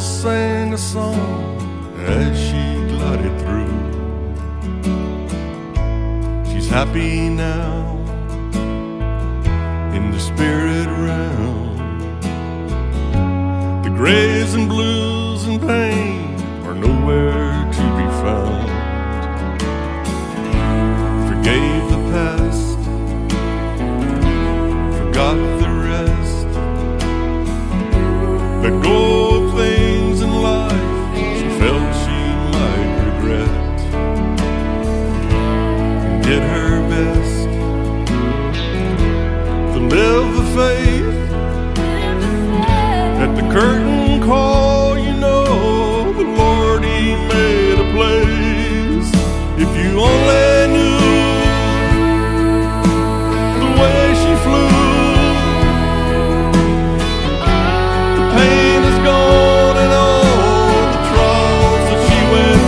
sang a song as she glided through. She's happy now in the spirit realm. The grays and blues and pain are nowhere to be found. Forgave the past, forgot the rest. Let go of things in life she felt she might regret, and did her best to live the faith. At the curtain call, you know, the Lord, He made a place. If you only knew the way she flew, the pain is gone and all the trials that she went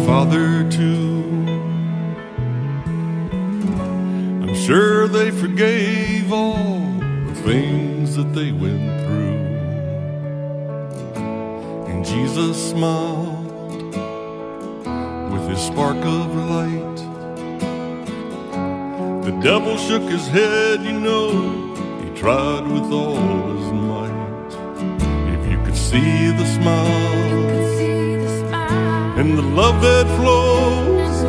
Father too. I'm sure they forgave all the things that they went through, and Jesus smiled with His spark of light. The devil shook his head, you know, he tried with all his might. If you could see the smile and the love that flows,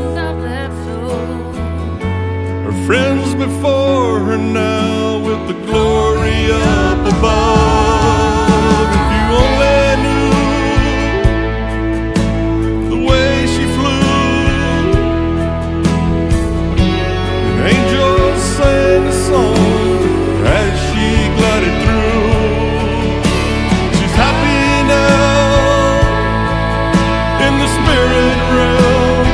her friends before her now with the glory up above. If you only knew the way she flew, an angel sang a song as she glided through. She's happy now in the spirit realm.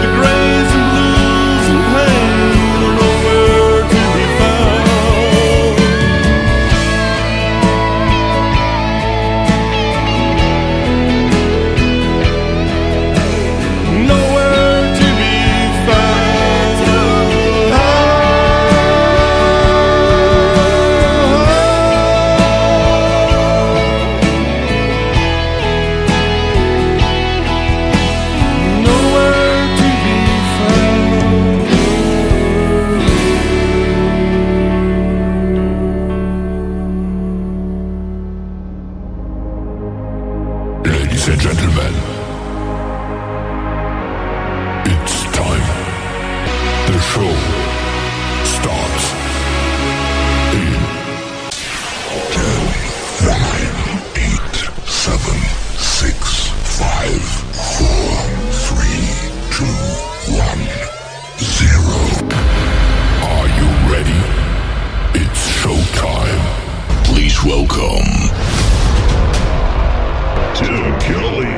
The grays and blues and pain are nowhere to be found. Nowhere to be Ladies and gentlemen, it's time. The show starts in 10, 9, 8, 7, 6, 5, 4, 3, 2, 1, 0. Are you ready? It's showtime. Please welcome Tim Kelly.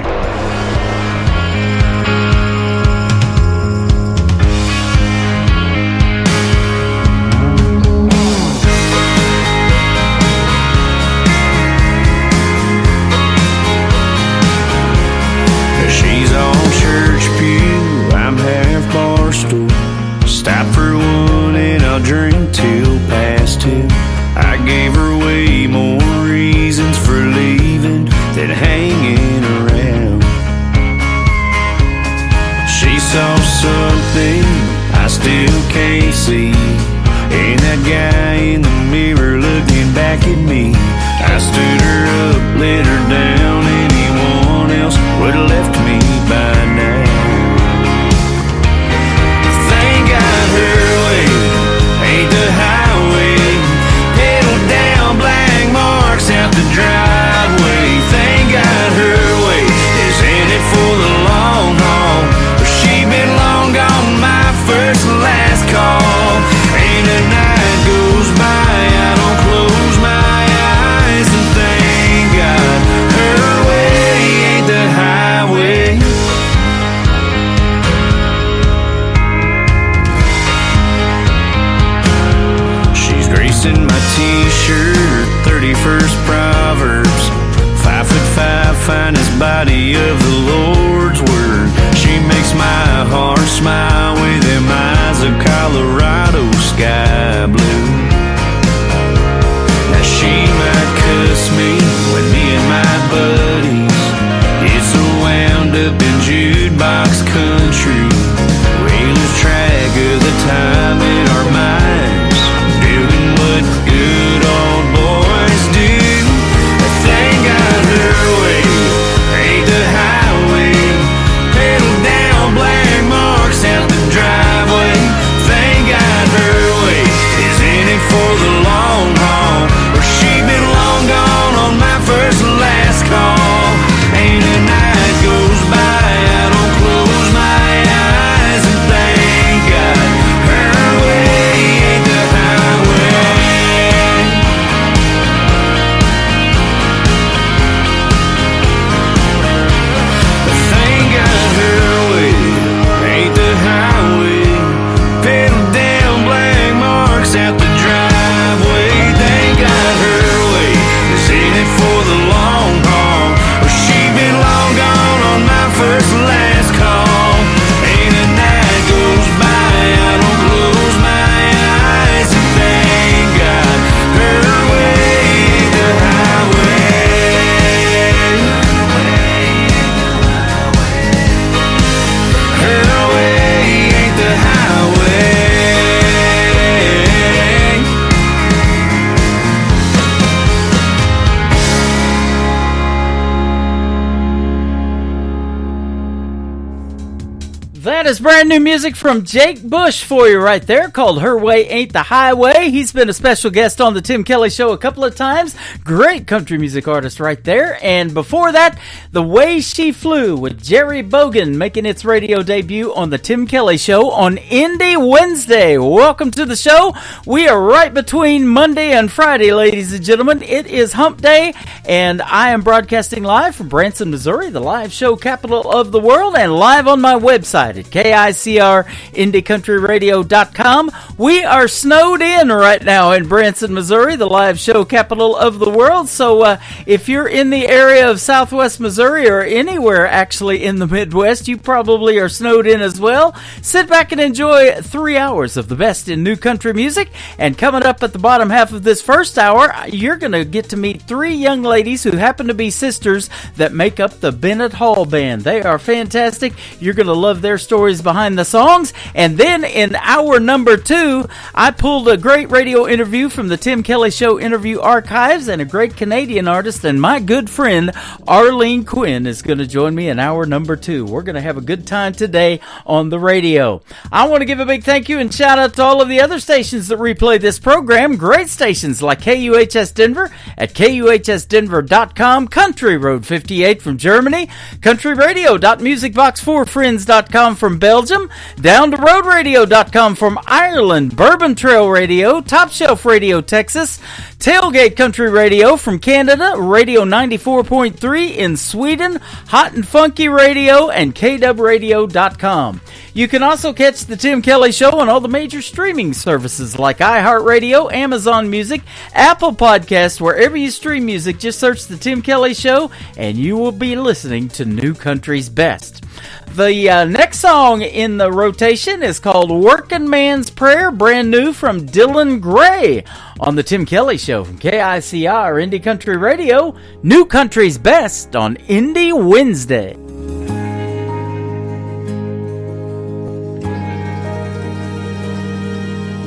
That is brand new music from Jake Bush for you right there, called Her Way Ain't the Highway. He's been a special guest on the Tim Kelly Show a couple of times. Great country music artist right there. And before that, The Way She Flew with Jerry Bogan, making its radio debut on the Tim Kelly Show on Indie Wednesday. Welcome to the show. We are right between Monday and Friday, ladies and gentlemen. It is Hump Day, and I am broadcasting live from Branson, Missouri, the live show capital of the world, and live on my website at KICRIndieCountryRadio.com. We are snowed in right now in Branson, Missouri, the live show capital of the world. So if you're in the area of Southwest Missouri or anywhere actually in the Midwest, you probably are snowed in as well. Sit back and enjoy 3 hours of the best in new country music. And coming up at the bottom half of this first hour, you're going to get to meet 3 young ladies who happen to be sisters that make up the Bennett Hall Band. They are fantastic. You're going to love their stories behind the songs. And then in hour number 2, I pulled a great radio interview from the Tim Kelly Show interview archives, and a great Canadian artist and my good friend Arlene Quinn is going to join me in hour number 2. We're going to have a good time today on the radio. I want to give a big thank you and shout out to all of the other stations that replay this program. Great stations like KUHS Denver at KUHSdenver.com, Country Road 58 from Germany, countryradio.musicbox4friends.com from Belgium, down to roadradio.com from Ireland, Bourbon Trail Radio, Top Shelf Radio Texas, Tailgate Country Radio from Canada, Radio 94.3 in Sweden, Hot and Funky Radio, and KWRadio.com. You can also catch the Tim Kelly Show on all the major streaming services like iHeartRadio, Amazon Music, Apple Podcasts. Wherever you stream music, just search the Tim Kelly Show and you will be listening to New Country's Best. The next song in the rotation is called Working Man's Prayer, brand new from Dylan Gray on the Tim Kelly Show from KICR Indie Country Radio, New Country's Best on Indie Wednesday.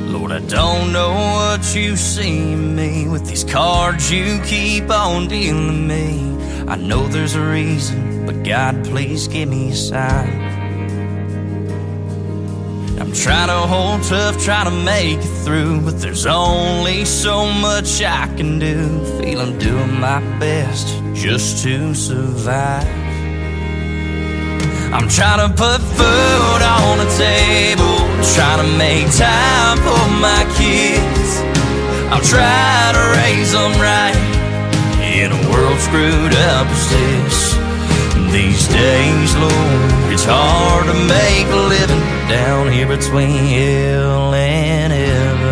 Lord, I don't know what you see in me with these cards you keep on dealing me. I know there's a reason, but God, please give me a sign. I'm trying to hold tough, trying to make it through, but there's only so much I can do. Feel I'm doing my best just to survive. I'm trying to put food on the table, trying to make time for my kids. I'll try to raise them right in a world screwed up as this. These days, Lord, it's hard to make a living down here between hell and heaven.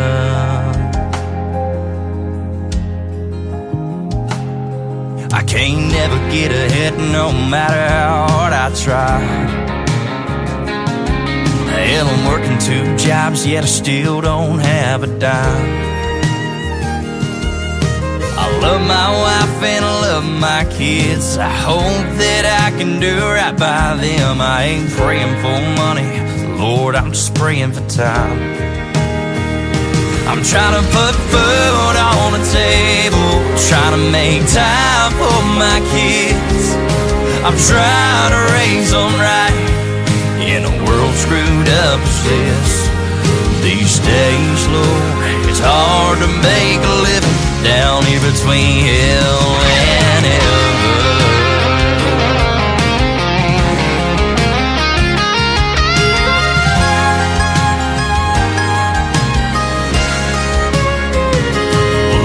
I can't never get ahead no matter how hard I try. Hell, I'm working 2 jobs, yet I still don't have a dime. I love my wife and I love my kids. I hope that I can do right by them. I ain't praying for money, Lord, I'm just praying for time. I'm trying to put food on the table, trying to make time for my kids. I'm trying to raise them right in a world screwed up as this. These days, Lord, it's hard to make a living down here between hell and heaven.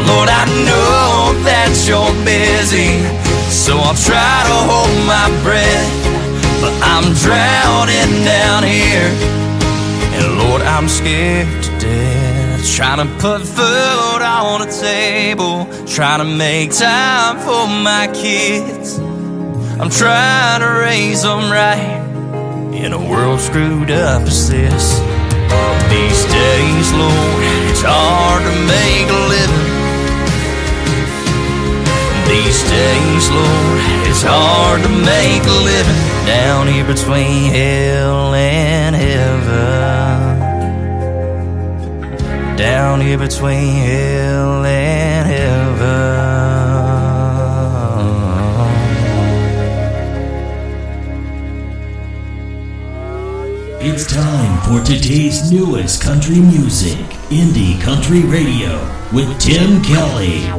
Lord, I know that you're busy, so I'll try to hold my breath. But I'm drowning down here, and Lord, I'm scared to death. Trying to put food on the table, trying to make time for my kids. I'm trying to raise them right in a world screwed up as this. These days, Lord, it's hard to make a living. These days, Lord, it's hard to make a living down here between hell and heaven. Down here between hell and heaven. It's time for today's newest country music, Indie Country Radio, with Tim Kelly.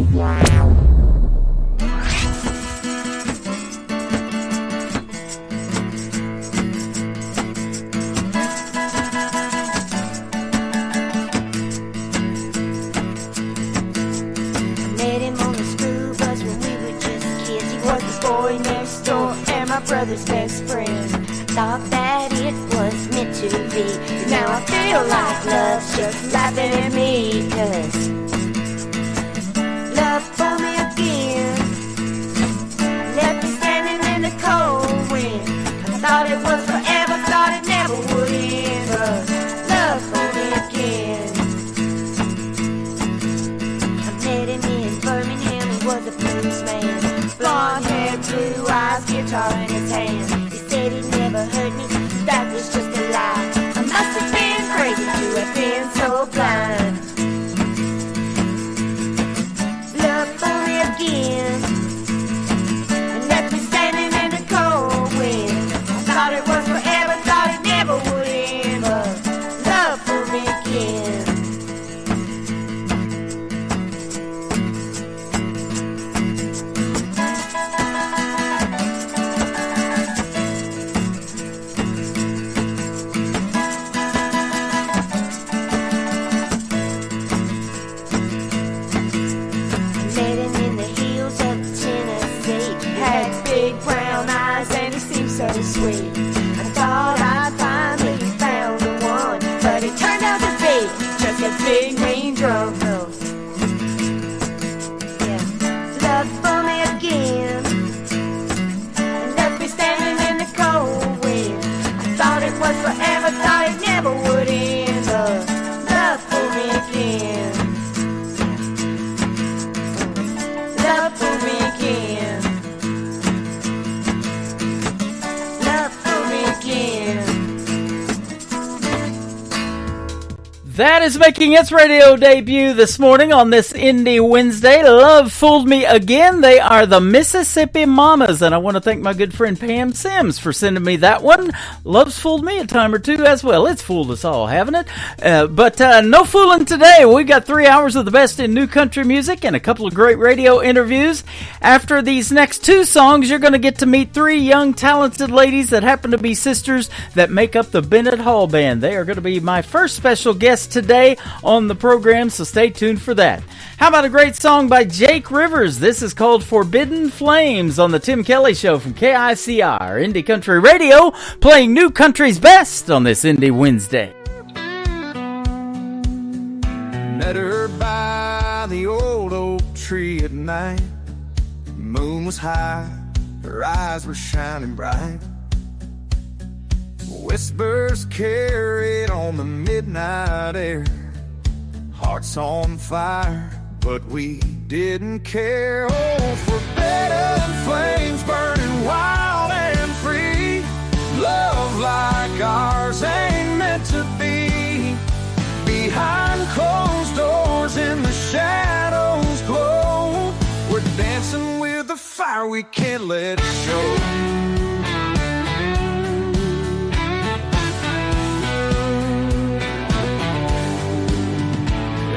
Brother's best friend. Thought that it was meant to be. Now I feel like love's just laughing at me. 'Cause love for me again. Left me standing in the cold wind. I thought it was forever, thought it never would end. But love for me again. I met him in Birmingham, he was a blues man. Blonde hair, blue eyes, guitar in his hand. He said he'd never hurt me, that was just a lie. I must have been crazy to have been so blind. Love for me again, and left me standing in the cold wind. I thought it was forever, thought it never would end. But love for me again. So sweet. I thought I'd finally found the one, but it turned out to be just a big mean drum. Yeah, love for me again, and left me standing in the cold wind. I thought it was forever, thought it never would end. Love for me again. Love for me again. That is making its radio debut this morning on this Indie Wednesday. Love Fooled Me Again. They are the Mississippi Mamas, and I want to thank my good friend Pam Sims for sending me that one. Love's fooled me a time or two as well. It's fooled us all, haven't it? But no fooling today. We've got 3 hours of the best in new country music and a couple of great radio interviews. After these next two songs, you're going to get to meet three young, talented ladies that happen to be sisters that make up the Bennett Hall Band. They are going to be my first special guest today on the program, so stay tuned for that. How about a great song by Jake Rivers? This is called Forbidden Flames on the Tim Kelly Show from KICR, Indie Country Radio, playing new country's best on this Indie Wednesday. Met her by the old oak tree at night. The moon was high, her eyes were shining bright. Whispers carried on the midnight air. Hearts on fire, but we didn't care. Oh, forbidden flames burning wild and free. Love like ours ain't meant to be. Behind closed doors in the shadows glow. We're dancing with the fire, we can't let it show.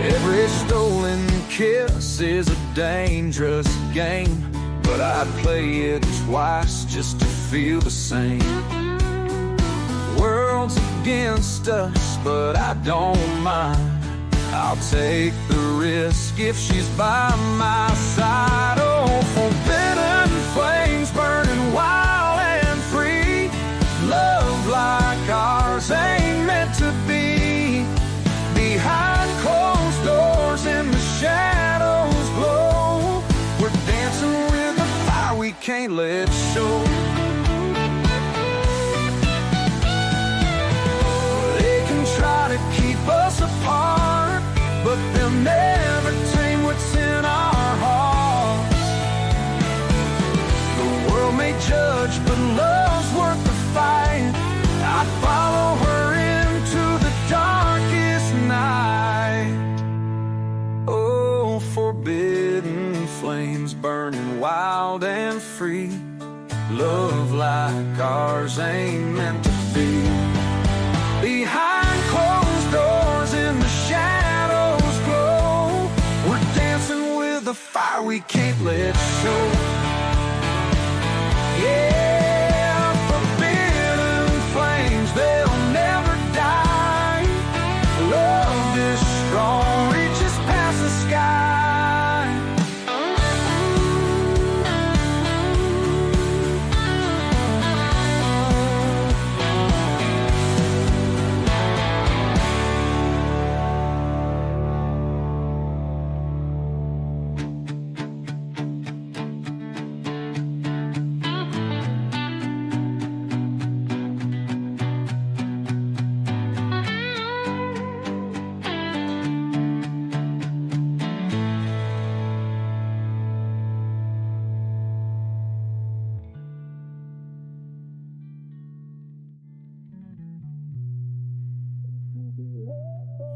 Every stolen kiss is a dangerous game, but I'd play it twice just to feel the same. The world's against us, but I don't mind. I'll take the risk if she's by my side. Oh, forbidden flames burning wild and free. Love like ours ain't meant to be. Behind closed doors in the shadows glow. We're dancing with the fire, we can't let show. They can try to keep us apart, but they'll never tame what's in our hearts. The world may judge, but love's worth the fight. I'd follow her into the darkest night. Oh, forbidden flames burning wild and free. Love like ours ain't meant to be. fire we can't let show. Yeah, forbidden flames, they'll never die. Love is strong, reaches past the sky.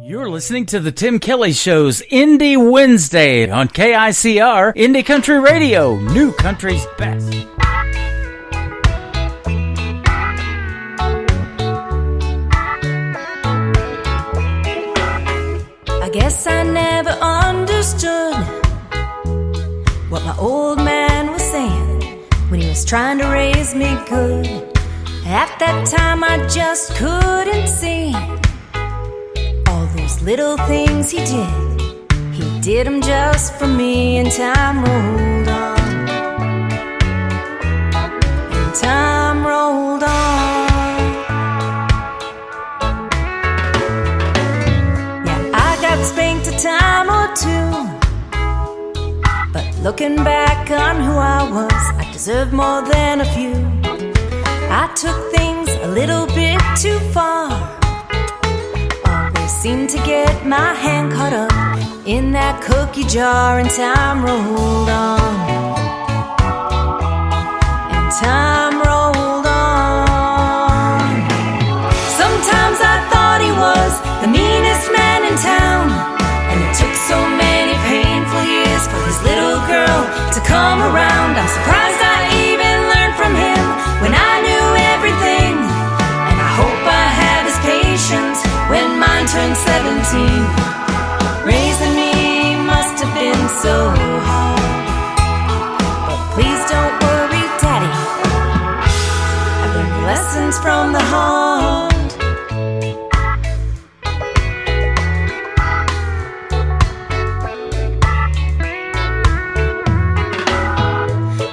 You're listening to the Tim Kelly Show's Indie Wednesday on KICR, Indie Country Radio, New Country's Best. I guess I never understood what my old man was saying when he was trying to raise me good. At that time I just couldn't see all those little things he did them just for me. And time rolled on, and time rolled on. Yeah, I got spanked a time or two, but looking back on who I was, I deserve more than a few. I took things a little bit too far, always seemed to get my hand caught up in that cookie jar. And time rolled on, and time rolled on. Sometimes I thought he was the meanest man in town, and it took so many painful years for his little girl to come around. I'm surprised I even learned from him when I knew everything, and I hope I have his patience when mine turned 17. Raising me must have been so hard, but please don't worry, Daddy, I've learned lessons from the heart.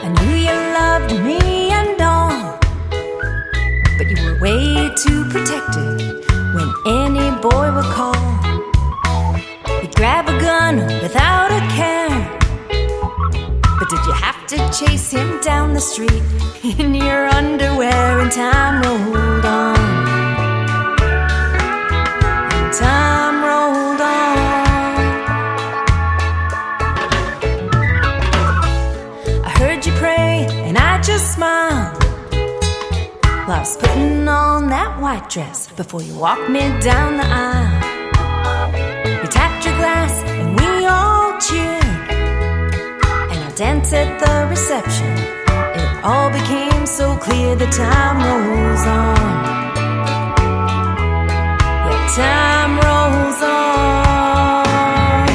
I knew you loved me and all, but you were way too protected when any boy would call. You'd grab a gun without a care, but did you have to chase him down the street in your underwear? And time rolled on, and time rolled on. I heard you pray and I just smiled while I was putting on that white dress before you walked me down the aisle. You tapped your glass and we all cheered, and I danced at the reception. It all became so clear that time rolls on. Yeah, time rolls on.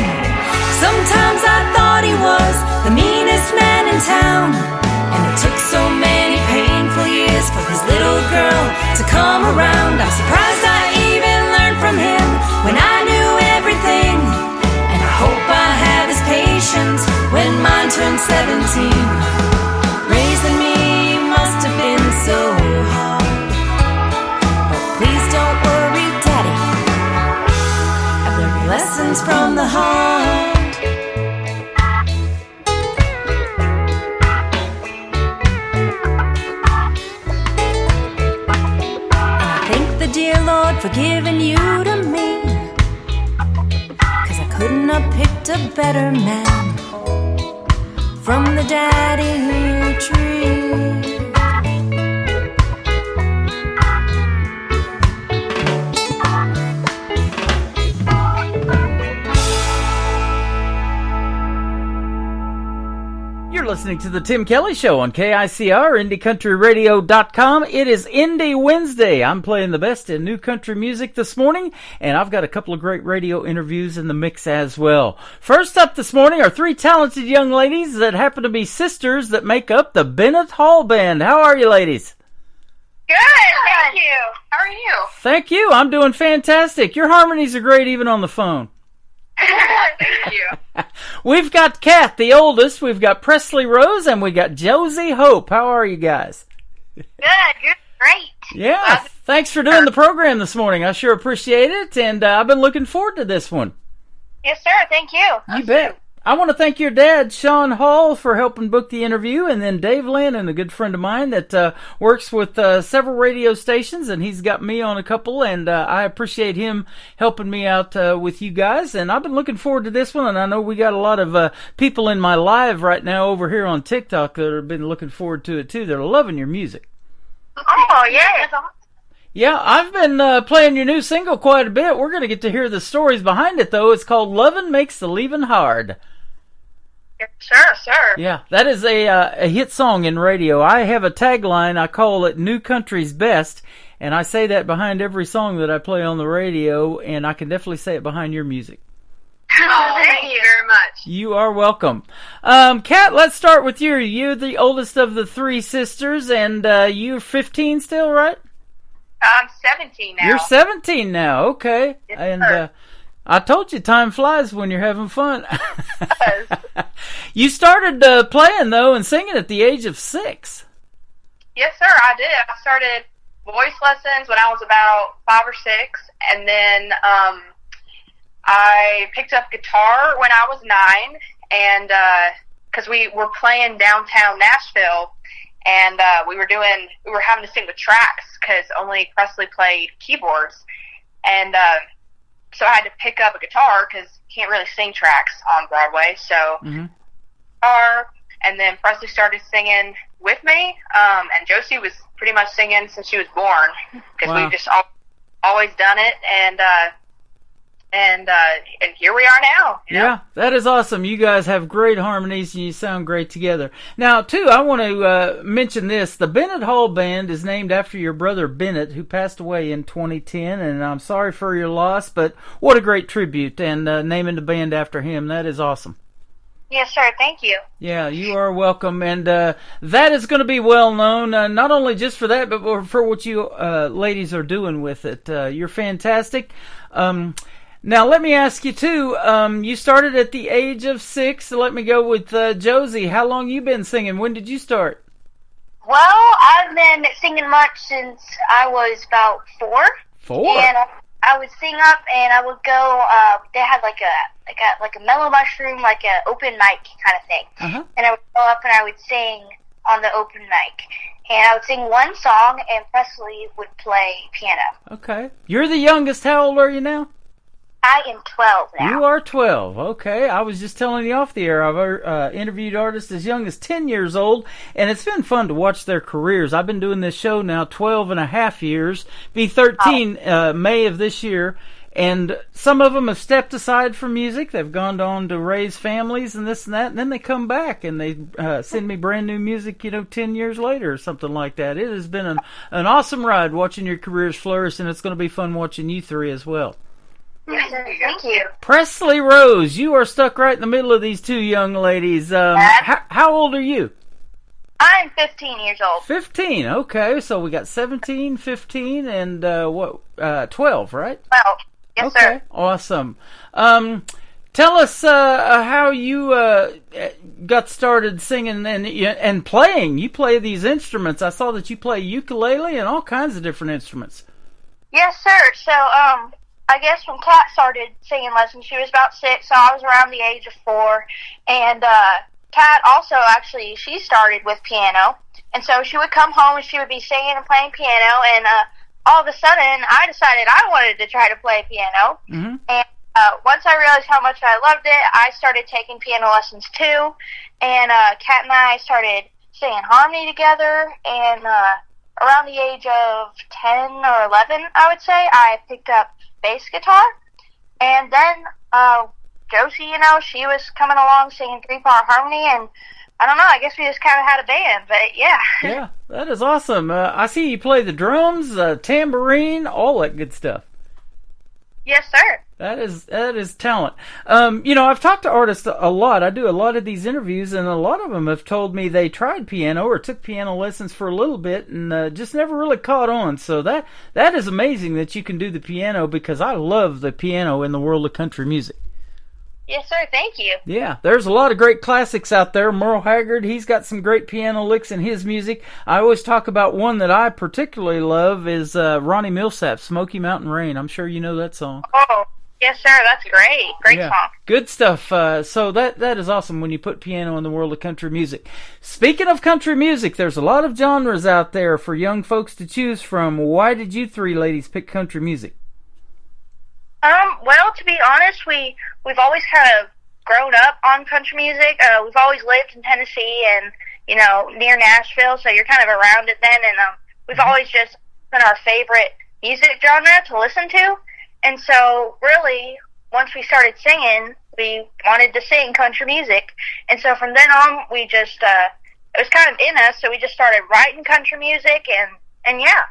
Sometimes I thought he was the meanest man in town, and it took so many painful years for his little girl to come around. I'm surprised I even learned from him when I knew everything, and I hope I have his patience when mine turned 17. Raising me must have been so hard, but please don't worry, Daddy, I've learned lessons from the heart. And I thank the dear Lord for giving you to me, 'cause I couldn't have picked a better man from the daddy tree. listening to the Tim Kelly Show on KICR, IndieCountryRadio.com. It is Indie Wednesday. I'm playing the best in new country music this morning, and I've got a couple of great radio interviews in the mix as well. First up this morning are three talented young ladies that happen to be sisters that make up the Bennett Hall Band. How are you, ladies? Good, thank you. How are you? Thank you. I'm doing fantastic. Your harmonies are great even on the phone. Thank you. We've got Kat, the oldest, we've got Presley Rose, and we got Josie Hope. How are you guys? Good, great. Yeah, thanks for doing the program this morning. I sure appreciate it, and I've been looking forward to this one. Yes, sir, thank you. You bet. I want to thank your dad, Sean Hall, for helping book the interview, and then Dave Lynn, a good friend of mine that works with several radio stations, and he's got me on a couple, and I appreciate him helping me out with you guys, and I've been looking forward to this one, and I know we got a lot of people in my live right now over here on TikTok that have been looking forward to it, too. They're loving your music. Oh, yeah. Yeah, I've been playing your new single quite a bit. We're going to get to hear the stories behind it, though. It's called Lovin' Makes the Leavin' Hard. Sure. Yeah, that is a hit song in radio. I have a tagline. I call it New Country's Best, and I say that behind every song that I play on the radio, and I can definitely say it behind your music. Oh, thank you very much. You are welcome. Kat, let's start with you. You're the oldest of the three sisters, and you're 15 still, right? I'm 17 now. You're 17 now, okay. Yes, and sir. I told you time flies when you're having fun. You started playing, though, and singing at the age of 6. Yes, sir, I did. I started voice lessons when I was about 5 or 6, and then I picked up guitar when I was 9, and because we were playing downtown Nashville, and we were having to sing with tracks because only Presley played keyboards, and so I had to pick up a guitar because you can't really sing tracks on Broadway. So guitar, and then Presley started singing with me, and Josie was pretty much singing since she was born because we've just always done it, and here we are now. You know? Yeah, that is awesome. You guys have great harmonies, and you sound great together. Now, too, I want to mention this. The Bennett Hall Band is named after your brother Bennett, who passed away in 2010, and I'm sorry for your loss, but what a great tribute, and naming the band after him. That is awesome. Yes, sir. Thank you. Yeah, you are welcome, and that is going to be well known, not only just for that, but for what you ladies are doing with it. You're fantastic. Now, let me ask you, too, you started at the age of 6, so let me go with Josie. How long you been singing? When did you start? Well, I've been singing much since I was about 4. 4? And I would sing up, and I would go, they had like a mellow mushroom, like an open mic kind of thing. Uh-huh. And I would go up and I would sing on the open mic. And I would sing one song, and Presley would play piano. Okay. You're the youngest. How old are you now? I am 12 now. You are 12. Okay. I was just telling you off the air, I've interviewed artists as young as 10 years old, and it's been fun to watch their careers. I've been doing this show now 12 and a half years, be 13 May of this year, and some of them have stepped aside from music. They've gone on to raise families and this and that, and then they come back and they send me brand new music, 10 years later or something like that. It has been an awesome ride watching your careers flourish, and it's going to be fun watching you three as well. Thank you. Presley Rose, you are stuck right in the middle of these two young ladies. How old are you? I'm 15 years old. 15, okay. So we got 17, 15, and 12, right? 12. Yes, okay, sir. Awesome. Tell us how you got started singing and playing. You play these instruments. I saw that you play ukulele and all kinds of different instruments. Yes, sir. So, I guess when Kat started singing lessons, she was about 6, so I was around the age of 4. And Kat also, actually, she started with piano. And so she would come home and she would be singing and playing piano. And all of a sudden, I decided I wanted to try to play piano. Mm-hmm. And once I realized how much I loved it, I started taking piano lessons too. And Kat and I started singing harmony together. And around the age of 10 or 11, I would say, I picked up bass guitar, and then Josie, she was coming along singing 3-part harmony, and I don't know. I guess we just kind of had a band, but yeah. Yeah, that is awesome. I see you play the drums, tambourine, all that good stuff. Yes, sir. That is talent. I've talked to artists a lot. I do a lot of these interviews, and a lot of them have told me they tried piano or took piano lessons for a little bit and just never really caught on. So that is amazing that you can do the piano, because I love the piano in the world of country music. Yes, sir. Thank you. Yeah, there's a lot of great classics out there. Merle Haggard, he's got some great piano licks in his music. I always talk about one that I particularly love is Ronnie Milsap, Smoky Mountain Rain. I'm sure you know that song. Oh, yes, sir. That's great. Great song. Good stuff. So that is awesome when you put piano in the world of country music. Speaking of country music, there's a lot of genres out there for young folks to choose from. Why did you three ladies pick country music? Well, to be honest, we've always kind of grown up on country music. We've always lived in Tennessee and, near Nashville, so you're kind of around it then, and we've always just been our favorite music genre to listen to. And so, really, once we started singing, we wanted to sing country music. And so from then on, we just, it was kind of in us, so we just started writing country music, and yeah.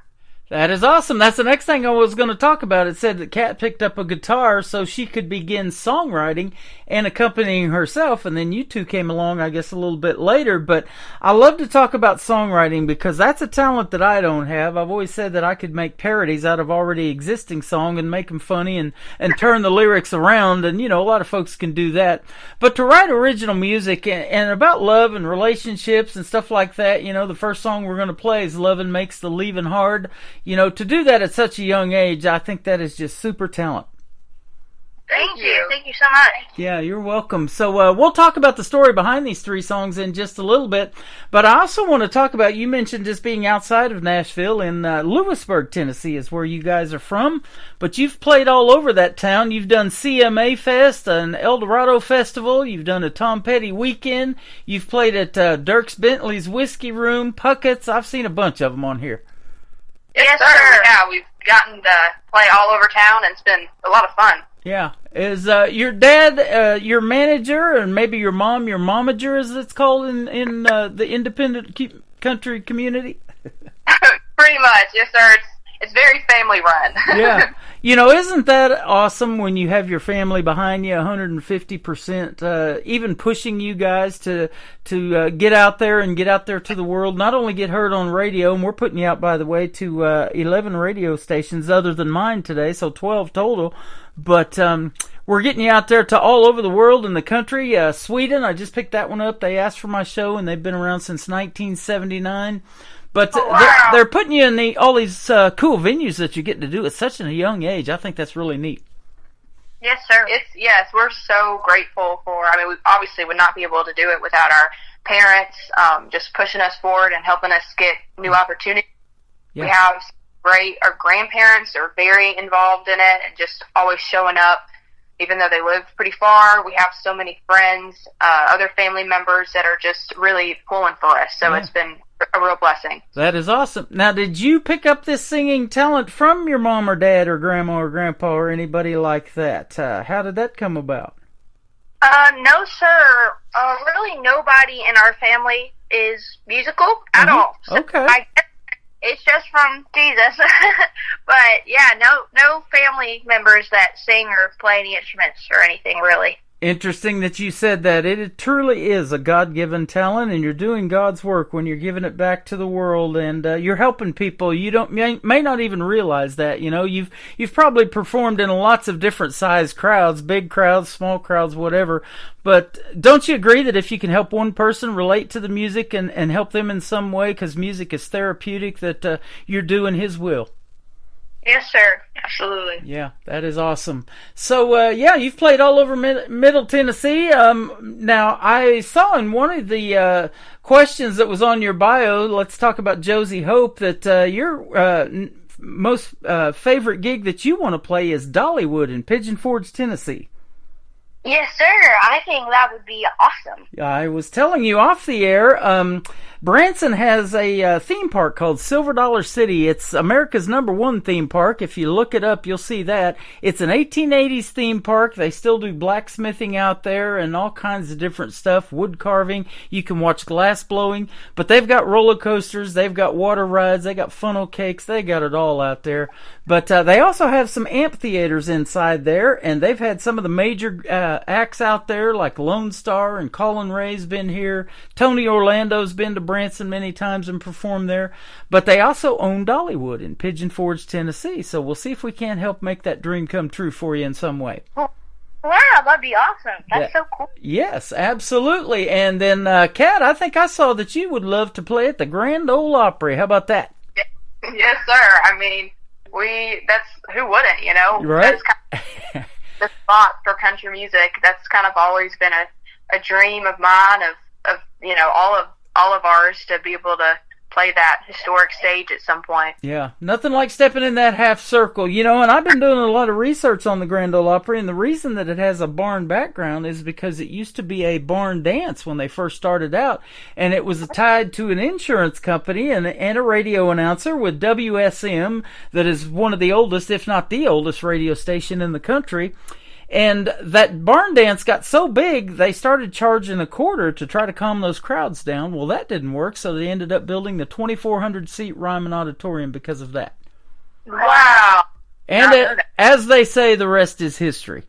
That is awesome. That's the next thing I was going to talk about. It said that Kat picked up a guitar so she could begin songwriting and accompanying herself, and then you two came along, I guess, a little bit later. But I love to talk about songwriting because that's a talent that I don't have. I've always said that I could make parodies out of already existing song and make them funny and turn the lyrics around, and, a lot of folks can do that. But to write original music and about love and relationships and stuff like that, the first song we're going to play is Lovin' Makes the Leavin' Hard. To do that at such a young age, I think that is just super talent. Thank you. Thank you so much. Yeah, you're welcome. So we'll talk about the story behind these three songs in just a little bit. But I also want to talk about, you mentioned just being outside of Nashville, in Lewisburg, Tennessee is where you guys are from. But you've played all over that town. You've done CMA Fest, an El Dorado Festival. You've done a Tom Petty weekend. You've played at Dierks Bentley's Whiskey Room, Puckett's. I've seen a bunch of them on here. Yes, sir. Yeah, we've gotten to play all over town, and it's been a lot of fun. Yeah. Is your dad your manager, and maybe your mom your momager, as it's called in the independent country community? Pretty much, yes, sir. It's very family run. Yeah. Isn't that awesome when you have your family behind you 150%, even pushing you guys to get out there and get out there to the world, not only get heard on radio, and we're putting you out, by the way, to 11 radio stations other than mine today, so 12 total, but we're getting you out there to all over the world and the country. Sweden, I just picked that one up. They asked for my show, and they've been around since 1979. But they're putting you in all these cool venues that you get to do at such a young age. I think that's really neat. Yes, sir. Yes, we're so grateful for. We obviously would not be able to do it without our parents just pushing us forward and helping us get new opportunities. Yeah. We have our grandparents are very involved in it and just always showing up, even though they live pretty far. We have so many friends, other family members that are just really pulling for us. So It's been a real blessing. That is awesome. Now, did you pick up this singing talent from your mom or dad or grandma or grandpa or anybody like that? How did that come about? No, sir. Really nobody in our family is musical at all. So okay. I guess it's just from Jesus. But yeah, no family members that sing or play any instruments or anything, really. Interesting that you said that. It truly is a God-given talent, and you're doing God's work when you're giving it back to the world, and you're helping people. You may not even realize that. You've probably performed in lots of different size crowds, big crowds, small crowds, whatever. But don't you agree that if you can help one person relate to the music and help them in some way, because music is therapeutic, that you're doing His will? Yes, sir. Absolutely. Yeah, that is awesome. So, you've played all over Middle Tennessee. Now, I saw in one of the questions that was on your bio, let's talk about Josie Hope, that your most favorite gig that you want to play is Dollywood in Pigeon Forge, Tennessee. Yes, sir. I think that would be awesome. I was telling you off the air, Branson has a theme park called Silver Dollar City. It's America's #1 theme park. If you look it up, you'll see that. It's an 1880s theme park. They still do blacksmithing out there and all kinds of different stuff, wood carving. You can watch glass blowing, but they've got roller coasters, they've got water rides, they got funnel cakes, they got it all out there. But they also have some amphitheaters inside there, and they've had some of the major acts out there, like Lone Star and Colin Ray's been here. Tony Orlando's been to Branson many times and performed there. But they also own Dollywood in Pigeon Forge, Tennessee. So we'll see if we can't help make that dream come true for you in some way. Wow, that'd be awesome. That's so cool. Yes, absolutely. And then, Kat, I think I saw that you would love to play at the Grand Ole Opry. How about that? Yes, sir. I mean, that's, who wouldn't, you know? Right. That's kind of the spot for country music. That's kind of always been a dream of mine, of you know, all of ours, to be able to play that historic stage at some point. Yeah, nothing like stepping in that half circle, you know. And I've been doing a lot of research on the Grand Ole Opry, and the reason that it has a barn background is because it used to be a barn dance when they first started out, and it was tied to an insurance company and a radio announcer with WSM, that is one of the oldest, if not the oldest, radio station in the country. And that barn dance got so big, they started charging a quarter to try to calm those crowds down. Well, that didn't work, so they ended up building the 2,400-seat Ryman Auditorium because of that. Wow. And as they say, the rest is history.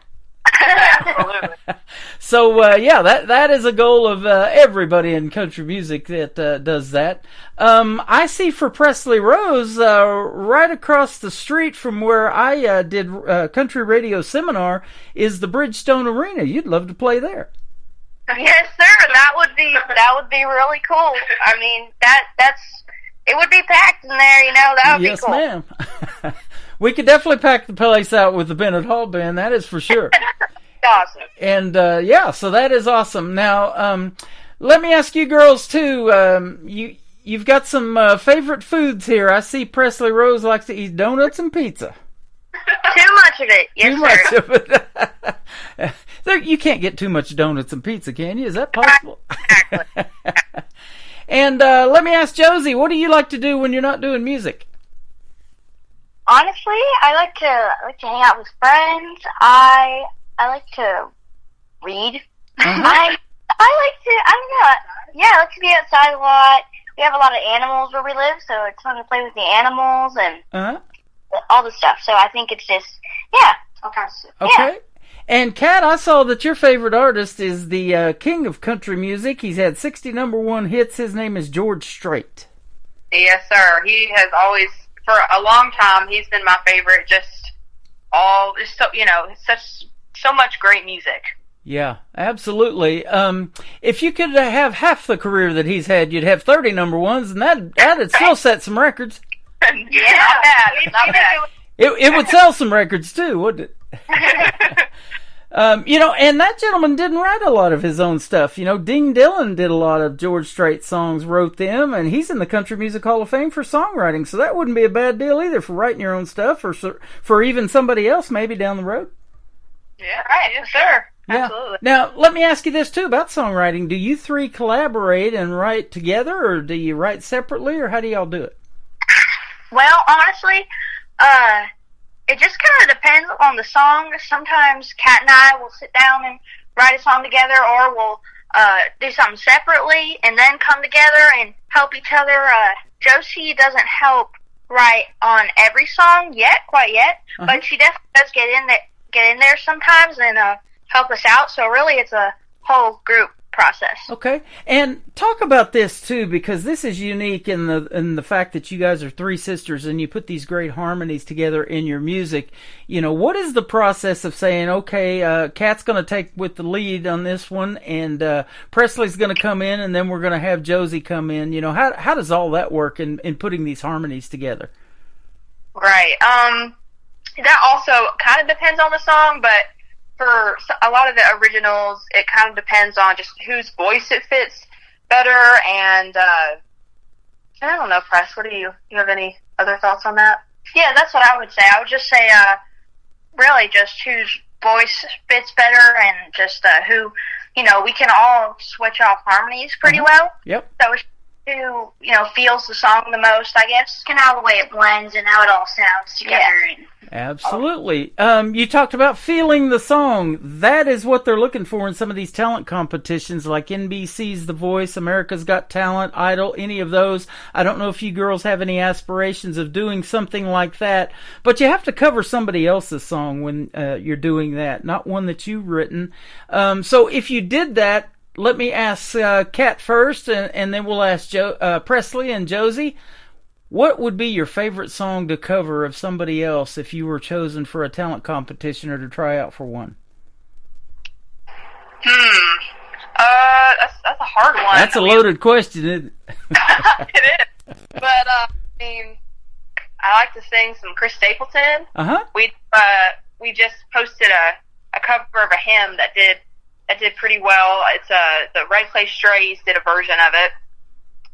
Absolutely. So, yeah, that is a goal of everybody in country music that does that. I see for Presley Rose, right across the street from where I did country radio seminar, is the Bridgestone Arena. You'd love to play there. Yes, sir. That would be really cool. I mean, it would be packed in there, you know. That would be cool. Yes, ma'am. We could definitely pack the place out with the Bennett Hall Band, that is for sure. Awesome. And, yeah, so that is awesome. Now, let me ask you girls, too. You've got some favorite foods here. I see Presley Rose likes to eat donuts and pizza. Too much of it. Yes, sir. Too much of it. You can't get too much donuts and pizza, can you? Is that possible? Exactly. And let me ask Josie, what do you like to do when you're not doing music? Honestly, I like to hang out with friends. I like to read. I like to, I don't know. Yeah, I like to be outside a lot. We have a lot of animals where we live, so it's fun to play with the animals and all the stuff. So I think it's just, all kinds of stuff. Okay. Yeah. And Kat, I saw that your favorite artist is the king of country music. He's had 60 #1 hits. His name is George Strait. Yes, sir. He has always, for a long time, he's been my favorite. Just so, you know, so much great music. Yeah, absolutely. If you could have half the career that he's had, you'd have 30 #1s, and that'd still set some records. Yeah, not bad. Not bad. It would sell some records too, wouldn't it? You know, and that gentleman didn't write a lot of his own stuff. You know, Ding Dillon did a lot of George Strait songs, wrote them, and he's in the Country Music Hall of Fame for songwriting. So that wouldn't be a bad deal either for writing your own stuff, or for even somebody else maybe down the road. Yeah, right. Yes, sir. Yeah. Absolutely. Now, let me ask you this too about songwriting. Do you three collaborate and write together, or do you write separately, or how do y'all do it? Well, honestly, it just kind of depends on the song. Sometimes Kat and I will sit down and write a song together, or we'll do something separately and then come together and help each other. Josie doesn't help write on every song quite yet, but she definitely does get in there sometimes and help us out. So really, it's a whole group process. Okay, and talk about this too, because this is unique in the fact that you guys are three sisters and you put these great harmonies together in your music. You know, what is the process of saying, okay, Kat's going to take with the lead on this one, and Presley's going to come in, and then we're going to have Josie come in? You know, how does all that work in putting these harmonies together? Right. That also kind of depends on the song, but for a lot of the originals, it kind of depends on just whose voice it fits better. And I don't know, Press, what do you have any other thoughts on that? Yeah, that's what I would say. I would just say really just whose voice fits better, and just who, you know, we can all switch off harmonies pretty well. Yep. So who, feels the song the most, I guess. Kind of how the way it blends and how it all sounds together. Yeah. Absolutely. You talked about feeling the song. That is what they're looking for in some of these talent competitions like NBC's The Voice, America's Got Talent, Idol, any of those. I don't know if you girls have any aspirations of doing something like that, but you have to cover somebody else's song when you're doing that, not one that you've written. So if you did that, let me ask Kat first, and then we'll ask Presley and Josie. What would be your favorite song to cover of somebody else if you were chosen for a talent competition or to try out for one? That's a hard one. That's a loaded question, isn't it? It is. But, I like to sing some Chris Stapleton. Uh-huh. We just posted a cover of a hymn that did pretty well. It's the Right Place Strays did a version of it.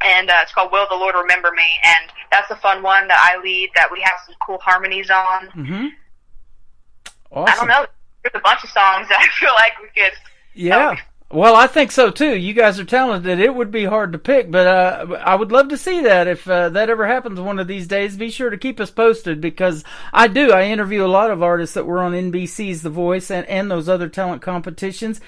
And it's called Will the Lord Remember Me, and that's a fun one that I lead, that we have some cool harmonies on. Mm-hmm. Awesome. I don't know. There's a bunch of songs that I feel like we could... Yeah. Well, I think so, too. You guys are talented. It would be hard to pick, but I would love to see that. If that ever happens one of these days, be sure to keep us posted, because I interview a lot of artists that were on NBC's The Voice and those other talent competitions,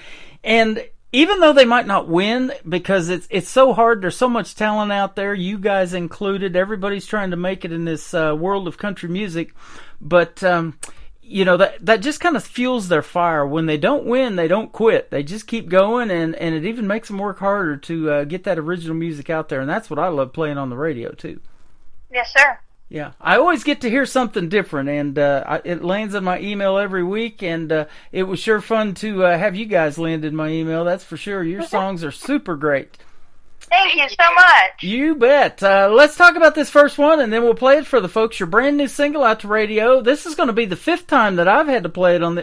and even though they might not win, because it's so hard, there's so much talent out there, you guys included, everybody's trying to make it in this world of country music, but that just kind of fuels their fire. When they don't win, they don't quit. They just keep going, and it even makes them work harder to get that original music out there, and that's what I love playing on the radio, too. Yes, sir. Yeah, I always get to hear something different, and it lands in my email every week, and it was sure fun to have you guys land in my email, that's for sure. Your songs are super great. Thank you so much. You bet. Let's talk about this first one, and then we'll play it for the folks. Your brand new single out to radio. This is going to be the 5th time that I've had to play it on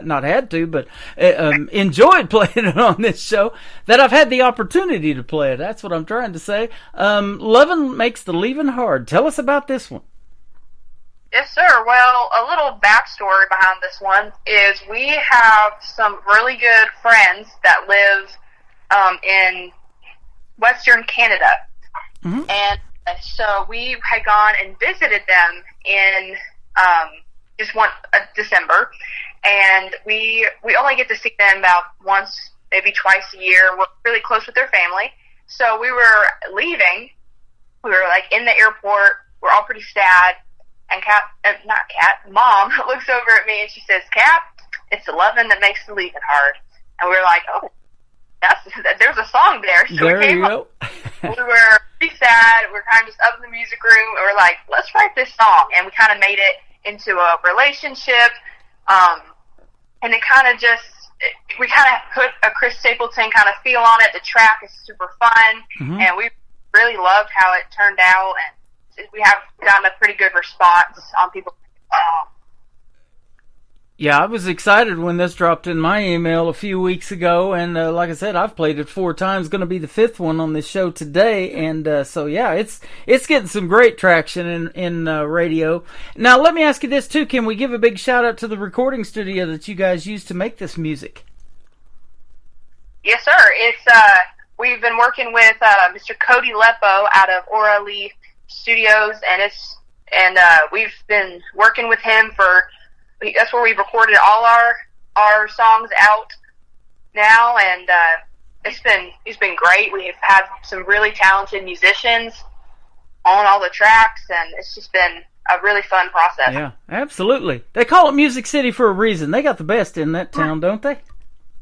not had to, but enjoyed playing it on this show, that I've had the opportunity to play it. That's what I'm trying to say. Lovin' Makes the Leaving Hard. Tell us about this one. Yes, sir. Well, a little backstory behind this one is we have some really good friends that live in Western Canada. Mm-hmm. And so we had gone and visited them in just December, and we only get to see them about once, maybe twice a year. We're really close with their family. So we were leaving. We were like in the airport. We're all pretty sad. And Mom looks over at me and she says, "Kat, it's the lovin' that makes the leaving hard." And we were like, "Oh, there's a song there." So there we came you go. We were pretty sad. We were kind of just up in the music room. And we're like, let's write this song. And we kind of made it into a relationship. And it kind of we kind of put a Chris Stapleton kind of feel on it. The track is super fun. Mm-hmm. And we really loved how it turned out. And we have gotten a pretty good response on people. Yeah, I was excited when this dropped in my email a few weeks ago, and like I said, I've played it 4 times. Going to be the 5th one on this show today, and so yeah, it's getting some great traction in radio. Now, let me ask you this too: can we give a big shout out to the recording studio that you guys used to make this music? Yes, sir. It's we've been working with Mr. Cody Lepo out of Aura Lee Studios, and we've been working with him for. That's where we've recorded all our songs out now, and it's been great. We've had some really talented musicians on all the tracks, and it's just been a really fun process. Yeah, absolutely. They call it Music City for a reason. They got the best in that town, don't they?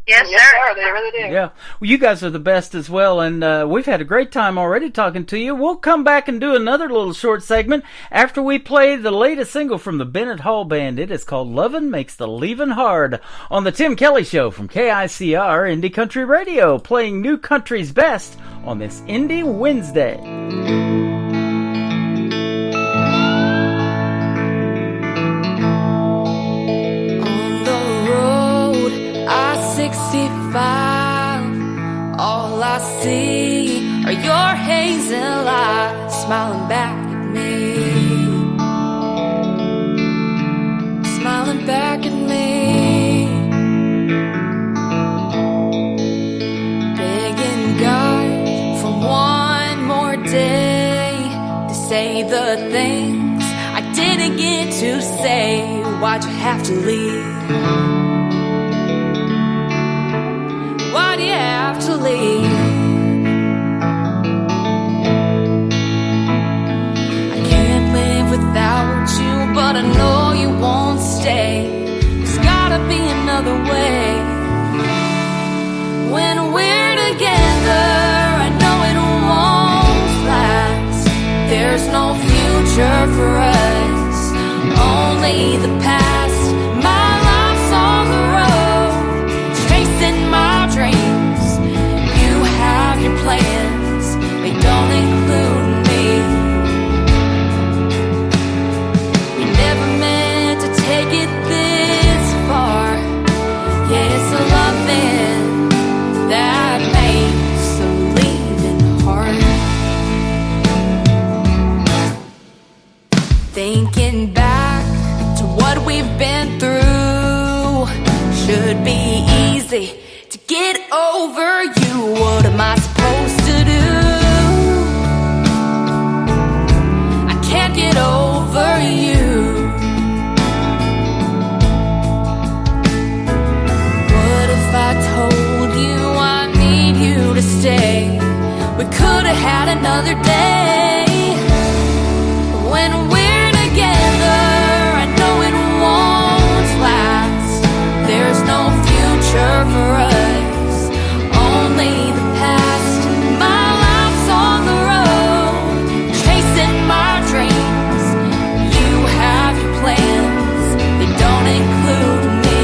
Yes, sir. They really do. Yeah. Well, you guys are the best as well, and we've had a great time already talking to you. We'll come back and do another little short segment after we play the latest single from the Bennett Hall Band. It is called Lovin' Makes the Leavin' Hard on the Tim Kelly Show from KICR Indie Country Radio, playing new country's best on this Indie Wednesday. On the road, I-65, all I see are your hazel eyes smiling back at me, smiling back at me, begging God for one more say the things I didn't get to say. Why'd you have to leave? Why'd you have to leave? I can't live without you, but I know you won't stay. There's gotta be another way. When we're together, I know it won't last. There's no future for us, only the past. My life's on the road, chasing my dreams. You have your plans, they don't include me. We never meant to take it this far. Yeah, it's a loving that makes the leaving hard. Thinking back to what we've been through should be easy to get over you. What am I supposed to do? I can't get over you. What if I told you I need you to stay? We could have had another day. When we're together, I know it won't last. There's no future for us, only the past. My life's on the road, chasing my dreams. You have your plans, they don't include me.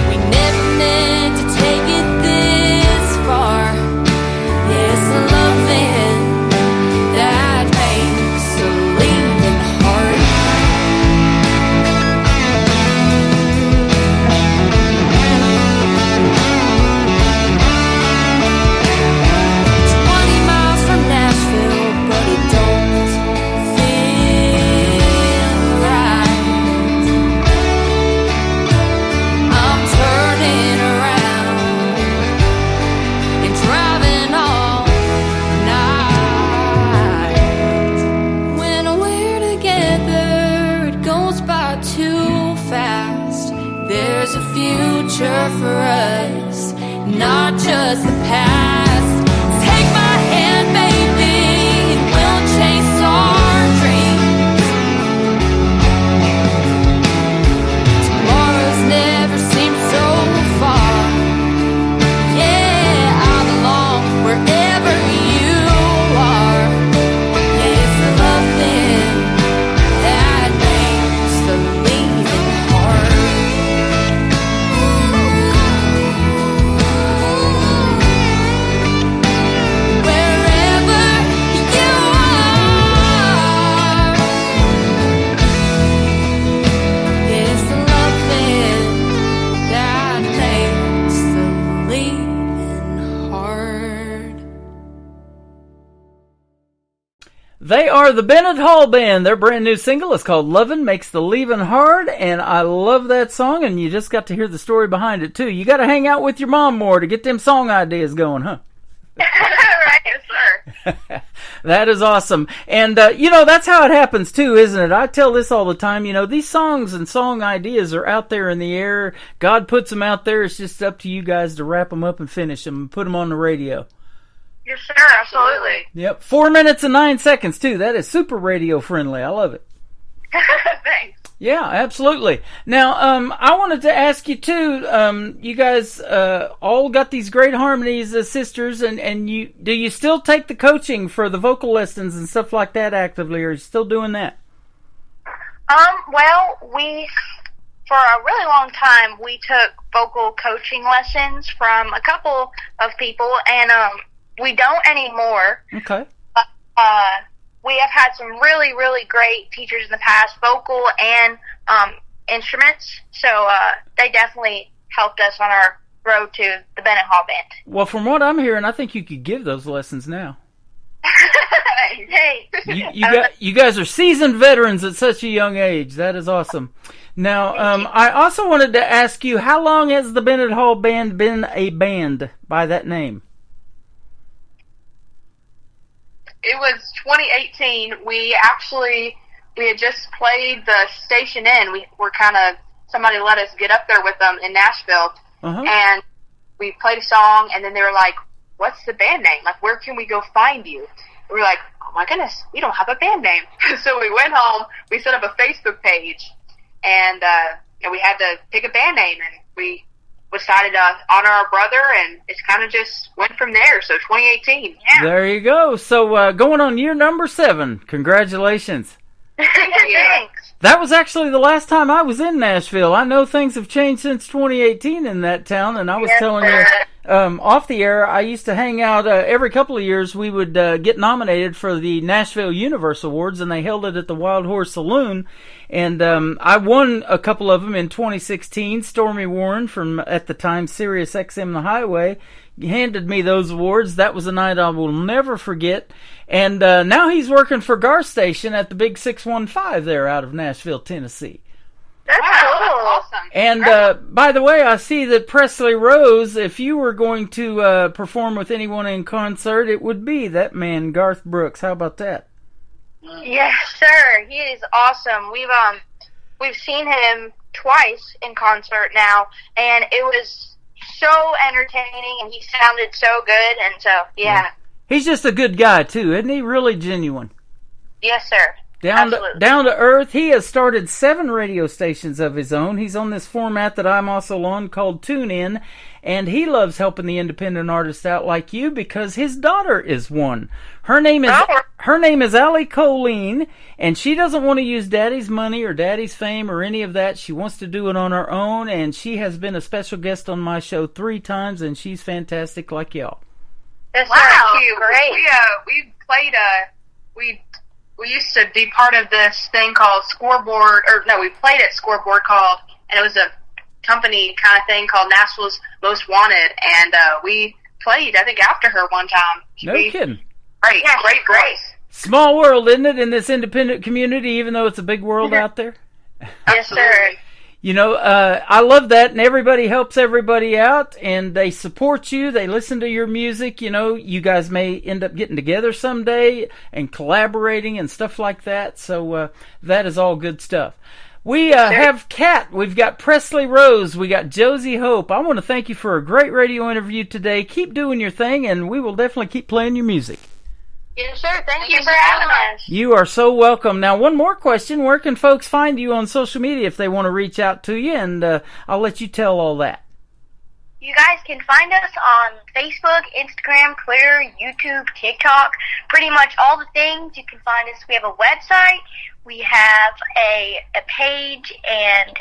We never meant to take it this far. Yes, loving that makes the leaving hard. 20 miles from Nashville, but it don't feel right. I'm turning around and driving all night. When we're together, it goes by too fast. There's a future for us, not just the past. Take my hand, baby, and we'll chase our dreams. Tomorrow's never seemed so far. Yeah, I belong wherever you are. Yeah, it's the loving that makes the leaving hard. Wherever you are, it's the loving that makes the leaving hard. They are the Bennett Hall Band. Their brand new single is called Lovin' Makes the Leavin' Hard, and I love that song, and you just got to hear the story behind it, too. You got to hang out with your mom more to get them song ideas going, huh? Right, sir. That is awesome. And, that's how it happens, too, isn't it? I tell this all the time. These songs and song ideas are out there in the air. God puts them out there. It's just up to you guys to wrap them up and finish them and put them on the radio. Yes, sir, absolutely. Yep. 4 minutes and 9 seconds, too. That is super radio friendly. I love it. Thanks. Yeah, absolutely. Now, I wanted to ask you, too, you guys all got these great harmonies as sisters, and do you still take the coaching for the vocal lessons and stuff like that actively, or are you still doing that? Well, for a really long time, we took vocal coaching lessons from a couple of people, and we don't anymore. Okay. We have had some really, really great teachers in the past, vocal and instruments, so they definitely helped us on our road to the Bennett Hall Band. Well, from what I'm hearing, I think you could give those lessons now. Hey. You guys are seasoned veterans at such a young age. That is awesome. Now, I also wanted to ask you, how long has the Bennett Hall Band been a band by that name? it was 2018. We had just played the station in. We were somebody let us get up there with them in Nashville, and we played a song, and then they were like, "What's the band name? Like, where can we go find you?" We were like, "Oh my goodness, we don't have a band name." So we went home, we set up a Facebook page, and we had to pick a band name, and we decided to honor our brother, and it's kind of just went from there. So 2018, yeah. There you go. So going on year number 7. Congratulations. Thanks. That was actually the last time I was in Nashville. I know things have changed since 2018 in that town, and I was telling you off the air, I used to hang out every couple of years. We would get nominated for the Nashville Universe Awards, and they held it at the Wild Horse Saloon. And I won a couple of them in 2016. Stormy Warren from, at the time, Sirius XM The Highway handed me those awards. That was a night I will never forget. And now he's working for Gar Station at the Big 615 there out of Nashville, Tennessee. That's cool. Awesome. And by the way, I see that Presley Rose, if you were going to perform with anyone in concert, it would be that man, Garth Brooks. How about that? Yes, sir. He is awesome. We've seen him twice in concert now, and it was so entertaining, and he sounded so good, and so, yeah. He's just a good guy, too. Isn't he? Really genuine. Yes, sir. Down to earth. He has started 7 radio stations of his own. He's on this format that I'm also on called TuneIn, and he loves helping the independent artists out like you because his daughter is one. Her name is Allie Colleen, and she doesn't want to use Daddy's money or Daddy's fame or any of that. She wants to do it on her own, and she has been a special guest on my show 3 times, and she's fantastic like y'all. That's Wow, cute. Great. We played we used to be part of this thing called Scoreboard, we played at Scoreboard and it was a company kind of thing called Nashville's Most Wanted, and we played, I think, after her one time. No kidding. Great, great voice. Small world, isn't it, in this independent community, even though it's a big world out there? Yes, sir. You know, I love that, and everybody helps everybody out, and they support you, they listen to your music. You know, you guys may end up getting together someday and collaborating and stuff like that, so that is all good stuff. We have Kat, we've got Presley Rose, we got Josie Hope. I want to thank you for a great radio interview today. Keep doing your thing, and we will definitely keep playing your music. Yes, sir. Thank you for having us. You are so welcome. Now, one more question. Where can folks find you on social media if they want to reach out to you? And I'll let you tell all that. You guys can find us on Facebook, Instagram, Twitter, YouTube, TikTok, pretty much all the things. You can find us. We have a website. We have a page, and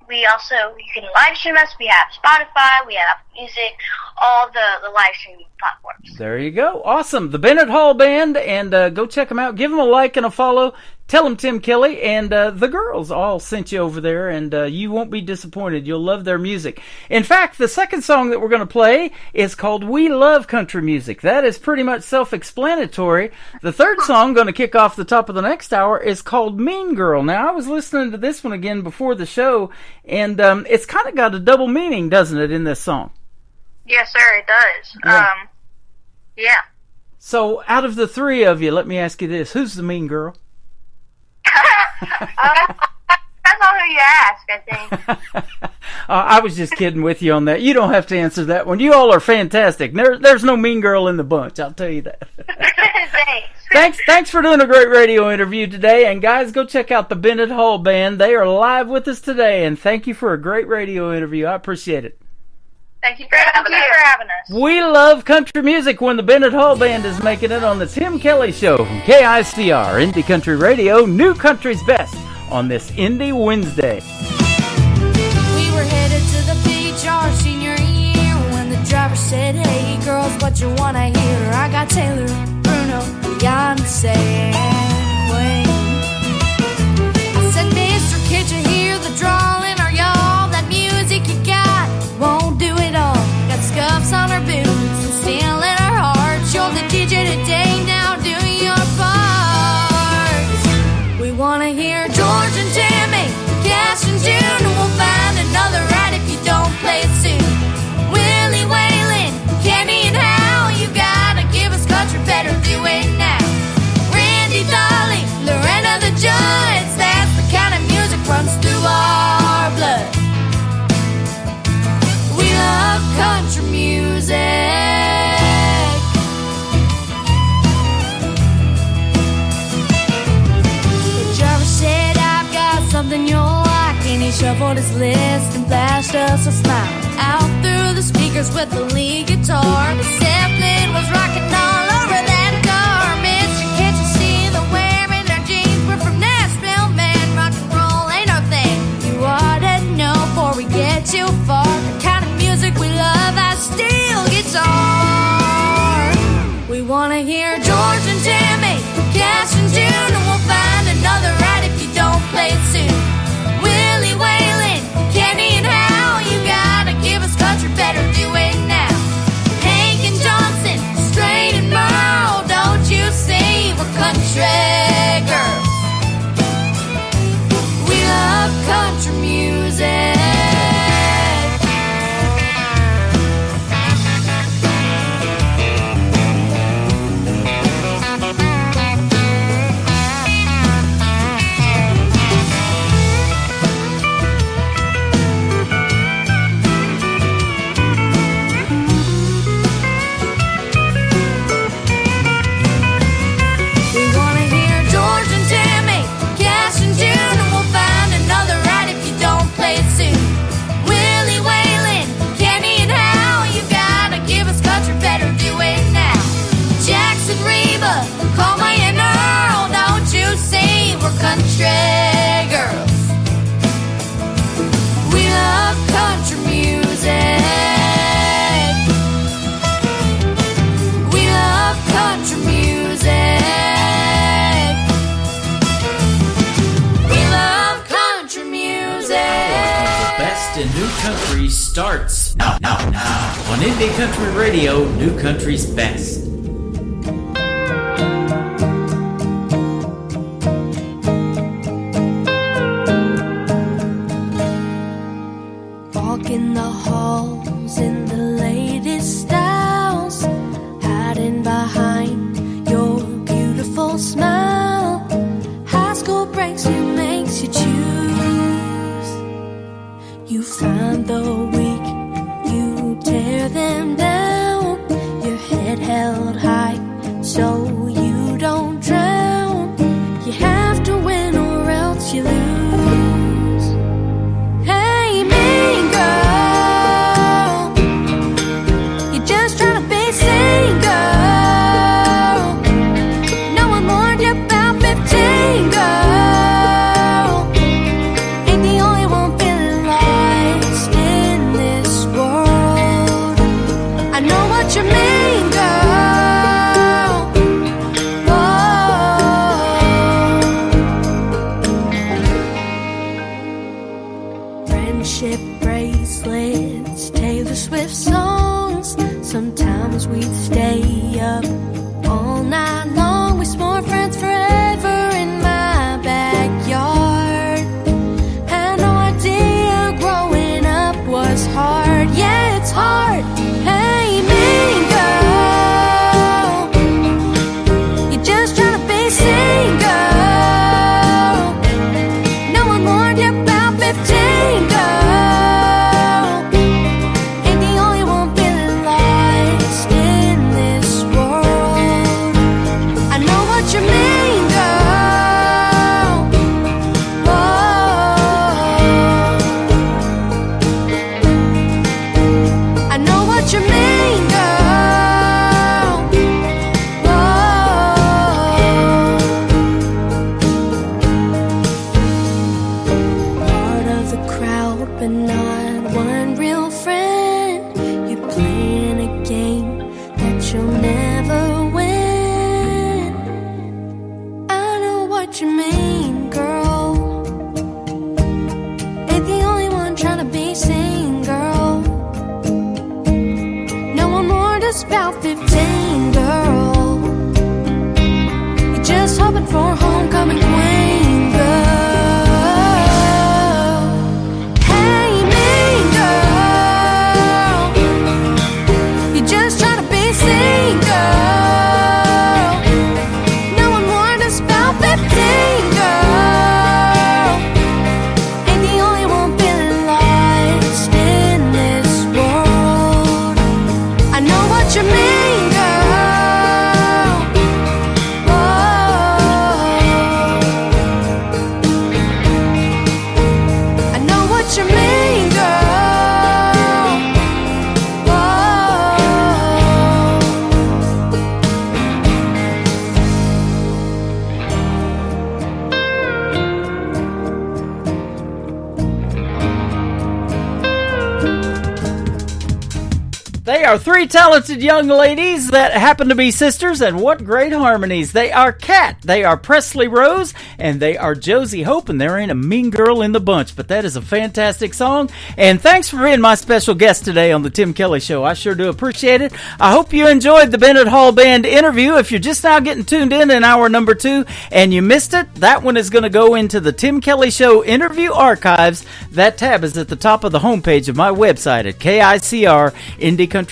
we also, you can live stream us. We have Spotify, we have music, all the live streaming platforms. There you go. Awesome. The Bennett Hall Band, and go check them out. Give them a like and a follow. Tell them Tim Kelly and the girls all sent you over there, and you won't be disappointed. You'll love their music. In fact, the second song that we're going to play is called We Love Country Music. That is pretty much self-explanatory. The third song, going to kick off the top of the next hour, is called Mean Girl. Now, I was listening to this one again before the show, and it's kind of got a double meaning, doesn't it, in this song? Yes, sir, it does. Yeah. So, out of the 3 of you, let me ask you this. Who's the mean girl? That's all who you ask, I think. I was just kidding with you on that. You don't have to answer that one. You all are fantastic. There's no mean girl in the bunch, I'll tell you that. Thanks for doing a great radio interview today. And guys, go check out the Bennett Hall Band. They are live with us today. And thank you for a great radio interview. I appreciate it. Thank you for having us. We love country music when the Bennett Hall Band is making it on the Tim Kelly Show from KICR, Indie Country Radio, New Country's Best, on this Indie Wednesday. We were headed to the beach our senior year when the driver said, "Hey girls, what you wanna hear?" I got Taylor, Bruno, Beyonce, and Wayne. I said, "Mr. Can't you hear the drawling? Are y'all that music you got won't do it all? Got scuffs on our boots and steel in our hearts. You're the DJ today, now do your part. We wanna hear George and Tammy, Cash and June, and we'll find another right if you don't play it soon. Willie Whalen, Kenny and Hal, you gotta give us country better shuffled his list and flashed us a smile out through the speakers with the lead guitar. The Zeppelin was rocking all over that car. Mister, can't you see the wearing our jeans? We're from Nashville, man. Rock and roll ain't our thing. You ought to know before we get too far. The kind of music we love, that steel guitar. We wanna hear George and Tammy, Cash and June, and we'll find another right if you don't play it soon. Willie Whalen, Kenny and Hal, you gotta give us country, better do it now. Hank and Johnson, Strait and Merle, don't you see we're country girls? We love country music. Country girls, we love country music. We love country music. We love country music. The best in new country starts now. On Indie Country Radio, New Country's Best. In the halls, in the latest styles, hiding behind your beautiful smile. High school breaks you, makes you choose. You find the weak, you tear them down. Your head held high, so you don't drown. You have to win or else you lose. We'd stay up all night long. We swore friends forever in my backyard. Had no idea growing up was hard. Yeah, it's hard. Hey, mean girl, you're just trying to be single. No one warned you about 15, girl. Ain't the only one feeling lost in this world. I know what you mean, girl. Whoa. I know what you mean, girl. Whoa. Part of the crowd, but not one real friend. You're playing a game that you'll never win. I know what you mean, girl. Ain't the only one trying to be seen, girl. No one warned us about 15, girl. You're just hoping for a homecoming queen, girl. Hey, mean girl, you're just trying to be seen, girl. No one warned us about 15, girl. Ain't the only one feeling lost in this world. I know what you mean, girl. Whoa. They are three talented young ladies that happen to be sisters, and what great harmonies. They are Kat, they are Presley Rose, and they are Josie Hope, and there ain't a mean girl in the bunch, but that is a fantastic song. And thanks for being my special guest today on the Tim Kelly Show. I sure do appreciate it. I hope you enjoyed the Bennett Hall Band interview. If you're just now getting tuned in hour number 2 and you missed it, that one is going to go into the Tim Kelly Show interview archives. That tab is at the top of the homepage of my website at KICRIndieCountryRadio.com,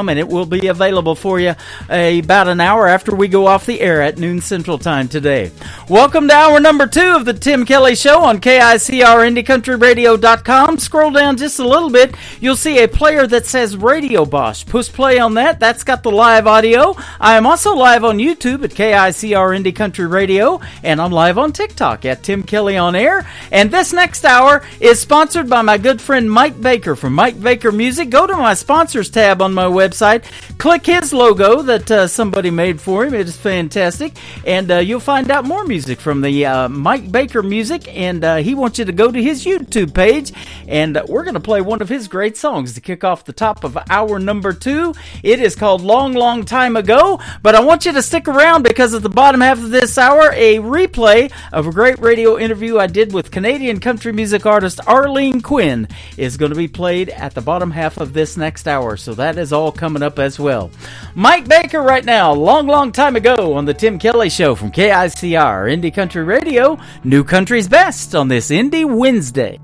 and it will be available for you about an hour after we go off the air at noon Central Time today. Welcome to hour number 2 of the Tim Kelly Show on KICRIndieCountryRadio.com. Scroll down just a little bit. You'll see a player that says Radio Bosch. Push play on that. That's got the live audio. I am also live on YouTube at KICR Indie Country Radio, and I'm live on TikTok at Tim Kelly On Air. And this next hour is sponsored by my good friend Mike Baker from Mike Baker Music. Go to my sponsors tab on my website, click his logo that somebody made for him. It is fantastic, and you'll find out more music from the Mike Baker Music, and he wants you to go to his YouTube page, and we're going to play one of his great songs to kick off the top of hour number 2. It is called Long, Long Time Ago, but I want you to stick around because at the bottom half of this hour, a replay of a great radio interview I did with Canadian country music artist Arlene Quinn is going to be played at the bottom half of this next hour, so that is all coming up as well. Mike Baker right now, Long, Long Time Ago on the Tim Kelly Show from KICR Indie Country Radio, New Country's Best on this Indie Wednesday.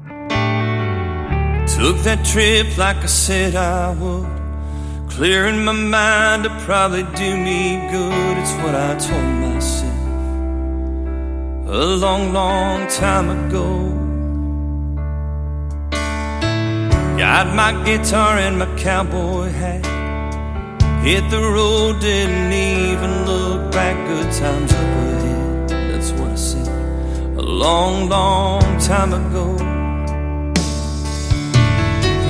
Took that trip like I said I would, clearing my mind to probably do me good. It's what I told myself a long, long time ago. Got my guitar and my cowboy hat, hit the road, didn't even look back. Good times up ahead, that's what I said a long, long time ago.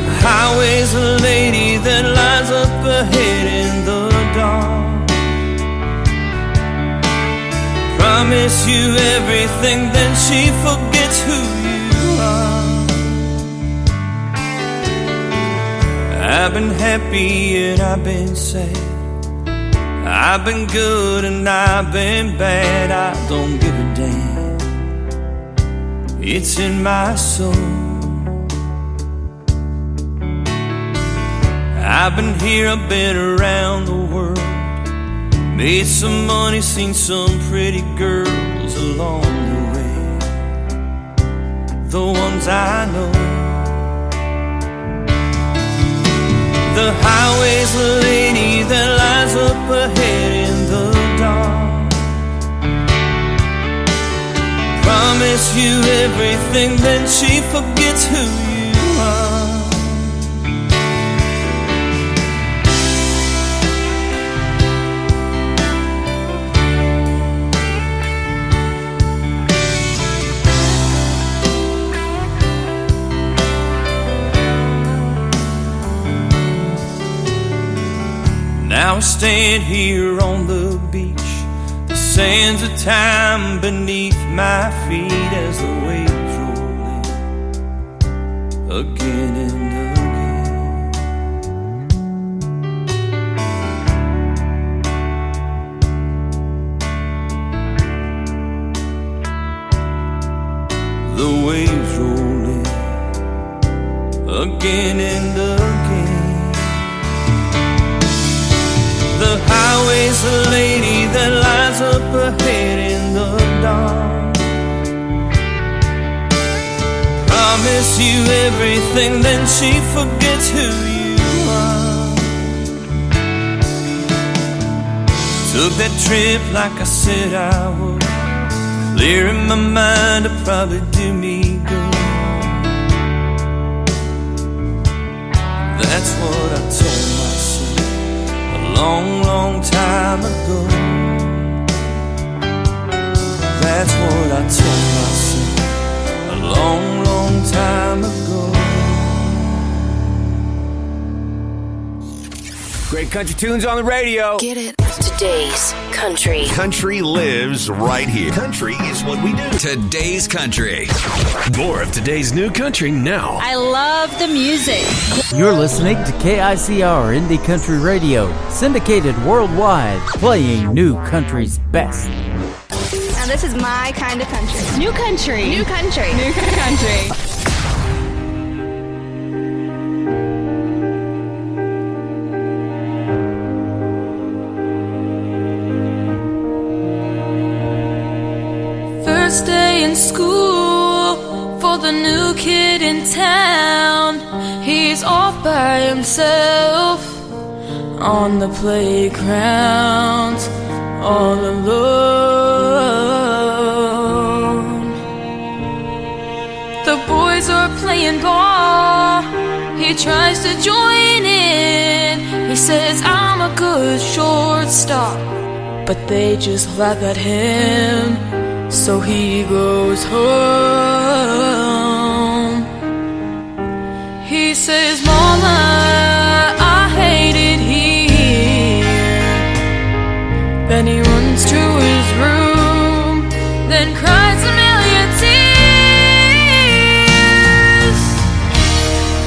The highway's a lady that lies up ahead in the dark. Promise you everything, then she forgets who you are. I've been happy and I've been sad, I've been good and I've been bad. I don't give a damn, it's in my soul. I've been here, I've been around the world, made some money, seen some pretty girls along the way, the ones I know. The highway's a lady that lies up ahead in the dark. Promise you everything, then she forgets who you are. Now I stand here on the beach, the sands of time beneath my feet as the waves roll in again and again. The waves roll in again and again. The highway's a lady that lies up ahead in the dark. Promise you everything, then she forgets who you are. Took that trip like I said I would, clearing my mind to probably do me good. That's what I told myself a long, long time ago. That's what I told myself a long, long time ago. Great country tunes on the radio. Get it Today's country. Country lives right here. Country is what we do. Today's country. More of today's new country now. I love the music. You're listening to KICR Indie Country Radio, syndicated worldwide, playing new country's best. Now this is my kind of country. New country. New country. New country. First day in school for the new kid in town. He's off by himself on the playground, all alone. The boys are playing ball. He tries to join in. He says, I'm a good shortstop, but they just laugh at him. So he goes home. He says, Mama, I hate it here. Then he runs to his room, then cries a million tears.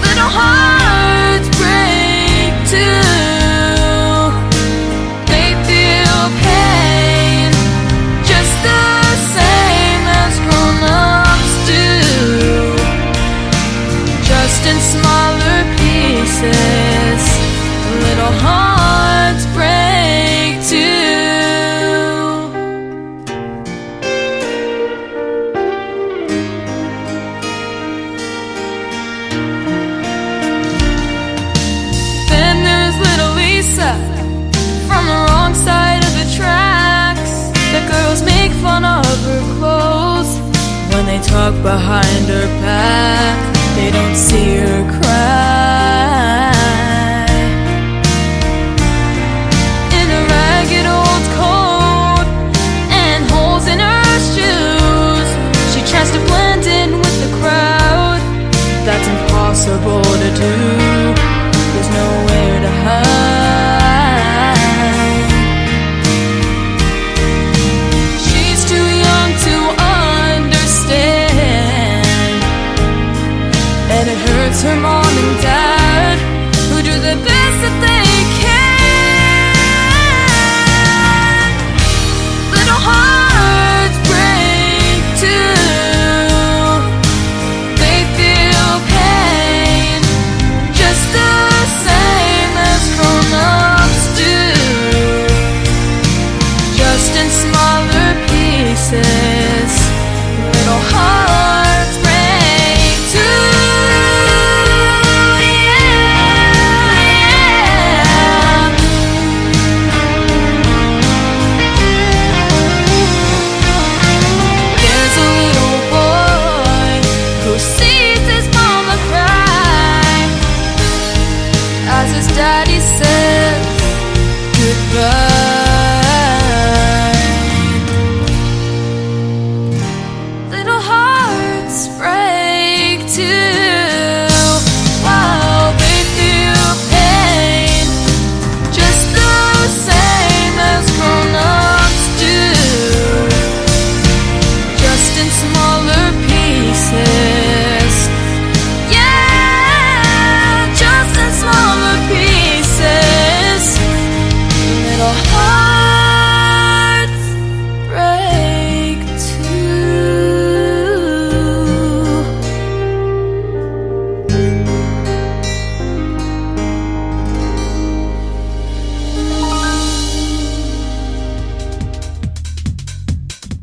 Little hearts break too. They feel pain just the same as grown-ups do, just in smaller pieces. Little hearts break too. Then there's little Lisa from the wrong side of the tracks. The girls make fun of her clothes when they talk behind her back. They don't see her cry. In a ragged old coat and holes in her shoes, she tries to blend in with the crowd. That's impossible to do. There's nowhere to hide. She's too young to understand, and it hurts her mom and dad, who do the best that they can. Little hearts break too. They feel pain just the same as grown-ups do, just in smaller pieces. Little hearts break too. There's a little boy who sees his mama cry as his daddy says goodbye. Little hearts break too. Wow, they feel pain just the same as grown-ups do, just in smaller pieces. Yeah, just in smaller pieces. Little hearts break too.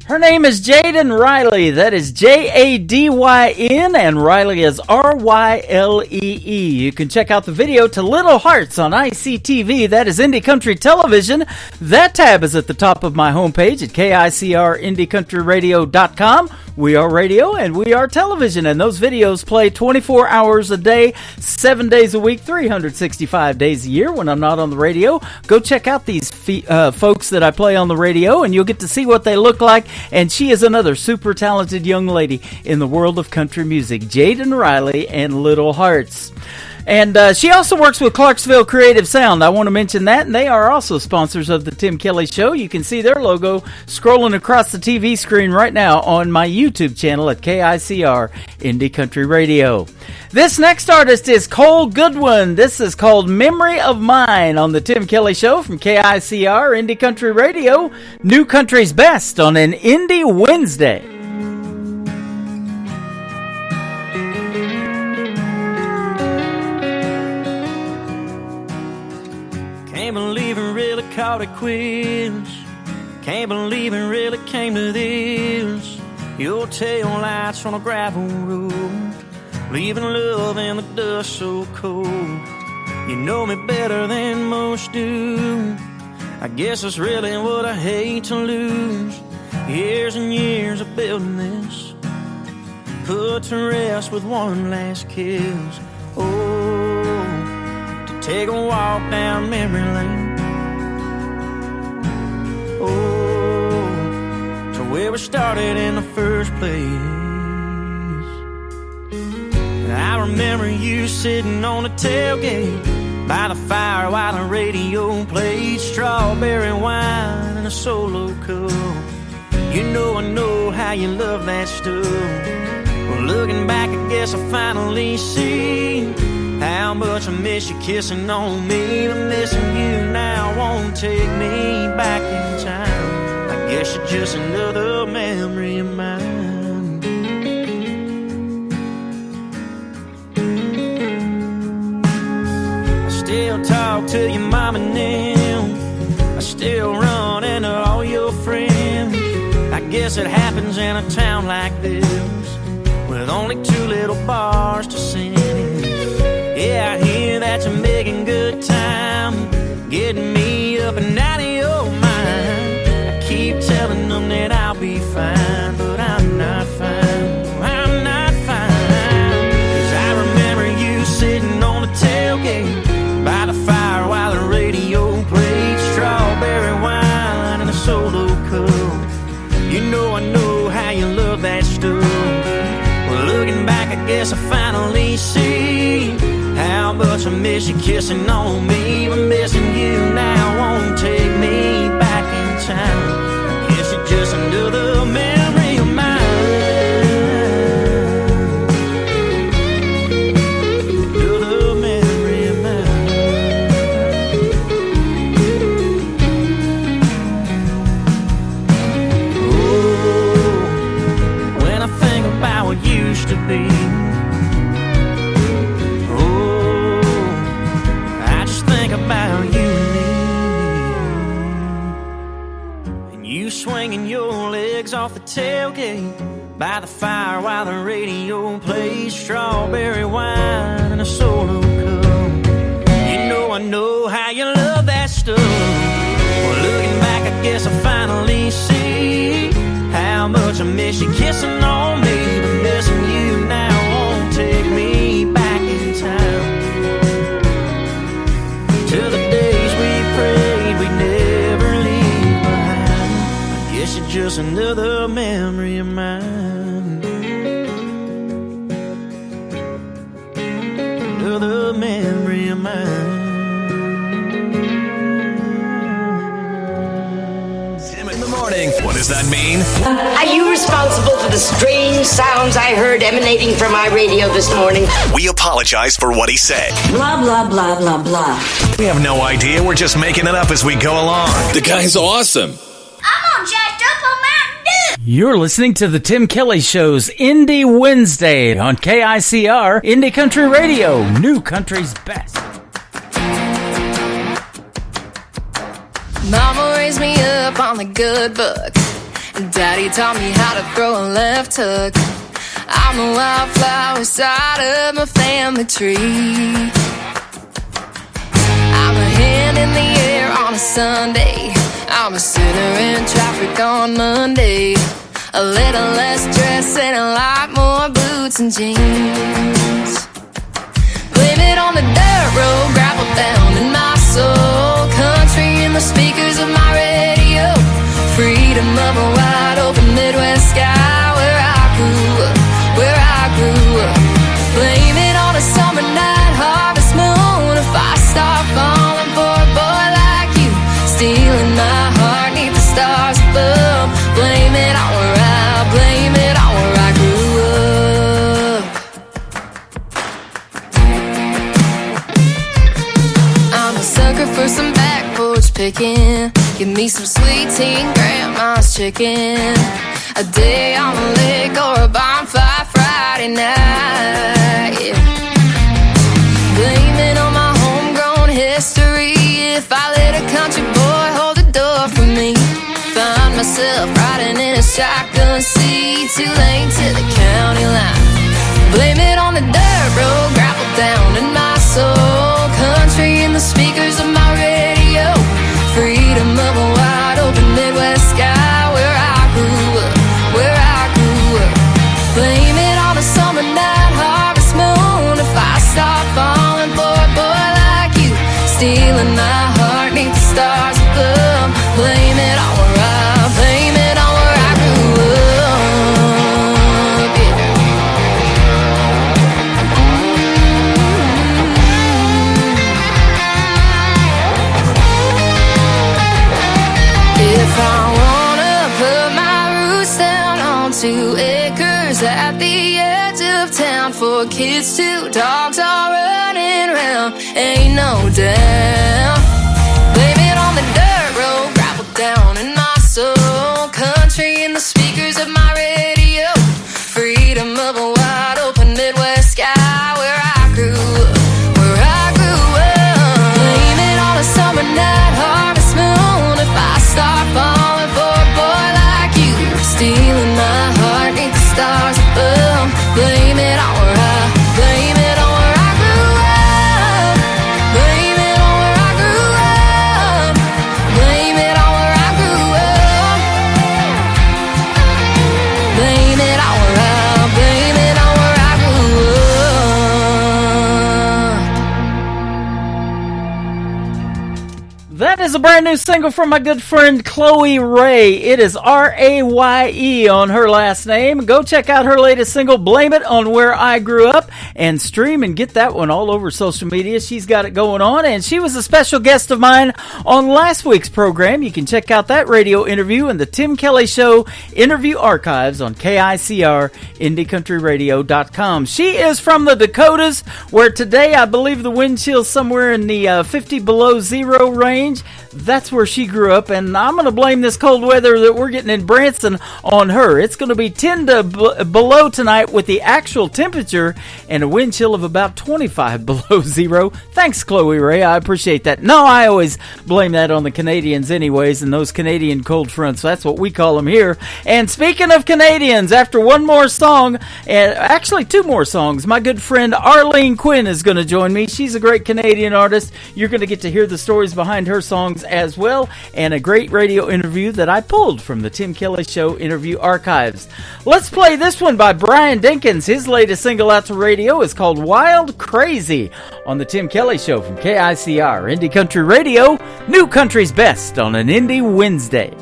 Her name is Jaden Riley. That is Jadyn, and Riley is Ryle. You can check out the video to Little Hearts on ICTV. That is Indie Country Television. That tab is at the top of my homepage at KICRIndieCountryRadio.com. We are radio and we are television, and those videos play 24 hours a day, 7 days a week, 365 days a year when I'm not on the radio. Go check out these folks that I play on the radio, and you'll get to see what they look like. And she is another super talented young lady in the world of country music, Jaden Riley and Little Hearts. And she also works with Clarksville Creative Sound. I want to mention that, and they are also sponsors of the Tim Kelly Show. You can see their logo scrolling across the TV screen right now on my YouTube channel at KICR Indie Country Radio. This next artist is Cole Goodwin. This is called Memory of Mine on the Tim Kelly Show from KICR Indie Country Radio, New Country's Best on an Indie Wednesday. Can't believe it really caught it quiz. Can't believe it really came to this. Your tail lights from a gravel road, leaving love in the dust so cold. You know me better than most do. I guess that's really what I hate to lose. Years and years of building this, put to rest with one last kiss. Oh, to take a walk down memory lane. Oh, to where we started in the first place. I remember you sitting on the tailgate by the fire while the radio played strawberry wine in a solo cup. You know I know how you love that stuff. Well, looking back, I guess I finally see how much I miss you kissing on me. But missing you now won't take me back in time. I guess you're just another memory of mine. I still talk to your mama now. I still run into all your friends. I guess it happens in a town like this, with only 2 little bars to sing in. Yeah, I hear that you're making good time, getting me up and out of your mind. I keep telling them that I'll be fine, but I'm not fine. I'm not fine. 'Cause I remember you sitting on the tailgate by the fire while the radio played strawberry wine in a solo cup. You know I know how you love that stuff. Well, looking back, I guess I finally see how much I miss you kissing on me. But missing you now won't take me back in time. I guess you're just another memory of mine. Another memory of mine. Oh, when I think about what used to be, about you and me, and you swinging your legs off the tailgate by the fire while the radio plays strawberry wine in a solo cup. You know I know how you love that stuff. Well, looking back, I guess I finally see how much I miss you kissing on me. But missing you now won't take me back in time. To the days we prayed we'd never leave behind. I guess you're just another memory of mine. Another memory of mine. Tim in the morning. What does that mean? Are you responsible for the strange sounds I heard emanating from my radio this morning? We apologize for what he said. Blah, blah, blah, blah, blah. We have no idea. We're just making it up as we go along. The guy's awesome. I'm all jacked up on Mountain Dew. You're listening to the Tim Kelly Show's Indie Wednesday on KICR Indie Country Radio, New Country's Best. Mama raised me up on the good book. Daddy taught me how to throw a left hook. I'm the wildflower side of my family tree. I'm a hand in the air on a Sunday. I'm a sinner in traffic on Monday. A little less dress and a lot more boots and jeans. Blame it on the dirt road, gravel down in my soul. Country in the speakers of my radio. Freedom of a wide open Midwest sky. Where I grew up, where I grew up. Blame it on a summer night harvest. picking. Give me some sweet tea and grandma's chicken. A day on the lake or a bonfire Friday night, yeah. Blame it on my homegrown history. If I let a country boy hold the door for me, find myself riding in a shotgun seat, too late to the county line. Blame it on the dirt road, gravel down in my soul. Country in the speakers of my radio. Freedom of a wide open Midwest sky where I grew up, where I grew up. Blame it on a summer night harvest moon. If I start falling for a boy like you, stealing my heart neath the stars above. Blame it on where I, blame it on where I grew up, yeah. If I wanna put my roots down on 2 acres at the edge of town, 4 kids, 2 dogs all running around, ain't no doubt. Blame it on the dirt road, gravel down in my soul. Country in the speakers of my radio. Freedom of a wide open Midwest sky where I grew up, where I grew up. Blame it on a summer night harvest moon. If I start falling for a boy like you, stealing my heart neath the stars above. Blame it on where I, blame it on where I grew up. Blame it on where I grew up. Blame it on where I grew up. Blame it on where I, blame it on where I grew up. That is a brand new single from my good friend Chloe Ray. It is R-A-Y-E on her last name. Go check out her latest single, Blame It on Where I Grew Up, and stream and get that one all over social media. She's got it going on, and she was a special guest of mine on last week's program. You can check out that radio interview in the Tim Kelly Show interview archives on KICR, IndieCountryRadio.com. She is from the Dakotas, where today I believe the wind chill's somewhere in the 50 below zero range. That's where she grew up, and I'm going to blame this cold weather that we're getting in Branson on her. It's going to be 10 to below tonight with the actual temperature and a wind chill of about 25 below zero. Thanks, Chloe Ray. I appreciate that. No, I always blame that on the Canadians anyways, and those Canadian cold fronts. That's what we call them here. And speaking of Canadians, after one more song, and actually 2 more songs, my good friend Arlene Quinn is going to join me. She's a great Canadian artist. You're going to get to hear the stories behind her songs as well, and a great radio interview that I pulled from the Tim Kelly Show interview archives. Let's play this one by Brian Dinkins. His latest single out to radio is called Wild Crazy on the Tim Kelly Show from KICR, Indie Country Radio, New Country's Best on an Indie Wednesday.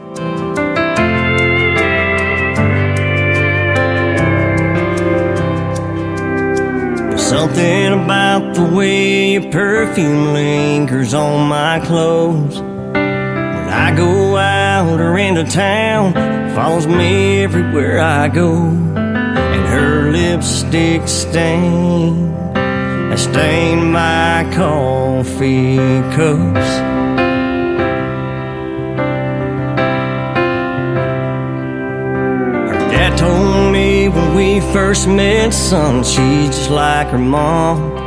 Something about the way your perfume lingers on my clothes. When I go out or into town, it follows me everywhere I go. And her lipstick stain has stained my coffee cups. Her dad told me when we first met, son, she's just like her mom.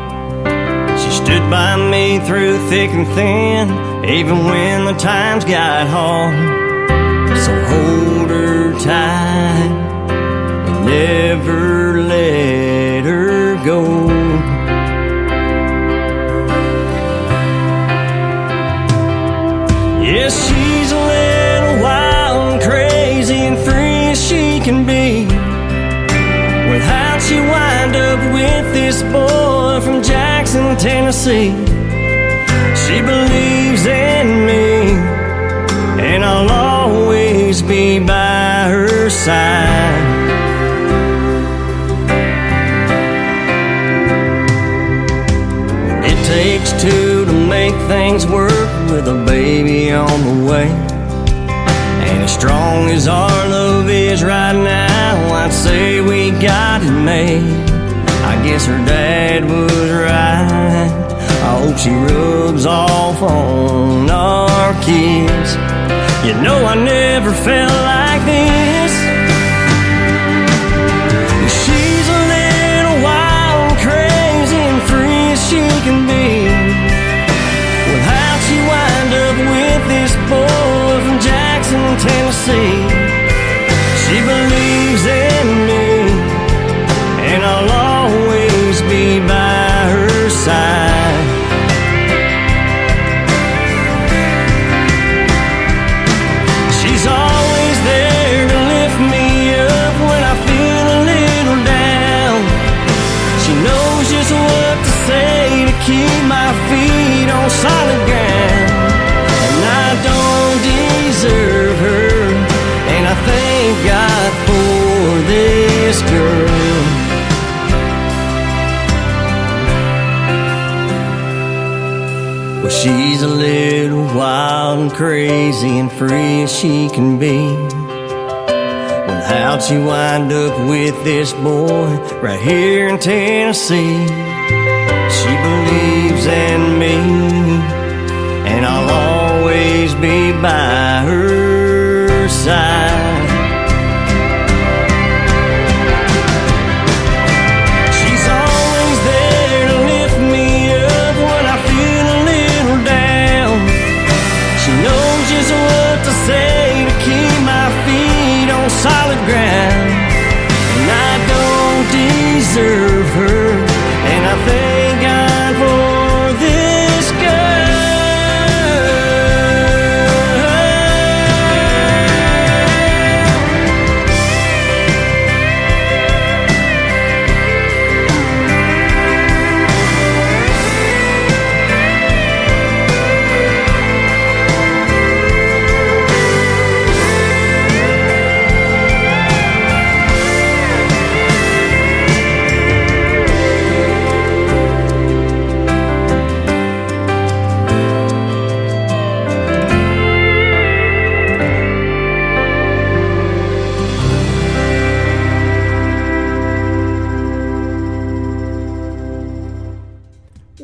She stood by me through thick and thin, even when the times got hard. So hold her tight and never let her go. Yes, she's a little wild and crazy and free as she can be. Well, how'd she wind up with this boy from Jackson, Tennessee? She believes in me, and I'll always be by her side. It takes 2 to make things work with a baby on the way. And as strong as our love is right now, I'd say we got it made. I guess her dad was right. I hope she rubs off on our kids. You know I never felt like this. She's a little wild, crazy, and free as she can be. Well, how'd she wind up with this boy from Jackson, Tennessee? She believes in me, and I'll always be by her side. She's always there to lift me up when I feel a little down. She knows just what to say to keep my feet on solid ground. And I don't deserve her, and I thank God for this girl. Well, she's a little wild and crazy and free as she can be. Well, how'd she wind up with this boy right here in Tennessee? She believes in me, and I'll always be by her side. Say to keep my feet on solid ground, and I don't deserve her, and I thank God for this girl.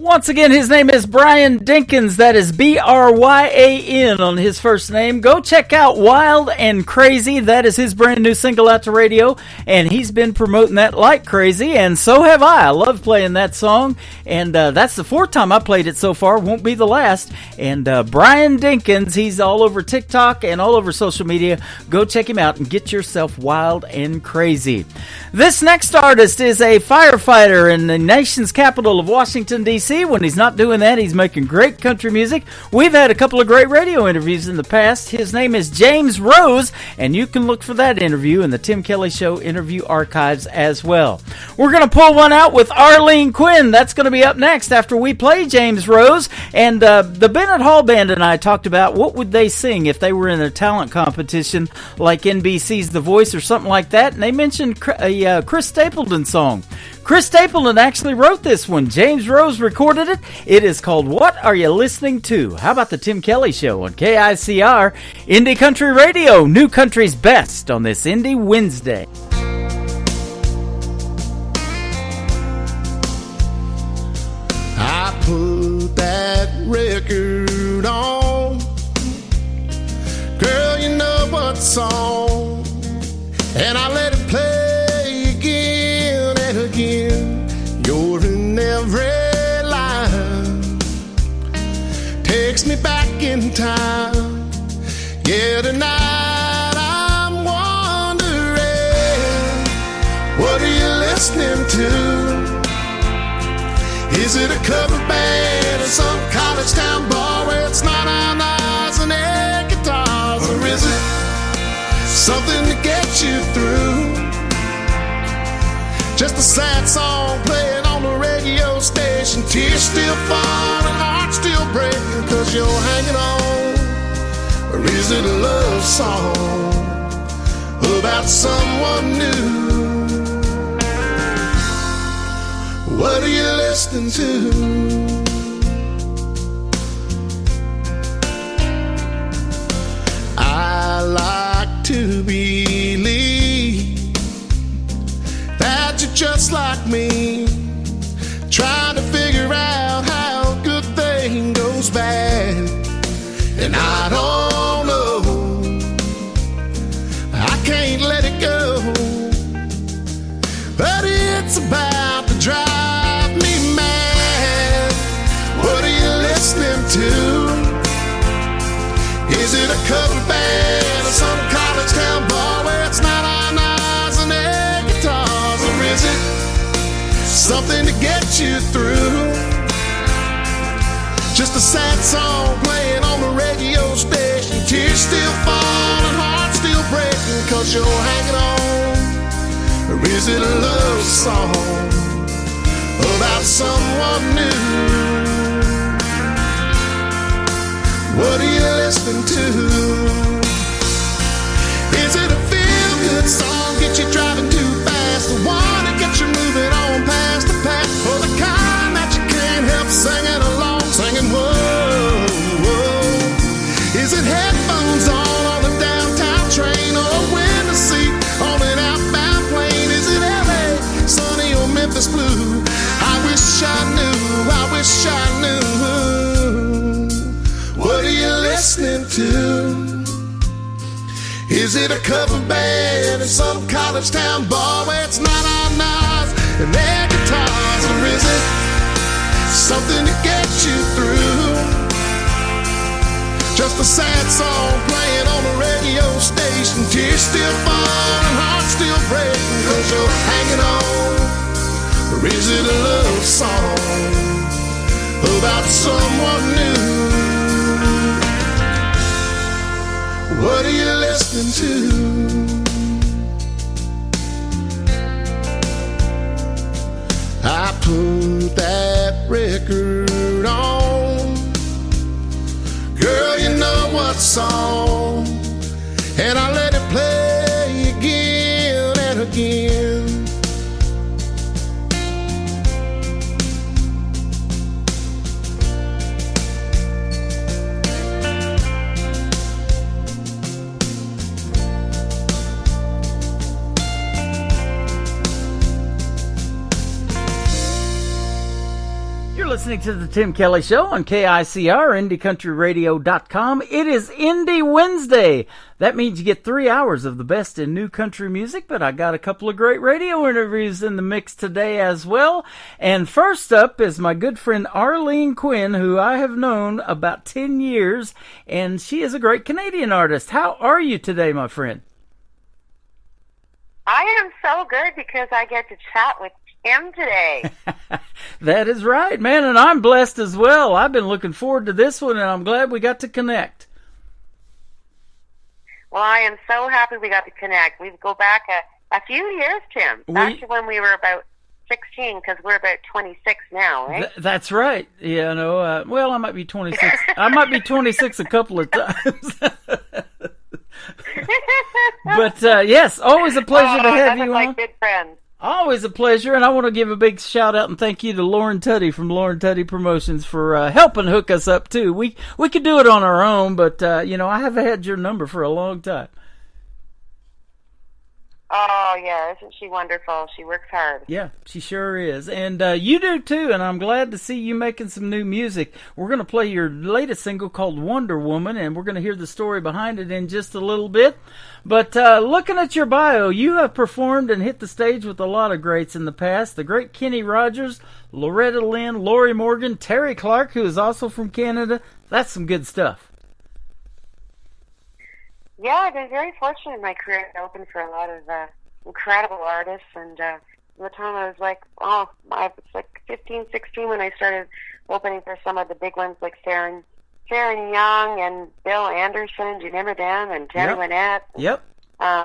Once again, his name is Brian Dinkins. That is Bryan on his first name. Go check out Wild and Crazy. That is his brand new single out to radio, and he's been promoting that like crazy, and so have I. I love playing that song, and that's the fourth time I played it so far. Won't be the last. And Brian Dinkins, he's all over TikTok and all over social media. Go check him out and get yourself wild and crazy. This next artist is a firefighter in the nation's capital of Washington, D.C. When he's not doing that, he's making great country music. We've had a couple of great radio interviews in the past. His name is James Rose, and you can look for that interview in the Tim Kelly Show interview archives as well. We're going to pull one out with Arlene Quinn. That's going to be up next after we play James Rose. And the Bennett Hall Band and I talked about what would they sing if they were in a talent competition like NBC's The Voice or something like that. And they mentioned a Chris Stapleton song. Chris Stapleton actually wrote this one. James Rose recorded it. It is called What Are You Listening To? How about the Tim Kelly Show on KICR, Indie Country Radio, New Country's Best on this Indie Wednesday. I put that record on, girl, you know what song, and I let it play again and again. You're in every line, takes me back in time. Yeah, tonight I'm wondering, what are you listening to? Is it a cover band or some college town bar where it's not on eyes and air guitars? Or is it something to get you through? Just a sad song playing on the radio station, tears still fall and hearts still breaking 'cause you're hanging on. Or is it a love song about someone new? What are you listening to? I like to believe that you're just like me, trying to figure out how good 'cause you're hanging on? Or is it a love song about someone new? What are you listening to? Is it a feel-good song, get you driving too fast? The one that gets you moving on past the past? Or the kind that you can't help singing along, singing whoa, whoa? Is it headphones on the downtown train, or a window seat on an outbound plane? Is it LA, sunny or Memphis blue? I wish I knew, I wish I knew. What are you listening to? Is it a cover band in some college town bar where it's not on Nas and their guitars? Or is it something to get you through? Just a sad song playing on the radio station. Tears still falling, hearts still breaking, 'cause you're hanging on. Or is it a love song about someone new? What are you listening to? I put that record on, girl, you know what song, and I let it play again and again. Listening to the Tim Kelly Show on KICR, IndieCountryRadio.com. It is Indie Wednesday. That means you get 3 hours of the best in new country music, but I got a couple of great radio interviews in the mix today as well. And first up is my good friend Arlene Quinn, who I have known about 10 years, and she is a great Canadian artist. How are you today, my friend? I am so good because I get to chat with Tim today. That is right, man, and I'm blessed as well. I've been looking forward to this one, and I'm glad we got to connect. Well, I am so happy we got to connect. We go back a few years, Tim. Back to when we were about 16, because we're about 26 now, right? That's right. Yeah, no. Well, I might be 26. I might be 26 a couple of times. But yes, always a pleasure to have you on. Like good friends. Always a pleasure, and I want to give a big shout-out and thank you to Lauren Tuddy from Lauren Tuddy Promotions for helping hook us up, too. We could do it on our own, but, you know, I have had your number for a long time. Oh, yeah, isn't she wonderful? She works hard. Yeah, she sure is. And you do, too, and I'm glad to see you making some new music. We're going to play your latest single called Wonder Woman, and we're going to hear the story behind it in just a little bit. But looking at your bio, you have performed and hit the stage with a lot of greats in the past. The great Kenny Rogers, Loretta Lynn, Lori Morgan, Terry Clark, who is also from Canada. That's some good stuff. Yeah, I've been very fortunate in my career to open for a lot of incredible artists. And at the time I was like, I was like 15, 16 when I started opening for some of the big ones like Sarah Young and Bill Anderson. Do you remember them? And Tammy Wynette. Yep. I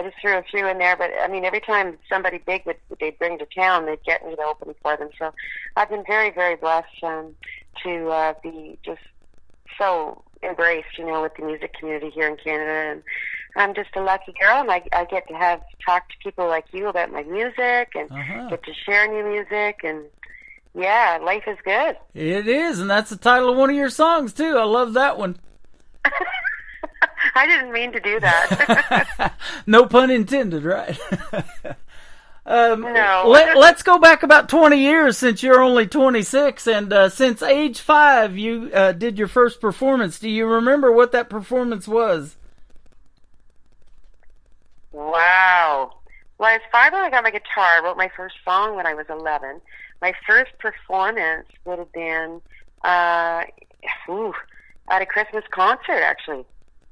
just threw a few in there, but I mean, every time somebody big they'd bring to town, they'd get me to open for them. So I've been very, very blessed to be just so embraced, you know, with the music community here in Canada. And I'm just a lucky girl, and I get to talk to people like you about my music and get to share new music, and yeah, life is good. It is, and that's the title of one of your songs too. I love that one. I didn't mean to do that. No pun intended, right? No. Let's go back about 20 years since you're only 26, and since age 5 you did your first performance. Do you remember what that performance was? Wow. Well, I was 5 when I got my guitar. I wrote my first song when I was 11. My first performance would have been at a Christmas concert, actually.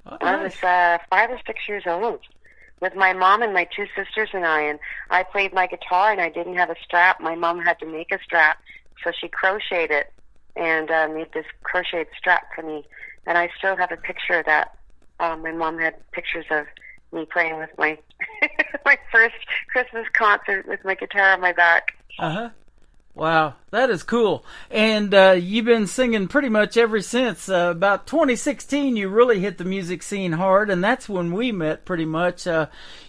Oh, I was 5 or 6 years old with my mom and my 2 sisters and I played my guitar, and I didn't have a strap. My mom had to make a strap, so she crocheted it and made this crocheted strap for me. And I still have a picture of that. My mom had pictures of me playing with my my first Christmas concert with my guitar on my back. Uh-huh. Wow, that is cool. And you've been singing pretty much ever since. About 2016, you really hit the music scene hard, and that's when we met pretty much.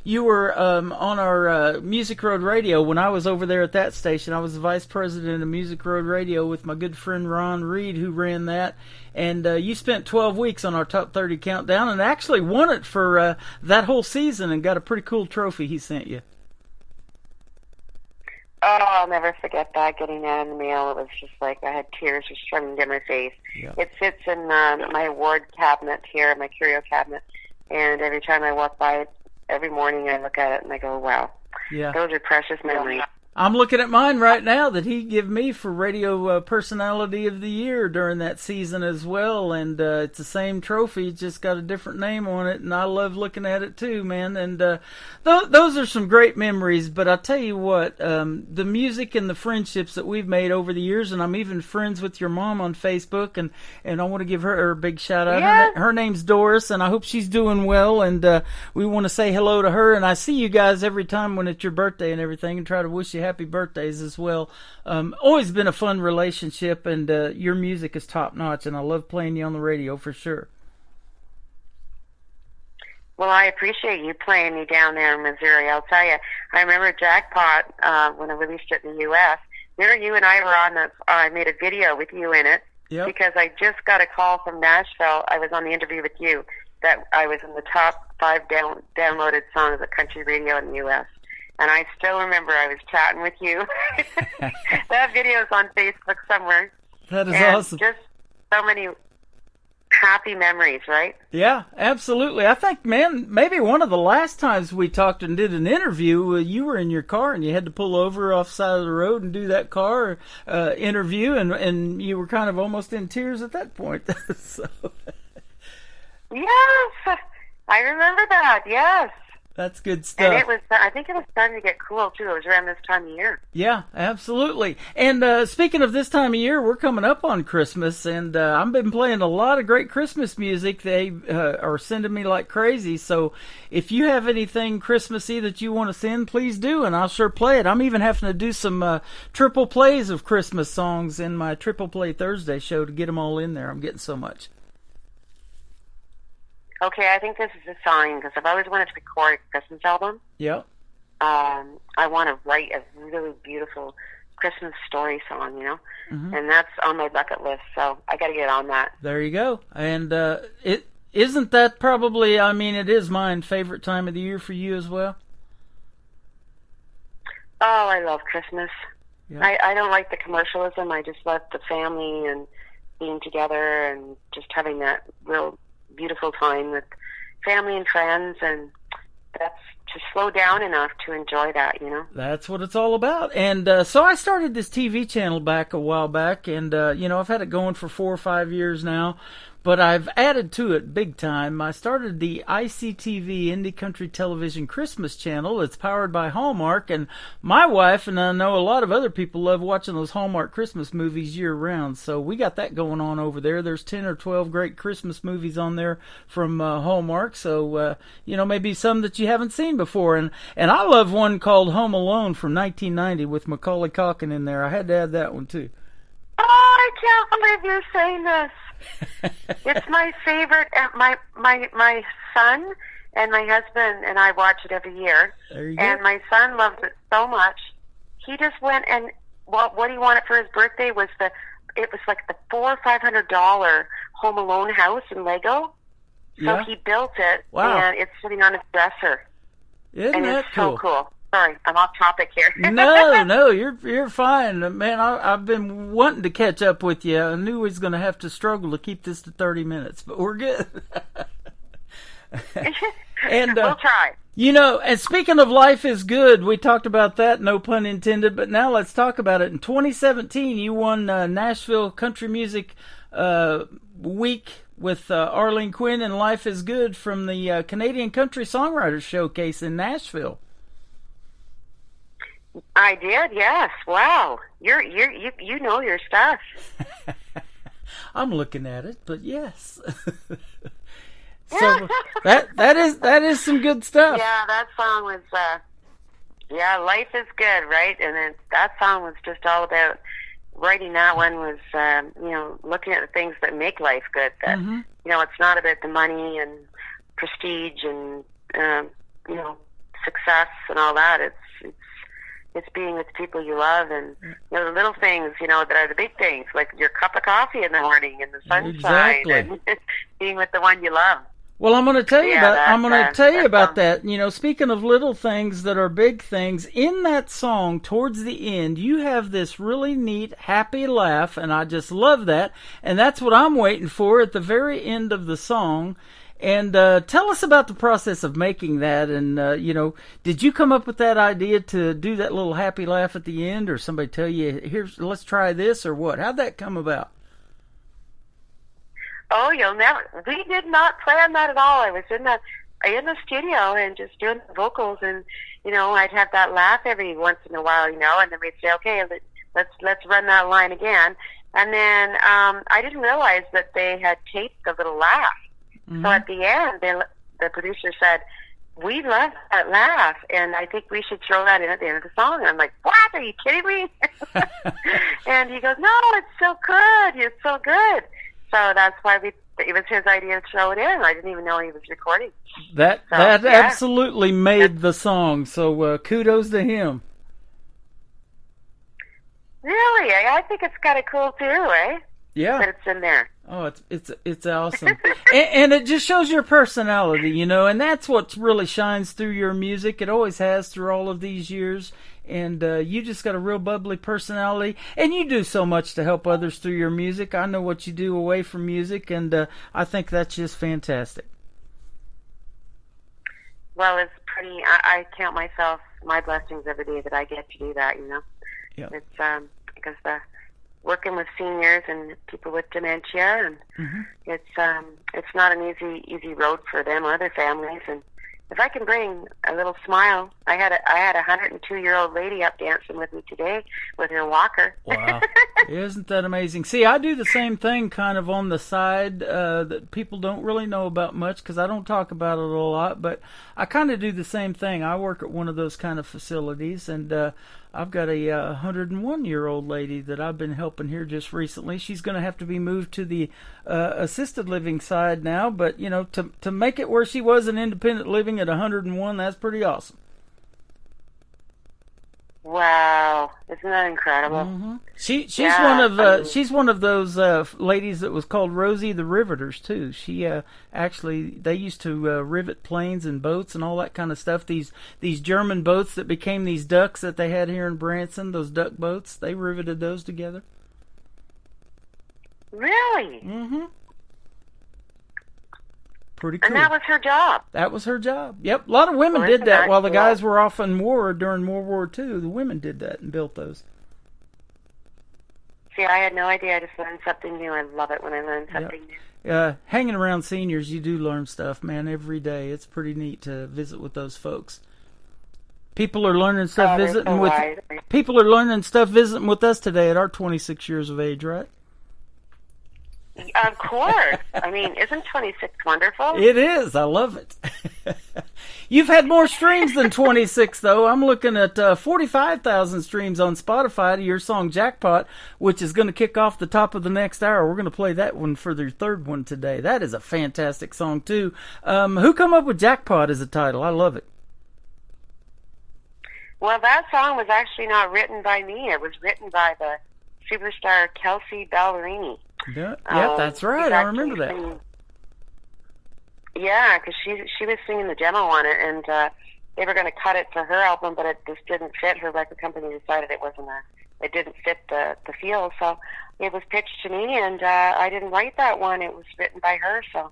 You were on our Music Road Radio when I was over there at that station. I was the vice president of Music Road Radio with my good friend Ron Reed, who ran that. And you spent 12 weeks on our Top 30 Countdown and actually won it for that whole season and got a pretty cool trophy he sent you. Oh, I'll never forget that, getting that in the mail. It was just like I had tears just running down my face. Yep. It sits in my award cabinet here, my curio cabinet, and every time I walk by it, every morning I look at it and I go, wow, Yeah. those are precious memories. I'm looking at mine right now that he gave me for Radio Personality of the Year during that season as well, and it's the same trophy, just got a different name on it, and I love looking at it too, man. And those are some great memories, but I'll tell you what, the music and the friendships that we've made over the years, and I'm even friends with your mom on Facebook, and I want to give her a big shout out. Yeah. Her name's Doris, and I hope she's doing well, and we want to say hello to her, and I see you guys every time when it's your birthday and everything, and try to wish you happy birthdays as well. Always been a fun relationship, and your music is top notch, and I love playing you on the radio for sure. Well, I appreciate you playing me down there in Missouri. I'll tell you, I remember Jackpot when I released it in the U.S. There, you and I were on the. I made a video with you in it. Yep. Because I just got a call from Nashville. I was on the interview with you that I was in the top 5 downloaded songs of country radio in the U.S. And I still remember I was chatting with you. That video is on Facebook somewhere. That is and awesome. Just so many happy memories, right? Yeah, absolutely. I think, man, maybe one of the last times we talked and did an interview, you were in your car and you had to pull over off the side of the road and do that car interview, and you were kind of almost in tears at that point. So. Yes, I remember that, yes. That's good stuff. And I think it was starting to get cool, too. It was around this time of year. Yeah, absolutely. And speaking of this time of year, we're coming up on Christmas, and I've been playing a lot of great Christmas music. They are sending me like crazy. So if you have anything Christmassy that you want to send, please do, and I'll sure play it. I'm even having to do some triple plays of Christmas songs in my Triple Play Thursday show to get them all in there. I'm getting so much. Okay, I think this is a sign, because I've always wanted to record a Christmas album. Yep. I want to write a really beautiful Christmas story song, you know? Mm-hmm. And that's on my bucket list, so I got to get on that. There you go. And it isn't that probably, I mean, it is mine favorite time of the year for you as well? Oh, I love Christmas. Yep. I don't like the commercialism. I just love the family and being together and just having that real beautiful time with family and friends, and that's to slow down enough to enjoy that, you know? That's what it's all about. And so I started this TV channel back a while back, and, you know, I've had it going for 4 or 5 years now, but I've added to it big time. I started the ICTV Indie Country Television Christmas channel. It's powered by Hallmark, and my wife and I know a lot of other people love watching those Hallmark Christmas movies year-round, so we got that going on over there. There's 10 or 12 great Christmas movies on there from Hallmark, so, you know, maybe some that you haven't seen before. And I love one called Home Alone from 1990 with Macaulay Culkin in there. I had to add that one, too. Oh, I can't believe you're saying this. It's my favorite. My son and my husband and I watch it every year. There you go. And my son loves it so much. He just went and what he wanted for his birthday was it was like the $400 or $500 Home Alone house in Lego. Yeah. So he built it, Wow. and it's sitting on his dresser. Isn't and that it's cool? so cool. Sorry, I'm off topic here. No, you're fine, man. I've been wanting to catch up with you. I knew we was going to have to struggle to keep this to 30 minutes, but we're good. And we'll try. You know, and speaking of Life is Good, we talked about that, no pun intended, but now let's talk about it. In 2017, you won Nashville Country Music Week with Arlene Quinn and Life is Good from the Canadian Country Songwriters Showcase in Nashville. I did, yes. Wow, you know your stuff. I'm looking at it, but yes. So that is some good stuff. Yeah, that song was. Life is good, right? And then that song was just all about writing. That one was, looking at the things that make life good. That it's not about the money and prestige and success and all that. It's being with the people you love, and the little things, that are the big things, like your cup of coffee in the morning and the sunshine, and being with the one you love. Well, I'm going to tell you about that. Speaking of little things that are big things, in that song, towards the end, you have this really neat, happy laugh, and I just love that. And that's what I'm waiting for at the very end of the song. And tell us about the process of making that. And, did you come up with that idea to do that little happy laugh at the end, or somebody tell you, let's try this, or what? How'd that come about? Oh, we did not plan that at all. I was in the studio and just doing the vocals, and, I'd have that laugh every once in a while, and then we'd say, okay, let's run that line again. And then I didn't realize that they had taped the little laugh. Mm-hmm. So at the end, the producer said, we love that laugh, and I think we should throw that in at the end of the song. And I'm like, what? Are you kidding me? And he goes, no, it's so good. It's so good. So that's why it was his idea to throw it in. I didn't even know he was recording. That absolutely made the song. So kudos to him. Really? I think it's kind of cool too, eh? Yeah. That it's in there. Oh, it's awesome. and it just shows your personality, and that's what really shines through your music. It always has through all of these years. And you just got a real bubbly personality, and you do so much to help others through your music. I know what you do away from music, and I think that's just fantastic. Well, it's pretty. I count my blessings every day that I get to do that. Yep. It's because working with seniors and people with dementia, and it's not an easy road for them or their families, and if I can bring a little smile, I had a 102-year-old lady up dancing with me today with her walker. Wow. Isn't that amazing? See, I do the same thing kind of on the side that people don't really know about much because I don't talk about it a lot, but I kind of do the same thing. I work at one of those kind of facilities, and I've got a 101-year-old lady that I've been helping here just recently. She's going to have to be moved to the assisted living side now, but, to make it where she was an independent living at 101, that's pretty awesome. Wow, isn't that incredible? Mm-hmm. She's one of those ladies that was called Rosie the Riveters too. She they used to rivet planes and boats and all that kind of stuff. These German boats that became these ducks that they had here in Branson, those duck boats, they riveted those together. Really? Mm-hmm. Pretty cool. And that was her job. That was her job. Yep. A lot of women did that while the guys were off in war during World War II. The women did that and built those. See, I had no idea. I just learned something new. I love it when I learn something new. Hanging around seniors, you do learn stuff, man, every day. It's pretty neat to visit with those folks. People are learning stuff visiting with us today at our 26 years of age, right? Of course. I mean, isn't 26 wonderful? It is. I love it. You've had more streams than 26, though. I'm looking at 45,000 streams on Spotify to your song Jackpot, which is going to kick off the top of the next hour. We're going to play that one for the third one today. That is a fantastic song, too. Who come up with Jackpot as a title? I love it. Well, that song was actually not written by me. It was written by the superstar Kelsey Ballerini. Yeah, that's right. I remember that. Yeah, because she was singing the demo on it, and they were going to cut it for her album, but it just didn't fit. Her record company decided it didn't fit the feel, so it was pitched to me, and I didn't write that one. It was written by her, so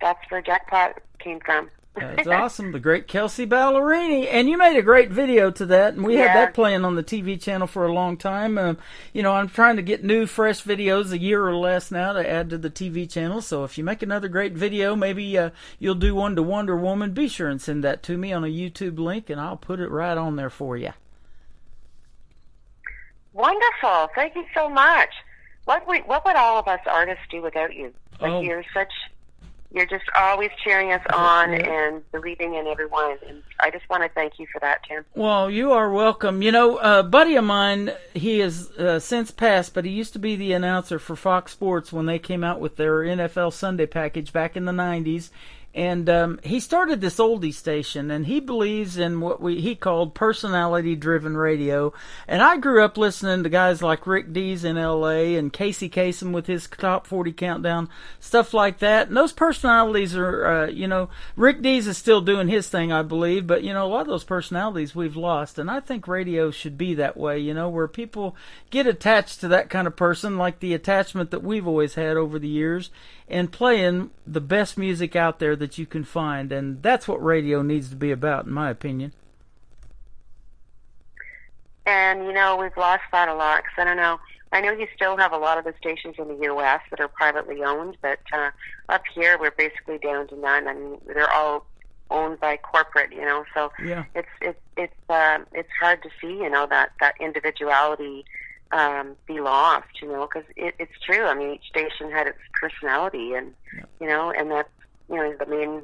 that's where Jackpot came from. That's awesome. The great Kelsey Ballerini. And you made a great video to that, and we had that playing on the TV channel for a long time. I'm trying to get new, fresh videos a year or less now to add to the TV channel. So if you make another great video, maybe you'll do one to Wonder Woman, be sure and send that to me on a YouTube link, and I'll put it right on there for you. Wonderful. Thank you so much. What would all of us artists do without you? You're such you're just always cheering us on and believing in everyone. And I just want to thank you for that, Tim. Well, you are welcome. You know, a buddy of mine, he has since passed, but he used to be the announcer for Fox Sports when they came out with their NFL Sunday package back in the 90s. And he started this oldie station, and he believes in what he called personality-driven radio. And I grew up listening to guys like Rick Dees in L.A. and Casey Kasem with his Top 40 Countdown, stuff like that. And those personalities are, Rick Dees is still doing his thing, I believe. But, a lot of those personalities we've lost. And I think radio should be that way, where people get attached to that kind of person, like the attachment that we've always had over the years, and playing the best music out there that you can find. And that's what radio needs to be about, in my opinion. And, we've lost that a lot, because I don't know. I know you still have a lot of the stations in the U.S. that are privately owned, but up here we're basically down to none. I mean, they're all owned by corporate, so yeah. It's hard to see, that individuality be lost, because it's true. I mean, each station had its personality, and and that's the main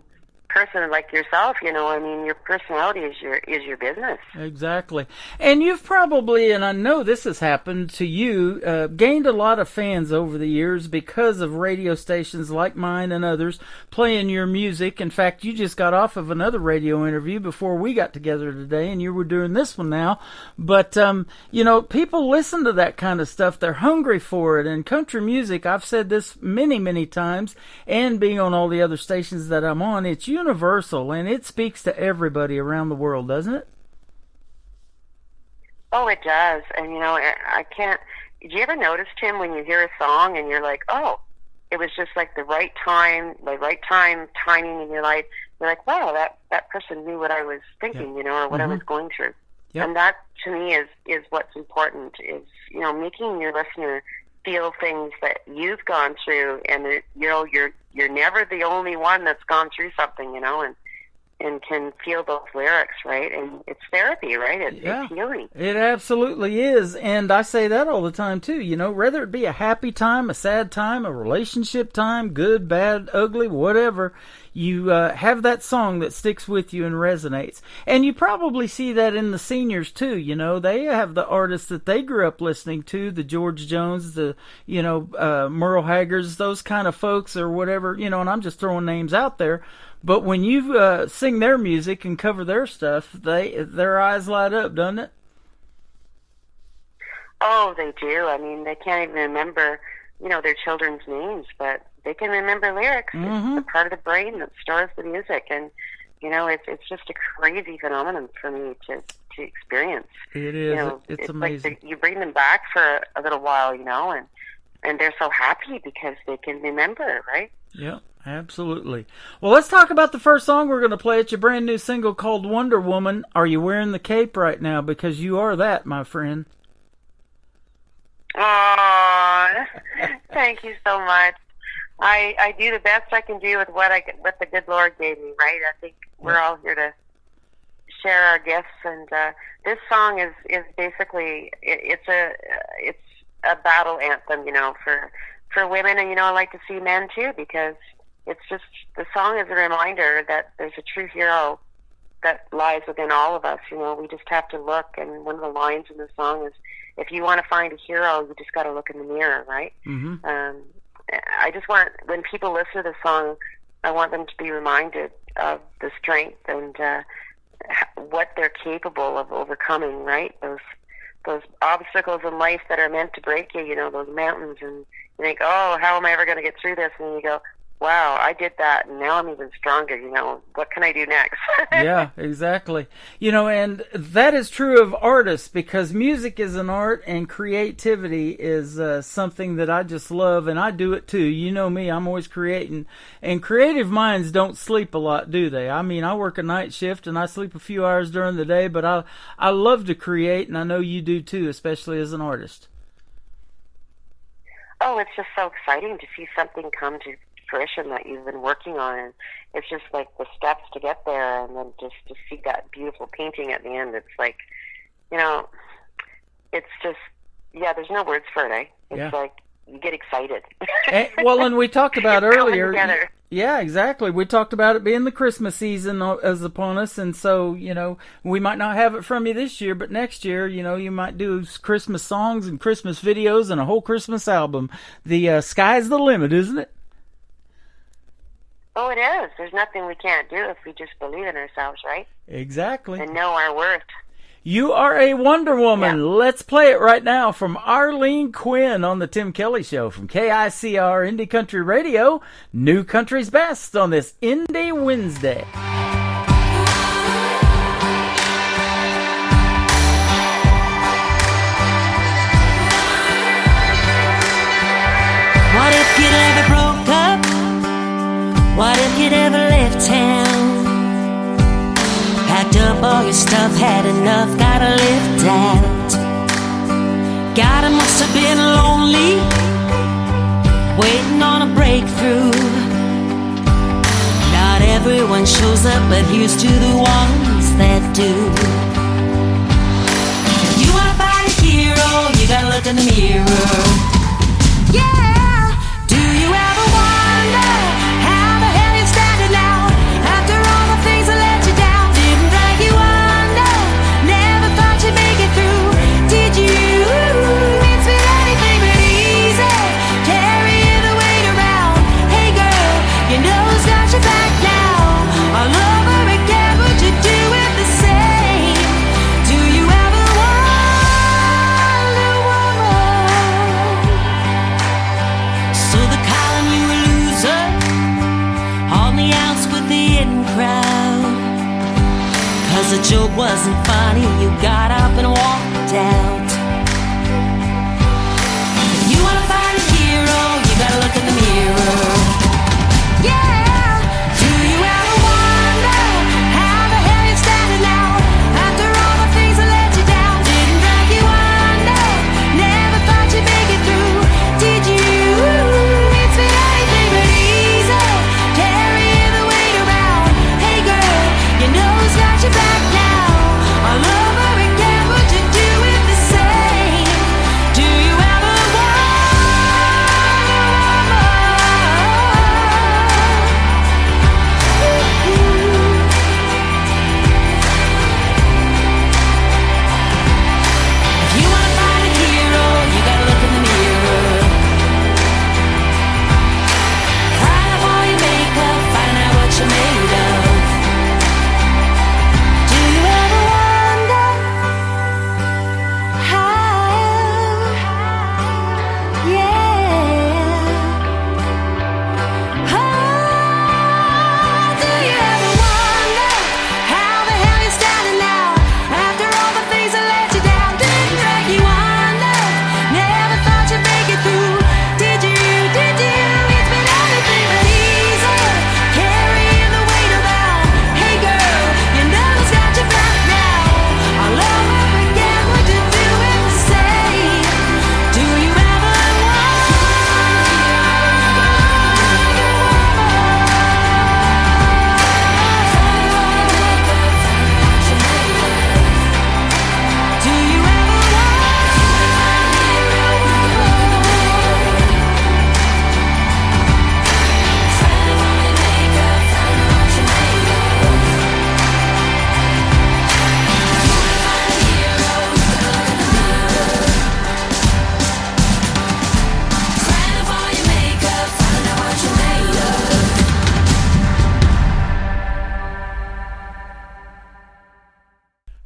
person, like yourself. Your personality is your business. Exactly. And you've probably, and I know this has happened to you, gained a lot of fans over the years because of radio stations like mine and others playing your music. In fact, you just got off of another radio interview before we got together today, and you were doing this one now. But, people listen to that kind of stuff. They're hungry for it. And country music, I've said this many, many times, and being on all the other stations that I'm on, it's universal, and it speaks to everybody around the world, doesn't it? Oh, it does. And, I can't... Did you ever notice, Tim, when you hear a song and you're like, oh, it was just like the right time, timing in your life. You're like, wow, that person knew what I was thinking, or what I was going through. Yep. And that, to me, is what's important, is, making your listener feel things that you've gone through, and you're never the only one that's gone through something, and can feel those lyrics, right? And it's therapy, right? It's healing. It absolutely is. And I say that all the time too, whether it be a happy time, a sad time, a relationship time, good, bad, ugly, whatever, you have that song that sticks with you and resonates. And you probably see that in the seniors too, they have the artists that they grew up listening to, the George Jones, the, Merle Haggards, those kind of folks or whatever, and I'm just throwing names out there. But when you sing their music and cover their stuff, their eyes light up, doesn't it? Oh, they do. I mean, they can't even remember, their children's names, but they can remember lyrics. Mm-hmm. It's the part of the brain that stores the music, and it's just a crazy phenomenon for me to experience. It is. It's amazing. Like you bring them back for a little while, and they're so happy because they can remember, right? Yeah. Absolutely. Well, let's talk about the first song we're going to play. It's your brand new single called Wonder Woman. Are you wearing the cape right now? Because you are that, my friend. Aww, thank you so much. I do the best I can do with what the good Lord gave me, right? I think we're all here to share our gifts, and this song is basically it's a battle anthem, for women, and I like to see men too, because it's just, the song is a reminder that there's a true hero that lies within all of us. We just have to look, and one of the lines in the song is, if you want to find a hero, you just got to look in the mirror, right? Mm-hmm. I just want, when people listen to the song, I want them to be reminded of the strength and what they're capable of overcoming, right? Those obstacles in life that are meant to break you, those mountains, and you think, oh, how am I ever going to get through this? And you go, wow, I did that, and now I'm even stronger, what can I do next? Yeah, exactly. And that is true of artists, because music is an art, and creativity is something that I just love, and I do it too. You know me, I'm always creating, and creative minds don't sleep a lot, do they? I mean, I work a night shift, and I sleep a few hours during the day, but I love to create, and I know you do too, especially as an artist. Oh, it's just so exciting to see something come to fruition that you've been working on, and it's just like the steps to get there, and then just to see that beautiful painting at the end. It's like, it's just, there's no words for it, eh? It's like you get excited. And we talked about earlier. Yeah, exactly. We talked about it being the Christmas season as upon us, and so, we might not have it from you this year, but next year, you might do Christmas songs and Christmas videos and a whole Christmas album. The sky's the limit, isn't it? Oh, it is. There's nothing we can't do if we just believe in ourselves, right? Exactly. And know our worth. You are a Wonder Woman. Yeah. Let's play it right now from Arlene Quinn on the Tim Kelly Show from KICR Indie Country Radio. New Country's Best on this Indie Wednesday. What if you'd ever broke up? What if you'd ever left town? Packed up all your stuff, had enough, gotta lift out. God, it must have been lonely, waiting on a breakthrough. Not everyone shows up, but here's to the ones that do. If you wanna find a hero, you gotta look in the mirror. Yeah! Do you ever wonder how the hell you're standing now? After all the things that let you down, didn't drag you under, never thought you'd make it through, did you? It's been anything but easy, carrying the weight around. Hey girl, you know who's got your back now? All over again, would you do it the same? Do you ever wonder, woman? So the column you a loser, on the outs with the in crowd. Cause the joke wasn't funny, you got up and walked out. If you wanna find a hero, you gotta look in the mirror. Yeah! Do you ever wonder how the hell you're standing now? After all the things that let you down, didn't drag you under, never thought you'd make it through, did you? It's been anything but easy, carrying the weight around. Hey girl, you know who's got your back now? All over again, would you do it the same? Do you ever If you wanna find a hero, you gotta look in the mirror. Find out all your makeup, find out what you're made of. Do you ever wonder how? Yeah. Oh, do you ever wonder how the hell you're standing now? After all the things that let you down, didn't drag you under, never thought you'd make it through, did you? Did you? It's been anything but easy, carrying the weight around. Hey girl, you know who's got your back now? All over again, would you do it the same? Do you ever Do you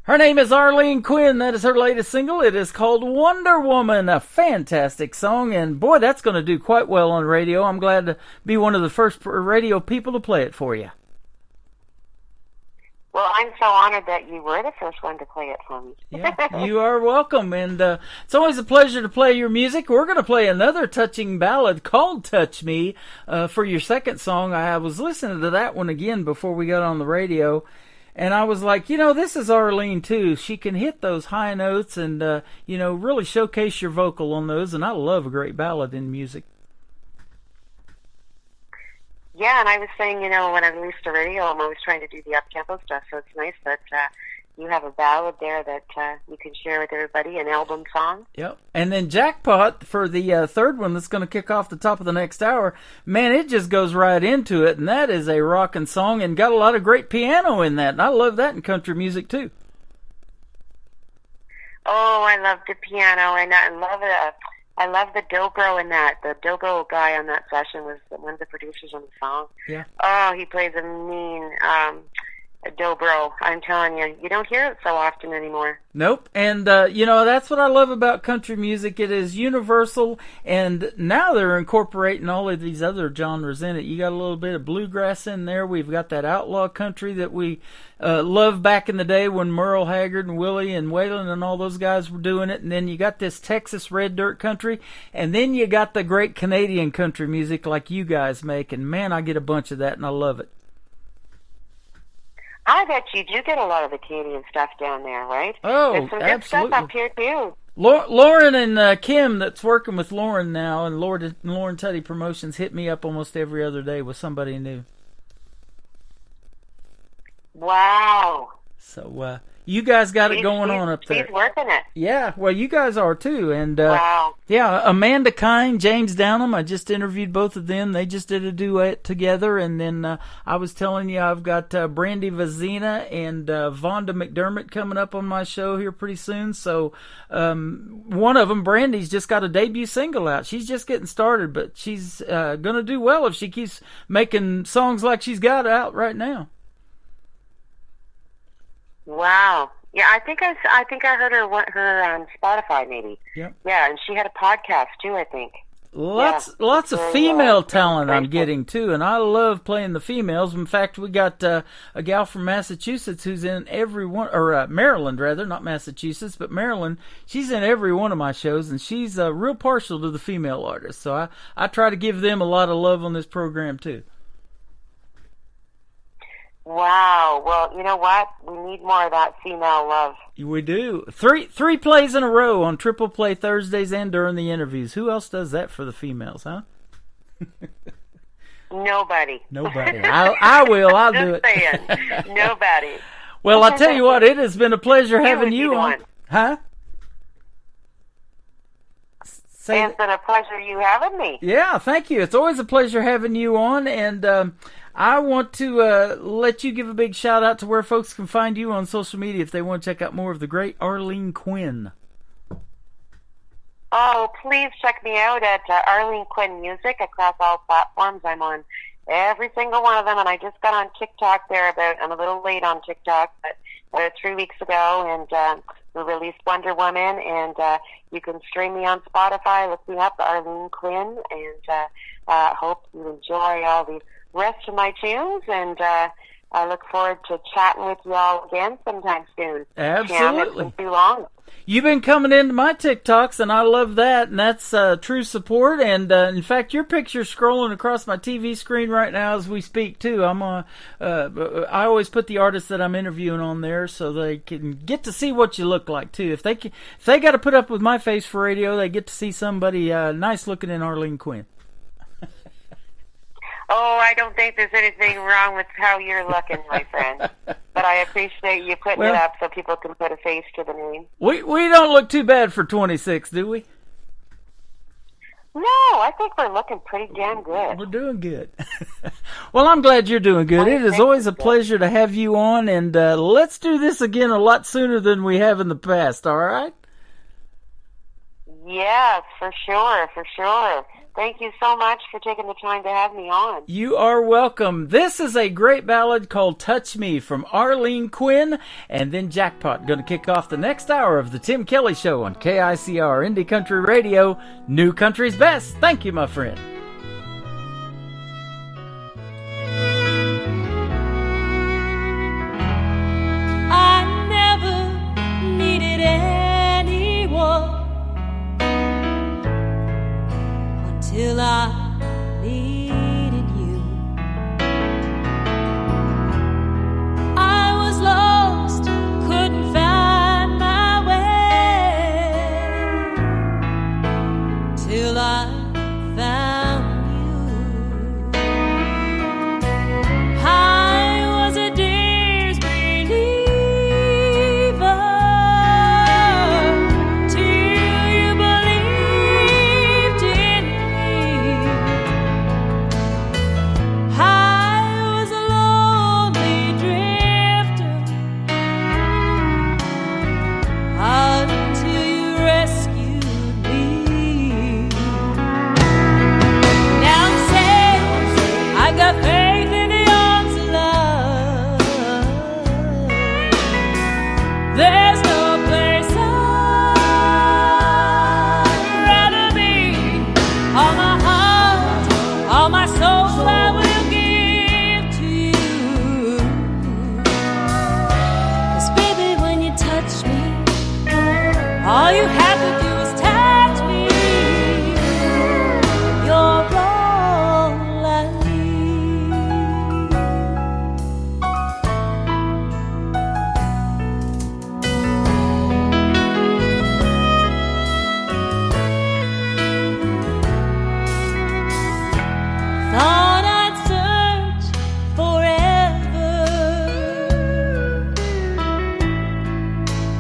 Her name is Arlene Quinn. That is her latest single. It is called Wonder Woman, a fantastic song, and boy, that's going to do quite well on radio. I'm glad to be one of the first radio people to play it for you. Well, I'm so honored that you were the first one to play it for me. Yeah, you are welcome, and it's always a pleasure to play your music. We're going to play another touching ballad called Touch Me for your second song. I was listening to that one again before we got on the radio, and I was like, this is Arlene too. She can hit those high notes and, really showcase your vocal on those, and I love a great ballad in music. Yeah, and I was saying, when I released the radio, I'm always trying to do the up-tempo stuff, so it's nice that you have a ballad there that you can share with everybody, an album song. Yep. And then Jackpot for the third one that's going to kick off the top of the next hour. Man, it just goes right into it, and that is a rockin' song and got a lot of great piano in that, and I love that in country music too. Oh, I love the piano, and I love it. I love the dobro in that. The dobro guy on that session was one of the producers on the song. Yeah. Oh, he plays a mean dobro. I'm telling you, you don't hear it so often anymore. Nope. And, that's what I love about country music. It is universal, and now they're incorporating all of these other genres in it. You got a little bit of bluegrass in there. We've got that outlaw country that we loved back in the day when Merle Haggard and Willie and Waylon and all those guys were doing it. And then you got this Texas red dirt country, and then you got the great Canadian country music like you guys make. And, man, I get a bunch of that, and I love it. I bet you do get a lot of the Canadian stuff down there, right? Oh, there's some absolutely. good stuff up here, too. Lauren and Kim, that's working with Lauren now, and Lauren Tutty Promotions, hit me up almost every other day with somebody new. Wow. So, you guys got it going on up there. She's working it. Yeah, well, you guys are too. And wow. Yeah, Amanda Kine, James Downham, I just interviewed both of them. They just did a duet together. And then I was telling you I've got Brandy Vazina and Vonda McDermott coming up on my show here pretty soon. So one of them, Brandy's just got a debut single out. She's just getting started, but she's going to do well if she keeps making songs like she's got out right now. Wow. Yeah, I think I heard her on Spotify maybe. Yep. Yeah, and she had a podcast too, I think. Lots of female talent I'm getting too, and I love playing the females. In fact, we got a gal from Massachusetts who's in every one, or Maryland rather, not Massachusetts, but Maryland. She's in every one of my shows, and she's real partial to the female artists. So I try to give them a lot of love on this program too. Wow. Well, you know what? We need more of that female love. We do. Three plays in a row on Triple Play Thursdays and during the interviews. Who else does that for the females, huh? Nobody. I will. I'll do it. Just saying. Nobody. Well, I tell you what, it has been a pleasure having you on. Huh? It's been a pleasure you having me. Yeah, thank you. It's always a pleasure having you on, and I want to let you give a big shout out to where folks can find you on social media if they want to check out more of the great Arlene Quinn. Oh, please check me out at Arlene Quinn Music across all platforms. I'm on every single one of them, and I just got on TikTok there I'm a little late on TikTok, but about 3 weeks ago, and we released Wonder Woman, and you can stream me on Spotify. Look me up, Arlene Quinn, and hope you enjoy all the rest of my tunes, and I look forward to chatting with you all again sometime soon. Absolutely. It's been too long. You've been coming into my TikToks, and I love that, and that's true support. And in fact, your picture's scrolling across my TV screen right now as we speak too. I always put the artists that I'm interviewing on there so they can get to see what you look like too. If they got to put up with my face for radio, they get to see somebody nice looking in Arlene Quinn. Oh, I don't think there's anything wrong with how you're looking, my friend. But I appreciate you putting it up so people can put a face to the name. We don't look too bad for 26, do we? No, I think we're looking pretty damn good. We're doing good. Well, I'm glad you're doing good. It is always a pleasure to have you on, and let's do this again a lot sooner than we have in the past, all right? Yes, for sure, for sure. Thank you so much for taking the time to have me on. You are welcome. This is a great ballad called Touch Me from Arlene Quinn, and then Jackpot going to kick off the next hour of the Tim Kelly Show on KICR Indie Country Radio, New Country's Best. Thank you, my friend. I never needed anyone till I needed you. I was lost, couldn't find my way, till I found There's no place I'd rather be. All my heart, all my soul I will give to you. 'Cause baby, when you touch me, all you have to do is touch me. You're all I thought I'd search forever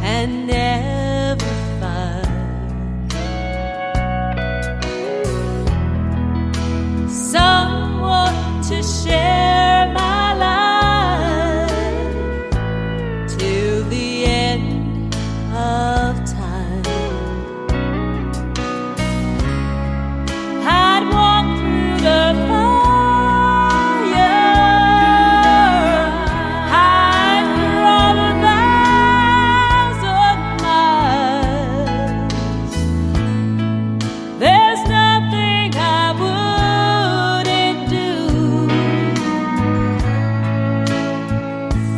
and never find someone to share my life till the end of time. I'd walk through the fire, I'd run 1,000 miles. There's nothing I wouldn't do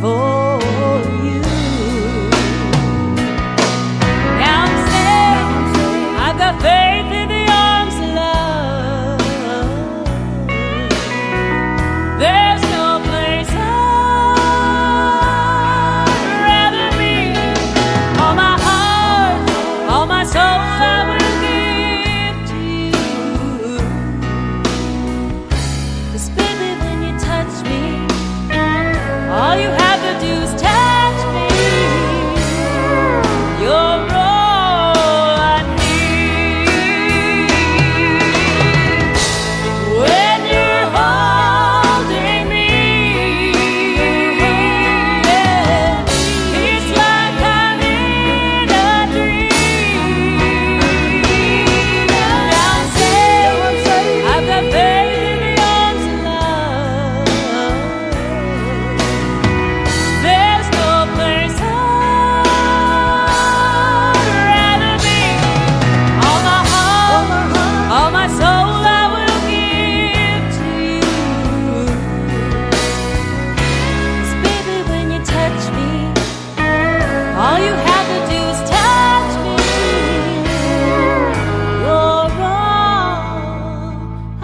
for you. Now I'm saying I've got faith in the arms of love. There's no place I'd rather be. All my heart, all my soul I will give to you. 'Cause baby, when you touch me, all you have to do is touch me. You're all I need. When you're holding me, yeah, it's like I'm in a dream. Now I'm saying I've got faith in the arms of love. There's no place I'd rather be. All my heart, all my soul I will give to you. 'Cause baby, when you touch me, all you have to do is touch me. You're all I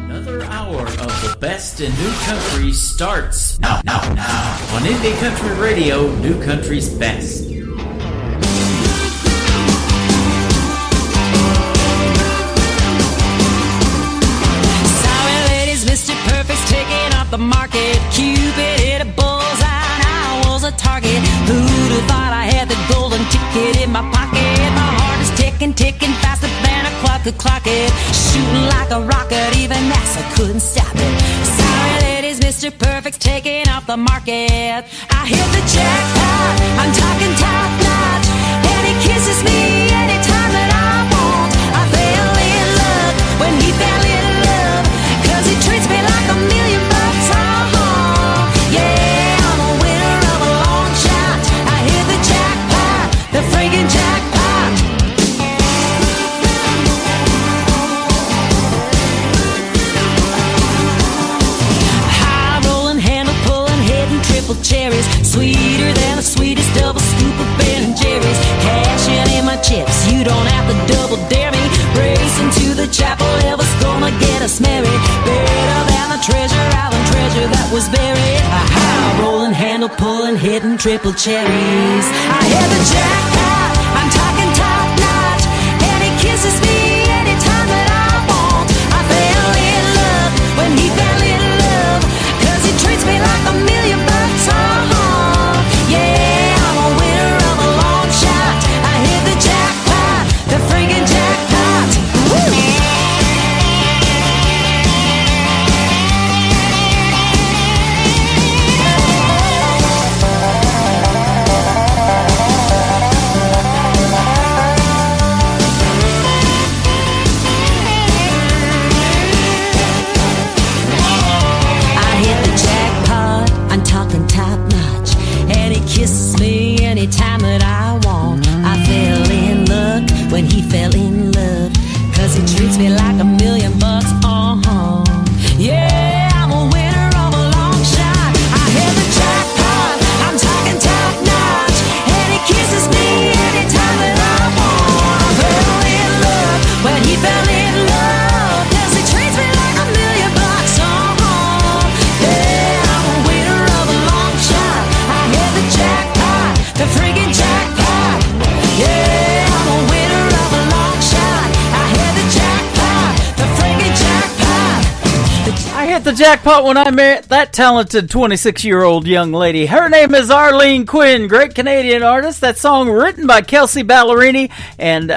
Another hour of the best in new country starts now on Indie Country Radio, New Country's Best. Sorry, ladies, Mr. Perfect's taking off the market. Cupid hit a bullseye, and I was a target. Who'd have thought I had the golden ticket in my pocket? My heart is ticking, ticking faster than a clock could clock it. Shooting like a rocket, even NASA couldn't stop it. Sorry, ladies, Mr. Perfect's taking off the market. I hit the jackpot, I'm talking top notch, and he kisses me anytime that I want. I fell in love when he fell in love, 'cause he treats me like $1 million. Yeah, I'm a winner of a long shot. I hit the jackpot, the friggin' jackpot. High rolling, handle pulling, hitting triple cherries, sweeter than the sweetest double scoop of Ben and Jerry's. Cashing in my chips, you don't have to double dare me. Racing to the chapel, Elvis gonna get us married. Better than the Treasure Island treasure that was buried. A high rolling, handle pulling, hitting triple cherries. I hit the jackpot, I'm talking top notch, and he kisses me anytime that I want. I fell in love when he fell in love, 'cause he treats me like $1 million. Yeah, I'm a winner of a long shot. I hit the jackpot, the friggin' jackpot. Woo! fell in love. 'Cause he treats me like $1,000,000. Yeah, I'm a winner of a long shot. I hit the jackpot, I'm talking top notch. And he kisses me anytime that I want. I fell in love when he fell in love. 'Cause he treats me like $1,000,000. Yeah, I'm a winner of a long shot. I hit the jackpot, the friggin' jackpot. Yeah, I'm a winner of a long shot. I hit the jackpot, the friggin' jackpot. I hit the jackpot when I met that talented 26-year-old young lady. Her name is Arlene Quinn, great Canadian artist. That song written by Kelsey Ballerini, and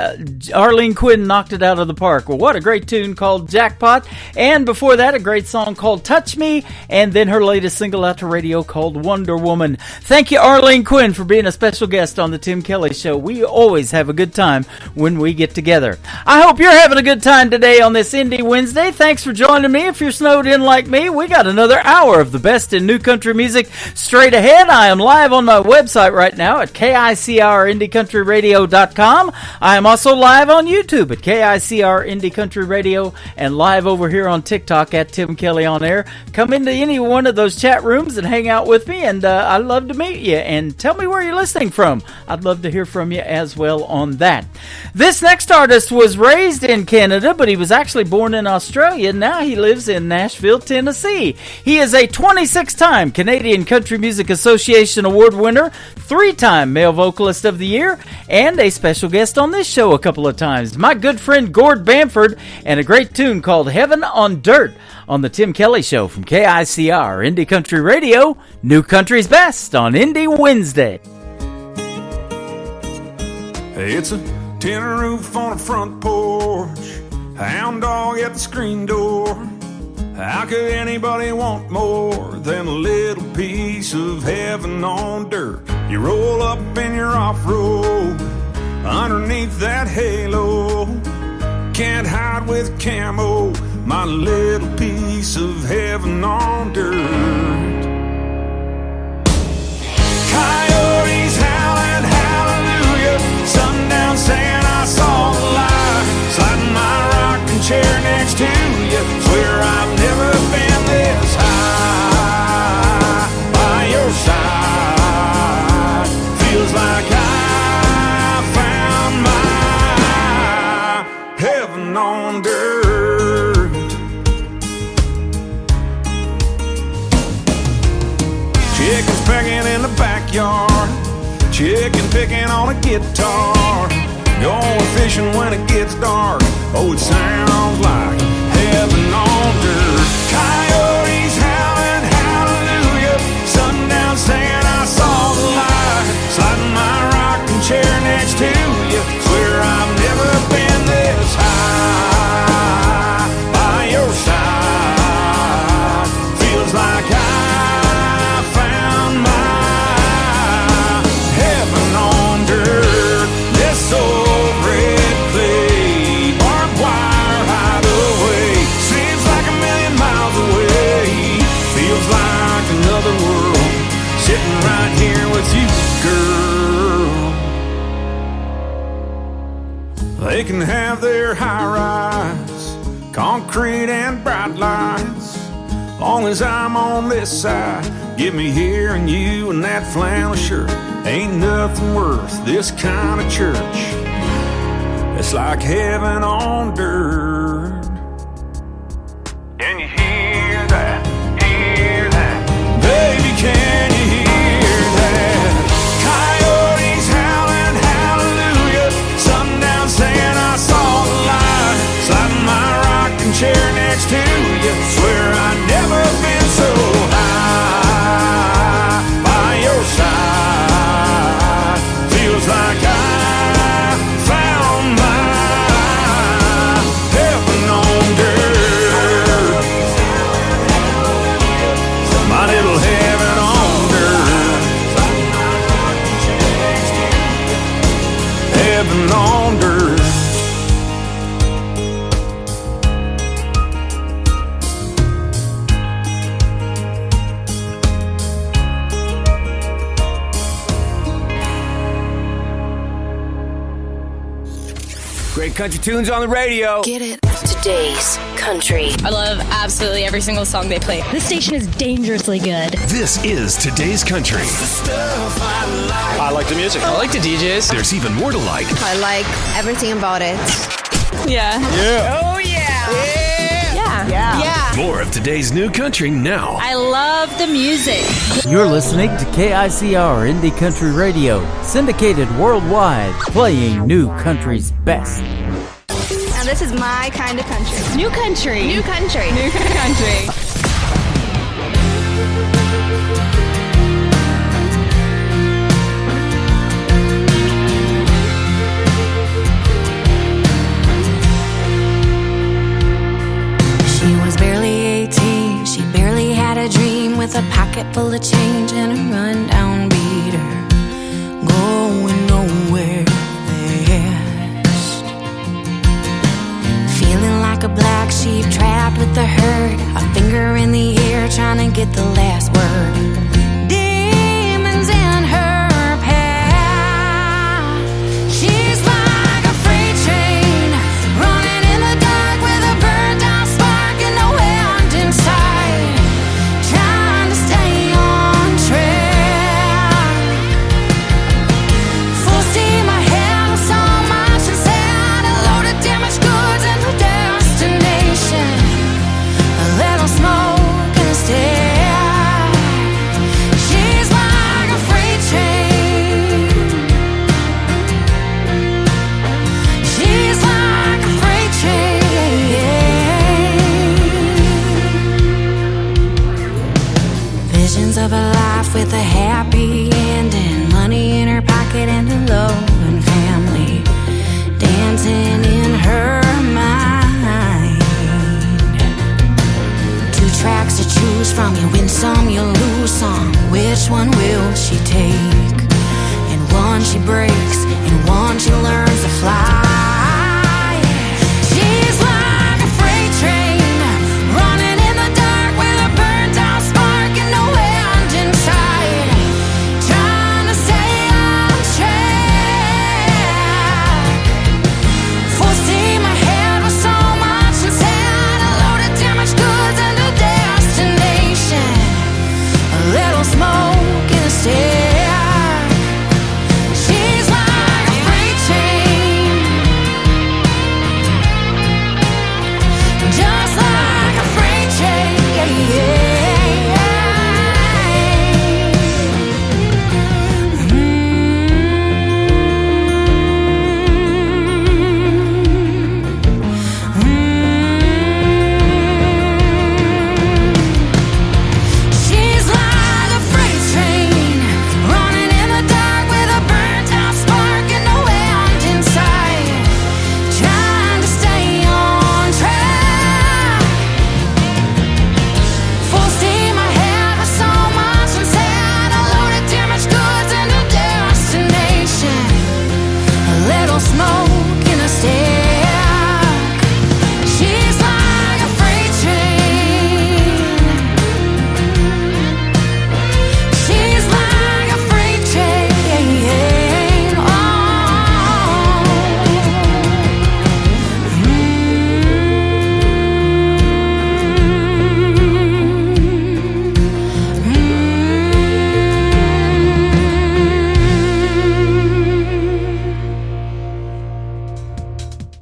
Arlene Quinn knocked it out of the park. Well, what a great tune called Jackpot. And before that, a great song called Touch Me, and then her latest single out to radio called Wonder Woman. Thank you, Arlene Quinn, for being a special guest on the Tim Kelly Show. We always have a good time when we get together. I hope you're having a good time today on this Indie Wednesday. Thanks for joining me. If you're snowed in like me, we got another hour of the best in new country music straight ahead. I am live on my website right now at KICRIndieCountryRadio.com. I am also live on YouTube at KICR Indie Country Radio and live over here on TikTok at Tim Kelly On Air. Come into any one of those chat rooms and hang out with me, and I'd love to meet you and tell me where you're listening from. I'd love to hear from you as well on that. This next artist was raised in Canada, but he was actually born in Australia. Now he lives in Nashville, Tennessee. He is a 26-time Canadian Country Music Association Award winner, 3-time Male Vocalist of the Year, and a special guest on this show a couple of times. My good friend Gord Bamford, and a great tune called Heaven on Dirt on the Tim Kelly Show from KICR Indie Country Radio, New Country's Best on Indie Wednesday. It's a tin roof on a front porch, hound dog at the screen door. How could anybody want more than a little piece of heaven on dirt? You roll up in your off-road underneath that halo. Can't hide with camo, my little piece of heaven on dirt. Coyotes howling hallelujah, sundown saying I saw the light, sliding my rocking chair next to you. Swear I've never been this high by your side. Feels like I found my heaven on dirt. Chickens pecking in the backyard, chicken picking on a guitar, going fishing when it gets dark. Oh, it sounds like heaven on dirt. Coyotes howling hallelujah, sundown saying I saw the light, sliding my rocking chair next to you. Swear I've never been this high by your side. Feels like I found my heaven on dirt. This old red clay barbed wire hideaway seems like 1,000,000 miles away. Feels like another world sitting right here with you, girl. They can have their high-rise, concrete and bright lights. Long as I'm on this side, get me hearing you in that flannel shirt. Ain't nothing worth this kind of church. It's like heaven on dirt. Can you hear that? Hear that? Baby, can you hear that? Coyotes howling hallelujah, sundown saying I saw the light, sliding my rocking chair next to you. Swear I've never been so high by your side. Feels like I found my heaven on dirt. Great country tunes on the radio. Get it. Today's country. I love absolutely every single song they play. This station is dangerously good. This is Today's Country. I like the music. I like the DJs. There's even more to like. I like everything about it. Yeah. Yeah. Oh, yeah. Yeah. More of today's new country now. I love the music. You're listening to KICR Indie Country Radio, syndicated worldwide, playing new country's best. Now this is my kind of country. New country. New country. New country. She was barely 18, she barely had a dream, with a pocket full of change and a rundown beater, going nowhere fast. Feeling like a black sheep trapped with the herd, a finger in the air trying to get the last word. Demons in her path. She's like a freight train running in the dark with a burned out spark and no end inside, trying to stay on track. Full steam ahead with so much inside, a load of damaged goods and no destination, a little smoke and a stare. She's like a freight train. She's like a freight train. Visions of a life with a happy ending, money in her pocket and a loving family dancing in her mind. Two tracks to choose from, you win some, you lose some. Which one will she take? And one she breaks, and one she learns to fly. She's like a freight train running in the dark with a burnt out spark and no end inside, trying to stay on track. Full steam ahead with so much inside, a load of damaged goods and a destination, a little smoke in a stare. She's like a freight train, just like a freight train. She's like a freight train running in the dark with a burnt out spark and no end inside, trying to stay on track. Full steam ahead with so much inside, a load of damaged goods and a destination, a little smoke in a stack. She's like a freight train. She's like a freight train.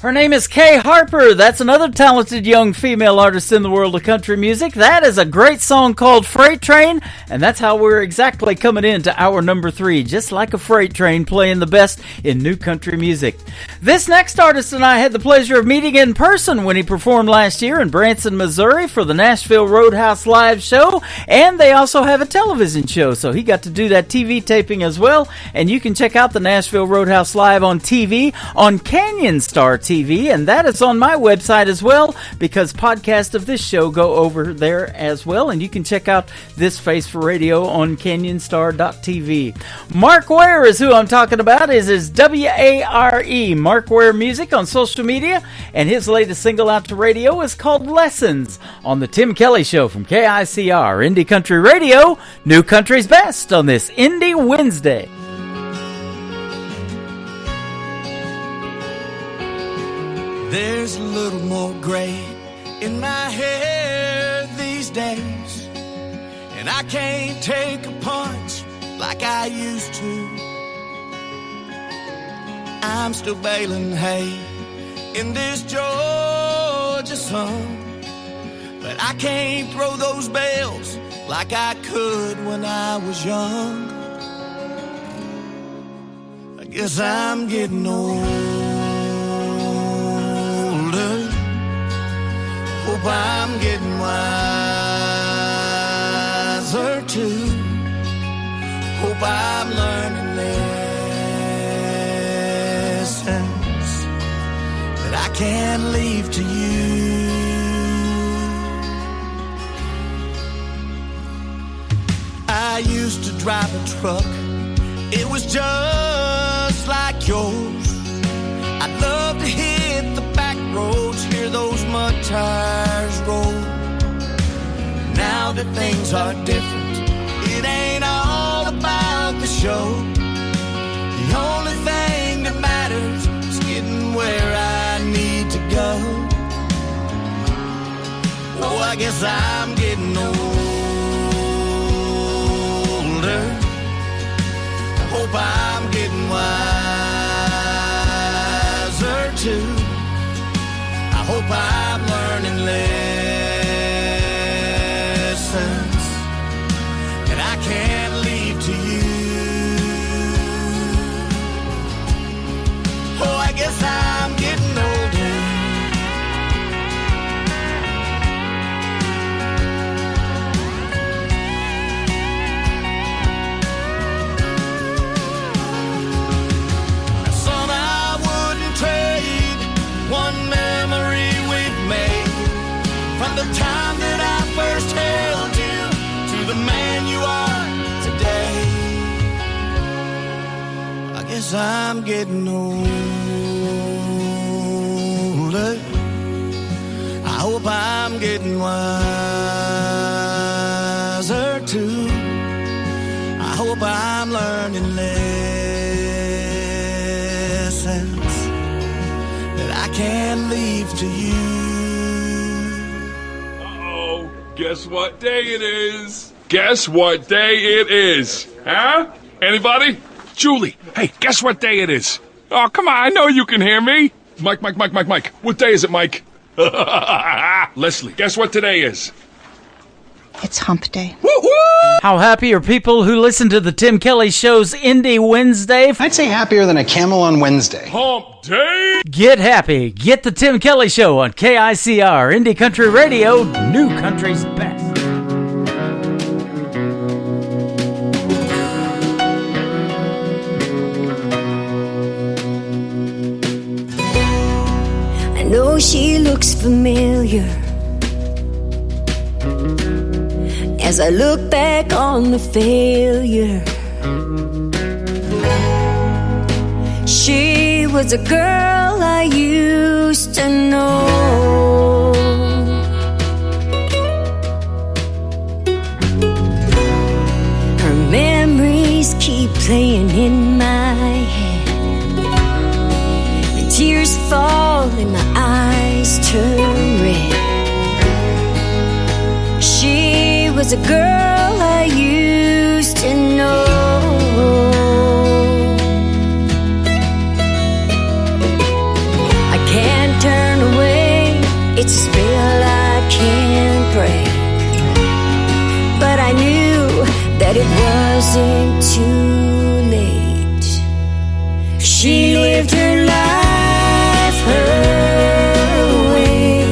Her name is Kay Harper. That's another talented young female artist in the world of country music. That is a great song called Freight Train, and that's how we're exactly coming into hour number 3, just like a freight train playing the best in new country music. This next artist and I had the pleasure of meeting in person when he performed last year in Branson, Missouri for the Nashville Roadhouse Live show, and they also have a television show, so he got to do that TV taping as well, and you can check out the Nashville Roadhouse Live on TV on Canyon Star TV, and that is on my website as well, because podcasts of this show go over there as well, and you can check out This Face for Radio on canyonstar.tv. Mark Ware is who I'm talking about. Is W-A-R-E, Mark Ware Music on social media, and his latest single out to radio is called Lessons on the Tim Kelly Show from KICR Indie Country Radio, New Country's Best on this Indie Wednesday. There's a little more gray in my hair these days, and I can't take a punch like I used to. I'm still baling hay in this Georgia sun, but I can't throw those bales like I could when I was young. I guess I'm getting older. Hope I'm getting wiser too. Hope I'm learning lessons that I can't leave to you. I used to drive a truck, it was just like yours. I'd love to hit the back roads, hear those mud tires roll. Now that things are different, it ain't all about the show. The only thing that matters is getting where I need to go. Oh, I guess I'm getting older. Hope I'm getting wiser too. I hope I'm learning lessons that I can't leave to you. Oh, I guess I'm getting older. Son, I wouldn't trade one memory we've made from the time that I first held you to the man you are today. I guess I'm getting older. I hope I'm getting wiser too. I hope I'm learning lessons that I can't leave to you. Uh-oh, guess what day it is? Guess what day it is? Huh? Anybody? Julie, hey, guess what day it is? Oh, come on, I know you can hear me. Mike. What day is it, Mike? Leslie, guess what today is? It's hump day. How happy are people who listen to the Tim Kelly Show's Indie Wednesday? I'd say happier than a camel on Wednesday. Hump day! Get happy. Get the Tim Kelly Show on KICR, Indie Country Radio, New Country's best. I know she looks familiar as I look back on the failure. She was a girl I used to know. Her memories keep playing in my head. The tears fall and my eyes turn red. She was a girl I used to know. I can't turn away, it's a spell I can't break. But I knew that it wasn't too late. She lived her life her way,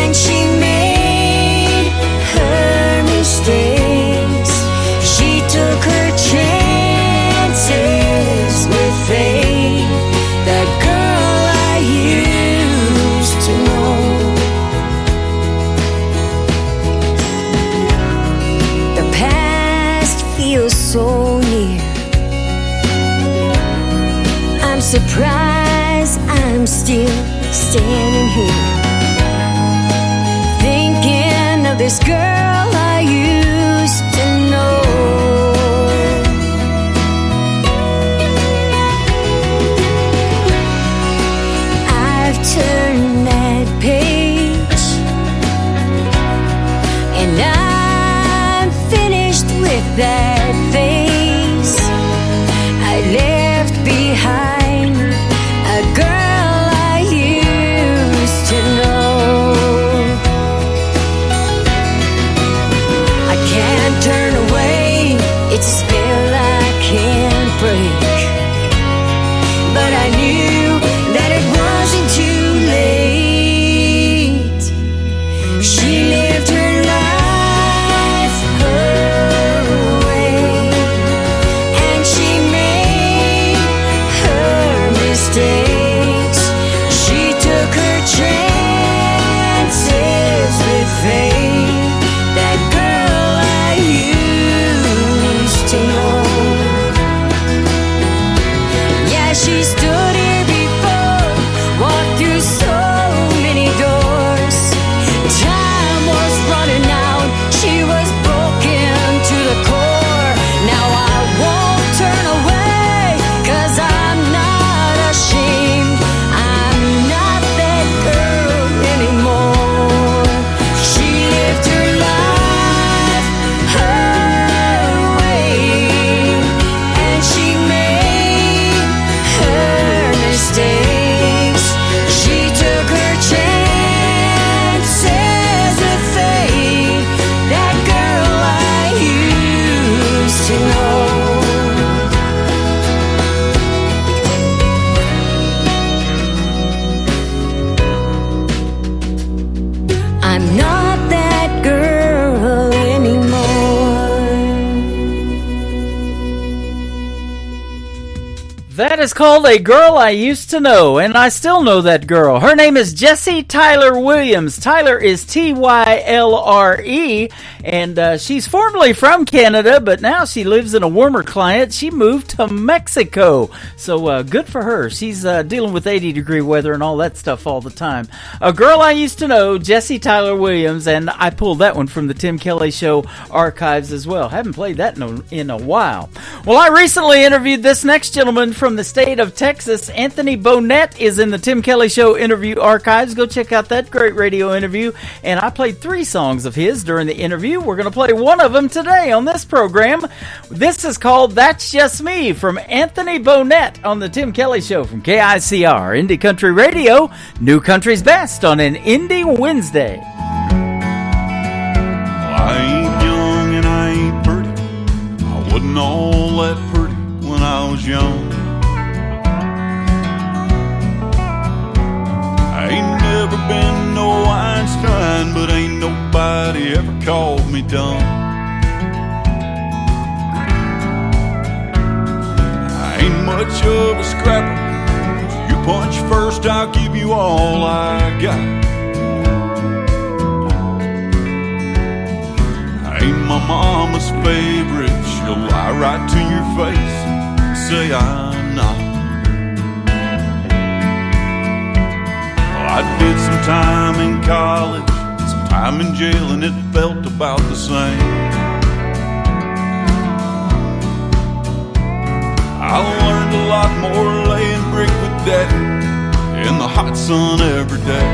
and she made her mistakes. She took her chances with faith. That girl I used to know. The past feels so near. I'm surprised I'm still standing here, thinking of this girl I used to know. I turn that page, and I'm finished with that phase. I left behind a girl I used to know. I can't turn away, it's a spell I can't break. But I knew that it wasn't too late. She lived her life her way, and she made her mistakes. She took her chances with fate. That girl I used to know. Yeah, she stood here before, walked through so many doors. Time was running out, she was broken to the core. Now I won't turn away, 'cause I'm not ashamed. I'm not that girl anymore. She lived her life her way, and she made her mistakes. She took her chances with fate. That girl I used to know. I'm not that girl anymore. That is called A Girl I Used to Know, and I still know that girl. Her name is Jessie Tyler Williams. Tyler is Tylre, and she's formerly from Canada, but now she lives in a warmer climate. She moved to Mexico, so good for her. She's dealing with 80-degree weather and all that stuff all the time. A Girl I Used to Know, Jessie Tyler Williams, and I pulled that one from the Tim Kelly Show archives as well. Haven't played that in a while. Well, I recently interviewed this next gentleman from the state of Texas. Anthony Bonnet is in the Tim Kelly Show interview archives. Go check out that great radio interview. And I played 3 songs of his during the interview. We're going to play one of them today on this program. This is called That's Just Me from Anthony Bonnet on the Tim Kelly Show from KICR, Indie Country Radio, New Country's Best on an Indie Wednesday. I ain't young and I ain't pretty. I wasn't all that pretty when I was young. I ain't never been no Einstein, but ain't nobody ever called me dumb. I ain't much of a scrapper. You punch first, I'll give you all I got. I ain't my mama's favorite. She'll lie right to your face and say I'm not. I did some time in college, some time in jail, and it felt about the same. I learned a lot more laying brick with Daddy in the hot sun every day.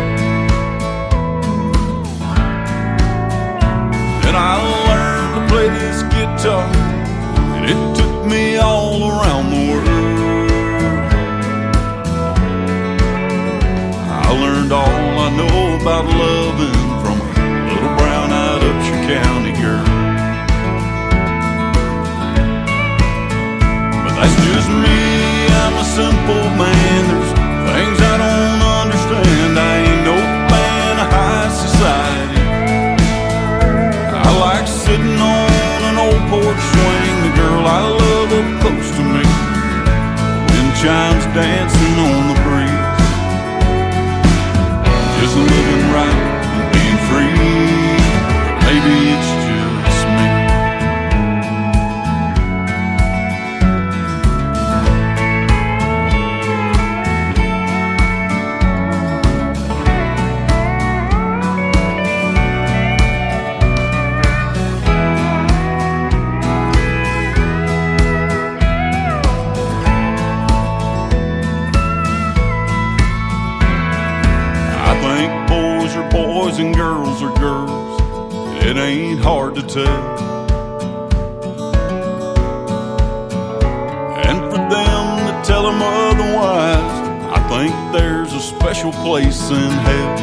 Then I learned to play this guitar, and it took me all around the world. I learned all I know about loving from a little brown-eyed Upshur County girl. But that's just me, I'm a simple man. There's things I don't understand. I ain't no fan of high society. I like sitting on an old porch swing, the girl I love up close to me, wind chimes dancing on the breeze. Just living right and being free. Maybe it's just me. boys and girls are girls. It ain't hard to tell. And for them to tell them otherwise, I think there's a special place in hell.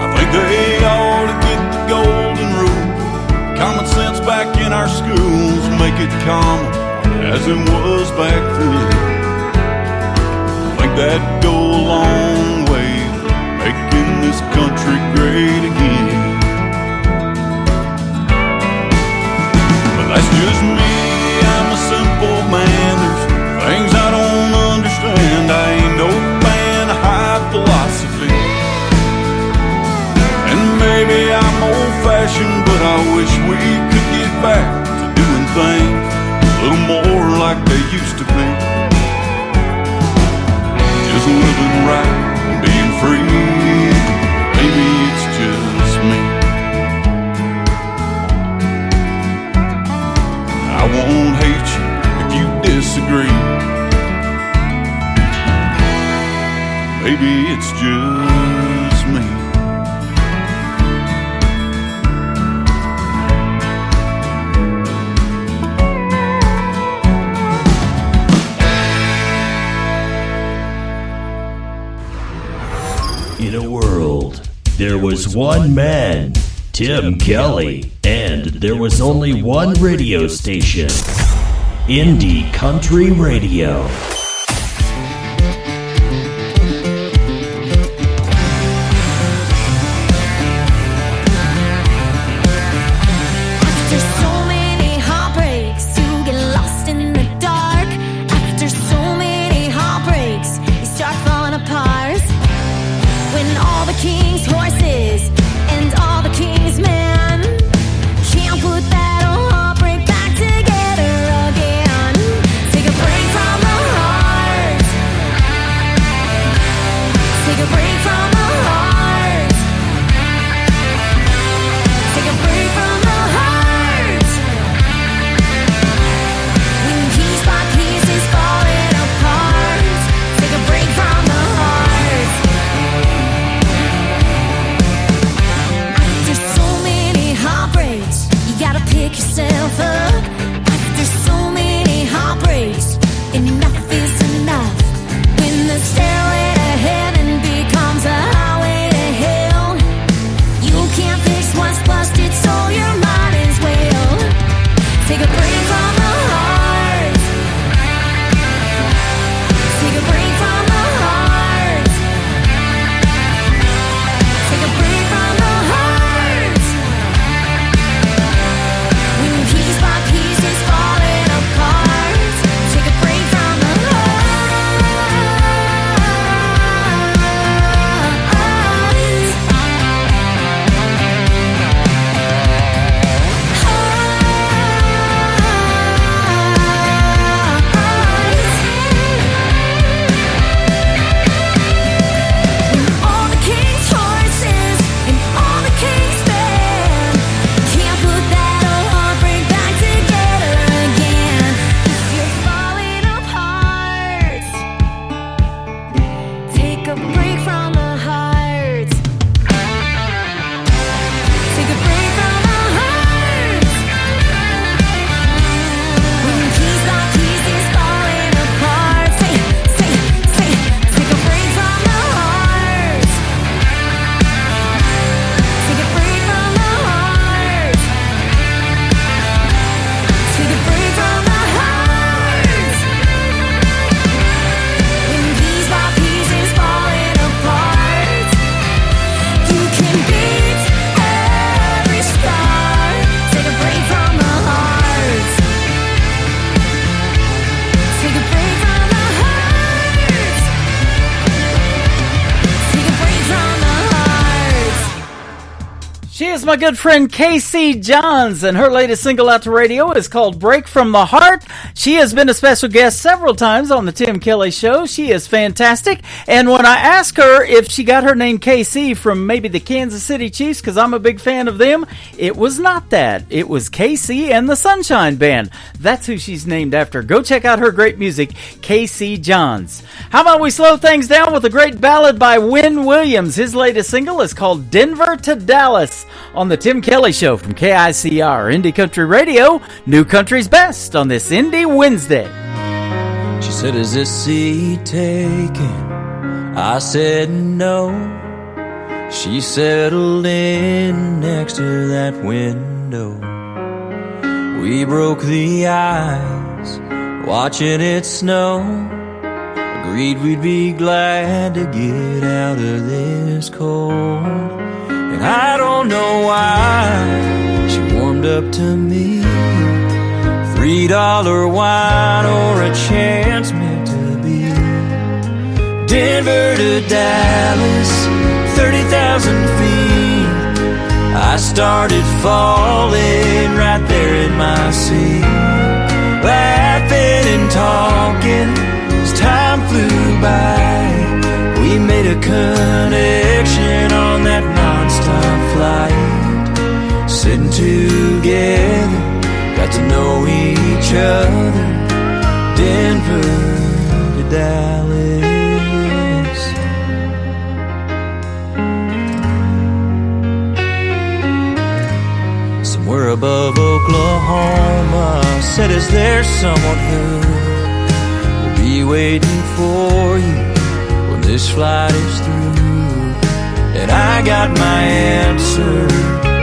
I think they ought to get the golden rule. Common sense back in our schools, make it common as it was back then. I think that'd go a long way, making this country great again. But that's just me, I'm a simple man. There's things I don't understand. I ain't no fan of high philosophy. And maybe I'm old-fashioned, but I wish we could get back to doing things a little more like they used to be. Just living right and being free. Maybe it's just me. I won't hate you if you disagree. Maybe it's just me. In a world, there was one man, Tim Kelly, and there was only one radio station, Indie Country Radio. After so many heartbreaks, you get lost in the dark. After so many heartbreaks, you start falling apart. When all the king's horses and all the king's men can't put that old heartbreak back together again. Take a break from the heart. Take a break from the heart. Take a break from the heart. When piece by piece is falling apart, take a break from the heart. After so many heartbreaks, you gotta pick yourself up. After so many heartbreaks, enough is enough. When the stairway to heaven becomes a highway to hell, you can't fix what's busted, so you might as well take a break from the heart. Take a break from the heart. Take a break from the heart. When piece by piece is falling apart, take a break from the all the king's horses and all the king's men can't put that old heartbreak back together again. If you're falling apart, take a break from the heart. Take a break from the heart. When piece by piece is falling apart, take a break from the heart. Take a break from the heart. Take a break from the heart. When piece by piece is falling apart, you can beat every star. Take a break from the heart. Take a break from the heart. Take a break from the heart. She is my good friend Casey Johns, and her latest single out to radio is called Break From the Heart. She has been a special guest several times on the Tim Kelly Show. She is fantastic. And when I asked her if she got her name KC from maybe the Kansas City Chiefs, because I'm a big fan of them, it was not that. It was KC and the Sunshine Band. That's who she's named after. Go check out her great music, Casey Johns. How about we slow things down with a great ballad by Wynn Williams. His latest single is called Denver to Dallas on the Tim Kelly Show from KICR Indie Country Radio, New Country's Best on this Indie Wednesday. She said, is this seat taken? I said no. She settled in next to that window. We broke the ice, watching it snow. Agreed we'd be glad to get out of this cold. And I don't know why she warmed up to me. $3 wine or a chance meant to be. Denver to Dallas, 30,000 feet. I started falling right there in my seat. Laughing and talking as time flew by. We made a connection on that non-stop flight. Sitting together, got to know each other. Denver to Dallas. Somewhere above Oklahoma, said, is there someone who will be waiting for you when this flight is through? And I got my answer.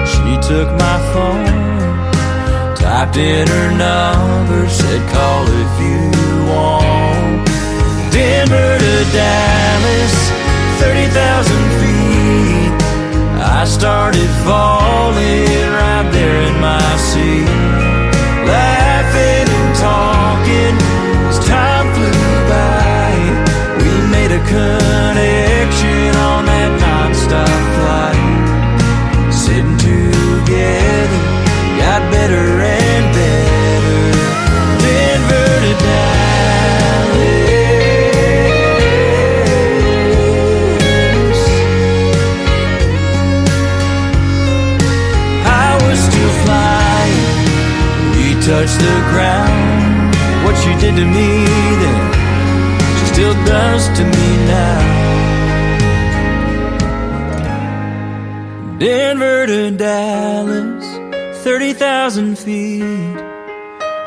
She took my phone, typed in her number, said call if you want. Denver to Dallas, 30,000 feet. I started falling right there in my seat. Laughing and talking as time flew by. We made a connection on that non-stop flight. Sitting together, got better and better. Denver to Dallas. I was still flying, we touched the ground. What she did to me then, she still does to me now. Denver to Dallas, 30,000 feet.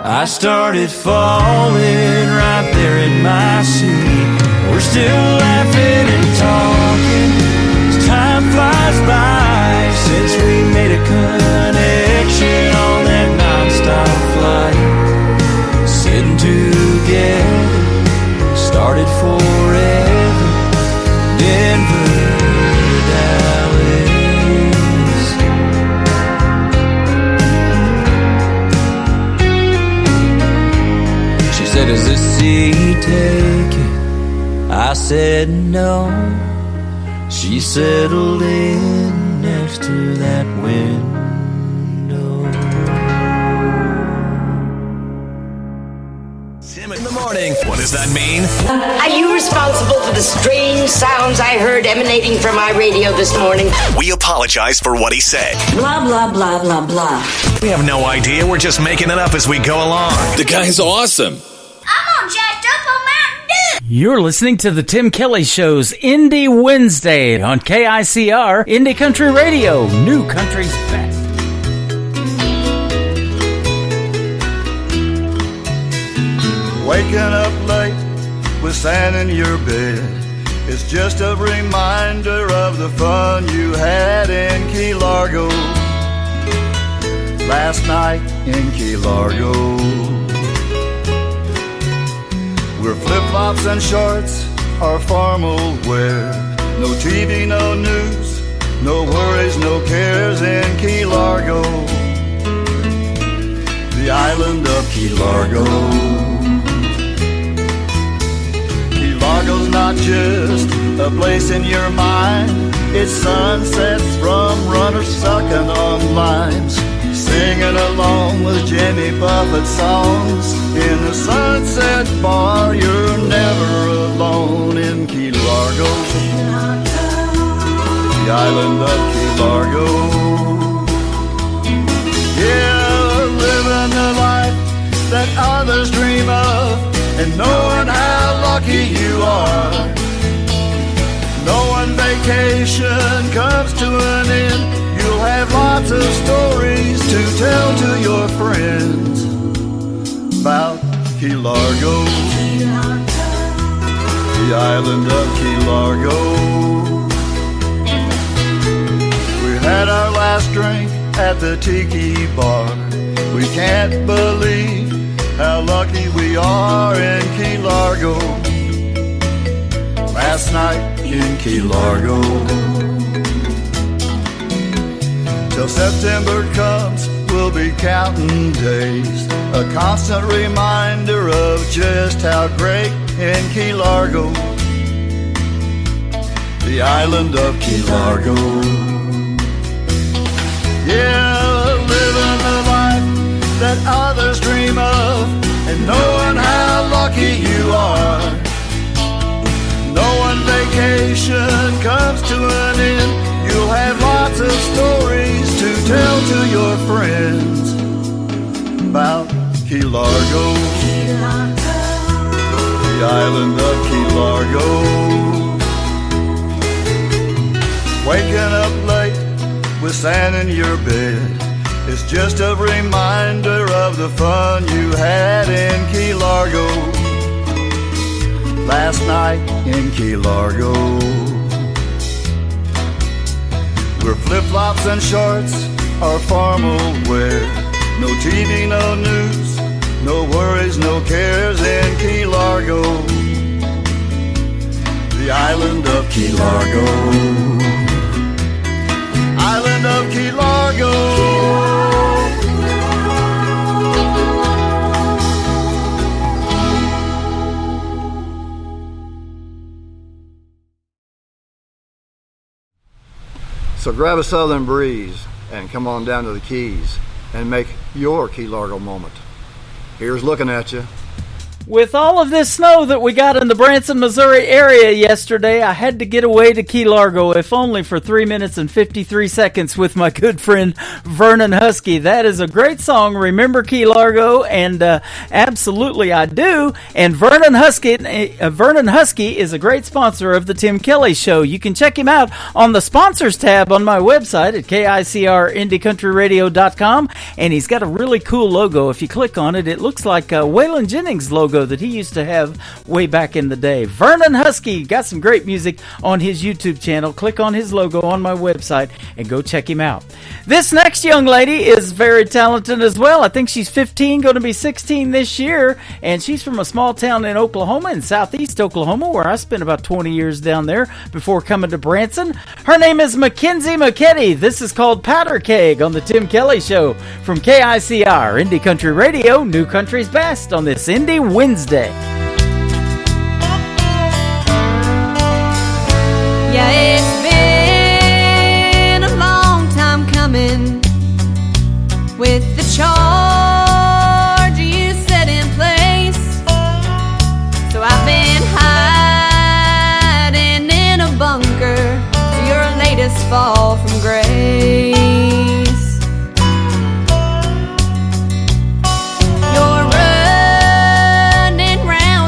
I started falling right there in my seat. We're still laughing and talking as time flies by. Since we made a connection on that non-stop flight. Sitting together, started forever. Denver to Dallas. Said, is this seat taken? I said no. She settled in next to that window. Tim in the morning. What does that mean? Are you responsible for the strange sounds I heard emanating from my radio this morning? We apologize for what he said. Blah, blah, blah, blah, blah. We have no idea. We're just making it up as we go along. The guy's awesome. I'm all jacked up on Mountain Dew. You're listening to the Tim Kelly Show's Indie Wednesday on KICR Indie Country Radio, New Country's Best. Waking up late with sand in your bed, it's just a reminder of the fun you had in Key Largo. Last night in Key Largo, where flip-flops and shorts are formal wear. No TV, no news, no worries, no cares in Key Largo, the island of Key Largo. Key Largo's not just a place in your mind. It's sunsets from runners sucking on limes, singing along with Jimmy Buffett songs. In the Sunset Bar, you're never alone in Key Largo, the island of Key Largo. Yeah, living the life that others dream of, and knowing how lucky you are. Knowing vacation comes to an end, you'll have lots of stories to tell to your friends about Key Largo, the island of Key Largo. We had our last drink at the Tiki Bar. We can't believe how lucky we are in Key Largo. Last night in Key Largo. Till September comes, we'll be counting days, a constant reminder of just how great in Key Largo, the island of Key Largo. Yeah, living the life that others dream of, and knowing how lucky you are. Knowing vacation comes to an end, you'll have lots of stories to tell to your friends about Key Largo, the island of Key Largo. Waking up late with sand in your bed is just a reminder of the fun you had in Key Largo. Last night in Key Largo, where flip-flops and shorts are formal wear. No TV, no news, no worries, no cares in Key Largo, the island of Key Largo, island of Key Largo. So grab a southern breeze and come on down to the Keys and make your Key Largo moment. Here's looking at you. With all of this snow that we got in the Branson, Missouri area yesterday, I had to get away to Key Largo, if only for 3 minutes and 53 seconds with my good friend Vernon Husky. That is a great song, Remember Key Largo, and absolutely I do. And Vernon Husky is a great sponsor of the Tim Kelly Show. You can check him out on the sponsors tab on my website at KICRIndieCountryRadio.com, and he's got a really cool logo. If you click on it, it looks like Waylon Jennings' logo that he used to have way back in the day. Vernon Husky got some great music on his YouTube channel. Click on his logo on my website and go check him out. This next young lady is very talented as well. I think she's 15, going to be 16 this year, and she's from a small town in Oklahoma, in southeast Oklahoma, where I spent about 20 years down there before coming to Branson. Her name is Mackenzie McKetty. This is called Powder Keg on the Tim Kelly Show from KICR, Indie Country Radio, New Country's Best on this Indie Wednesday. Yeah, it's been a long time coming with the charge you set in place. So I've been hiding in a bunker to your latest fall from grace. You're running round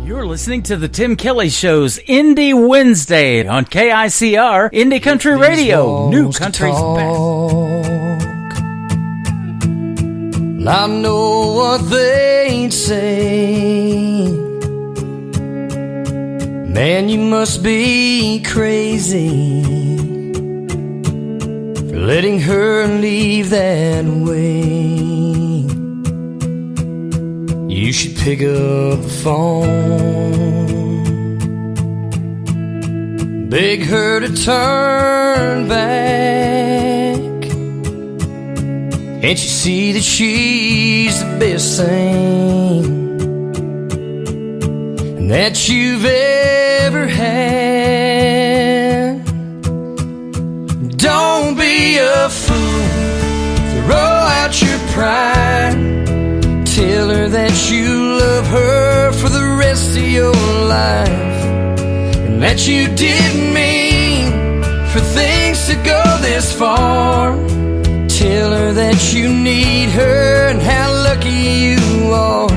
You're listening to the Tim Kelly Show's Indie Wednesday on KICR, Indie Country Radio, New Country's Best. I know what they'd say. Man, you must be crazy for letting her leave that way. You should pick up the phone, beg her to turn back. Can't you see that she's the best thing and that you've ever had? Don't be a fool, throw out your pride. Tell her that you love her for the rest of your life, and that you didn't mean for things to go this far. Tell her that you need her and how lucky you are,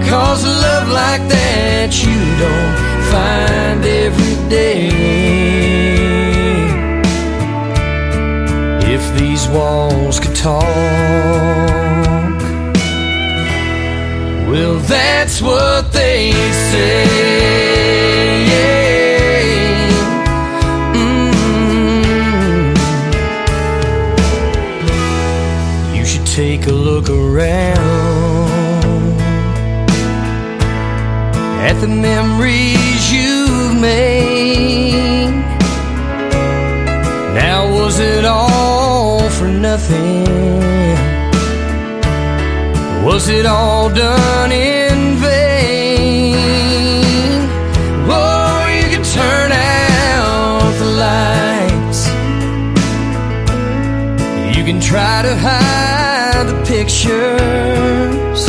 'cause a love like that you don't find every day. If these walls could talk, well, that's what they'd say. You should take a look around at the memories you've made. Now, was it all for nothing? Was it all done in vain? Oh, you can turn out the lights, you can try to hide the pictures.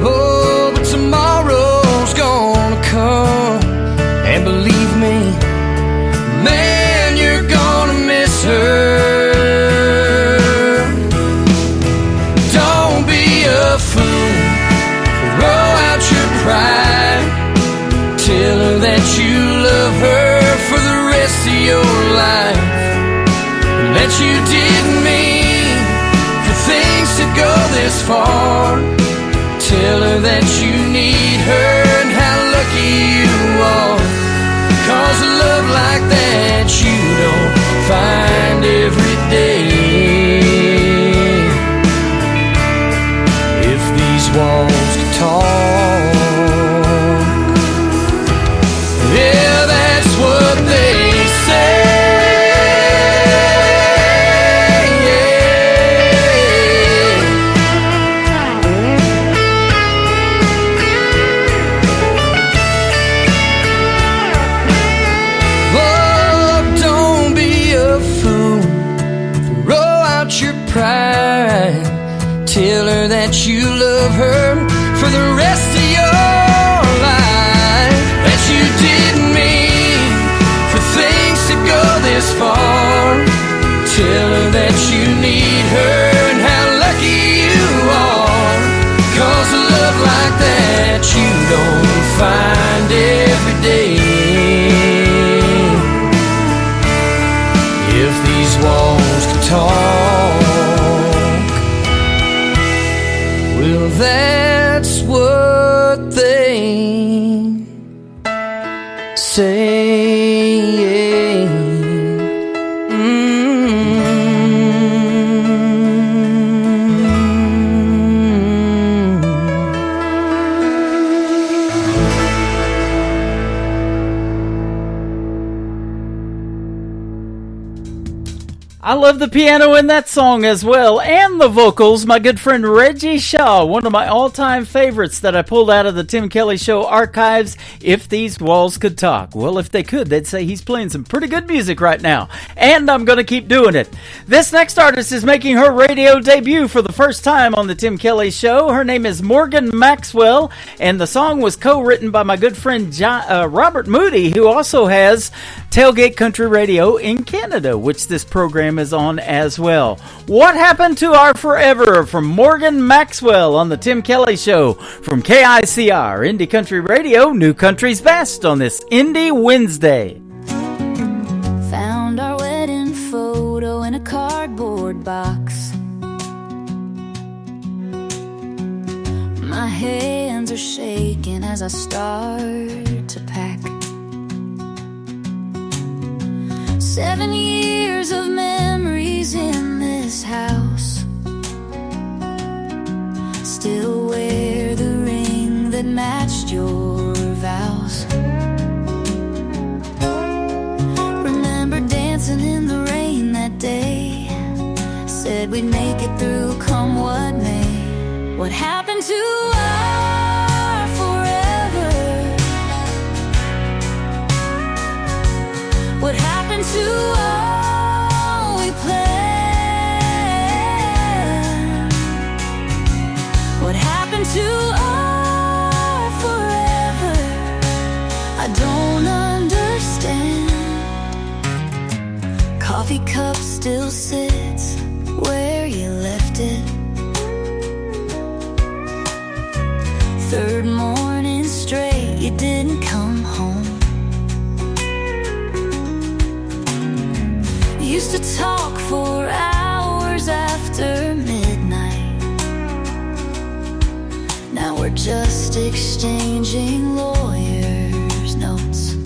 Oh, but tomorrow's gonna come, and believe me, man, you're gonna miss her. Tell her that you love her for the rest of your life, and that you didn't mean for things to go this far. Tell her that you need her and how lucky you are, 'cause a love like that you don't find every day. If these walls could talk, yeah, that's what they say. Oh, don't be a fool, throw out your pride. Tell her that you love her for the rest of your life, that you didn't mean for things to go this far. Tell her that you need her and how lucky you are, 'cause a love like that you don't find every day. If these walls could talk, well, that's what they say. I love the piano in that song as well, and the vocals. My good friend Reggie Shaw, one of my all-time favorites that I pulled out of the Tim Kelly Show archives. If these walls could talk. Well, if they could, they'd say he's playing some pretty good music right now. And I'm going to keep doing it. This next artist is making her radio debut for the first time on the Tim Kelly Show. Her name is Morgan Maxwell, and the song was co-written by my good friend Robert Moody, who also has Tailgate Country Radio in Canada, which this program program is on as well. What Happened to Our Forever from Morgan Maxwell on the Tim Kelly Show from KICR, Indie Country Radio, New Country's Best on this Indie Wednesday. Found our wedding photo in a cardboard box. My hands are shaking as I start to pack. 7 years of memories in this house. Still wear the ring that matched your vows. Remember dancing in the rain that day. Said we'd make it through come what may. What happened to our forever? What happened to all we planned? What happened to our forever? I don't understand. Coffee cup still sits where you left it. Third morning straight, you didn't come home. Used to talk for hours after midnight. Now we're just exchanging lawyers' notes.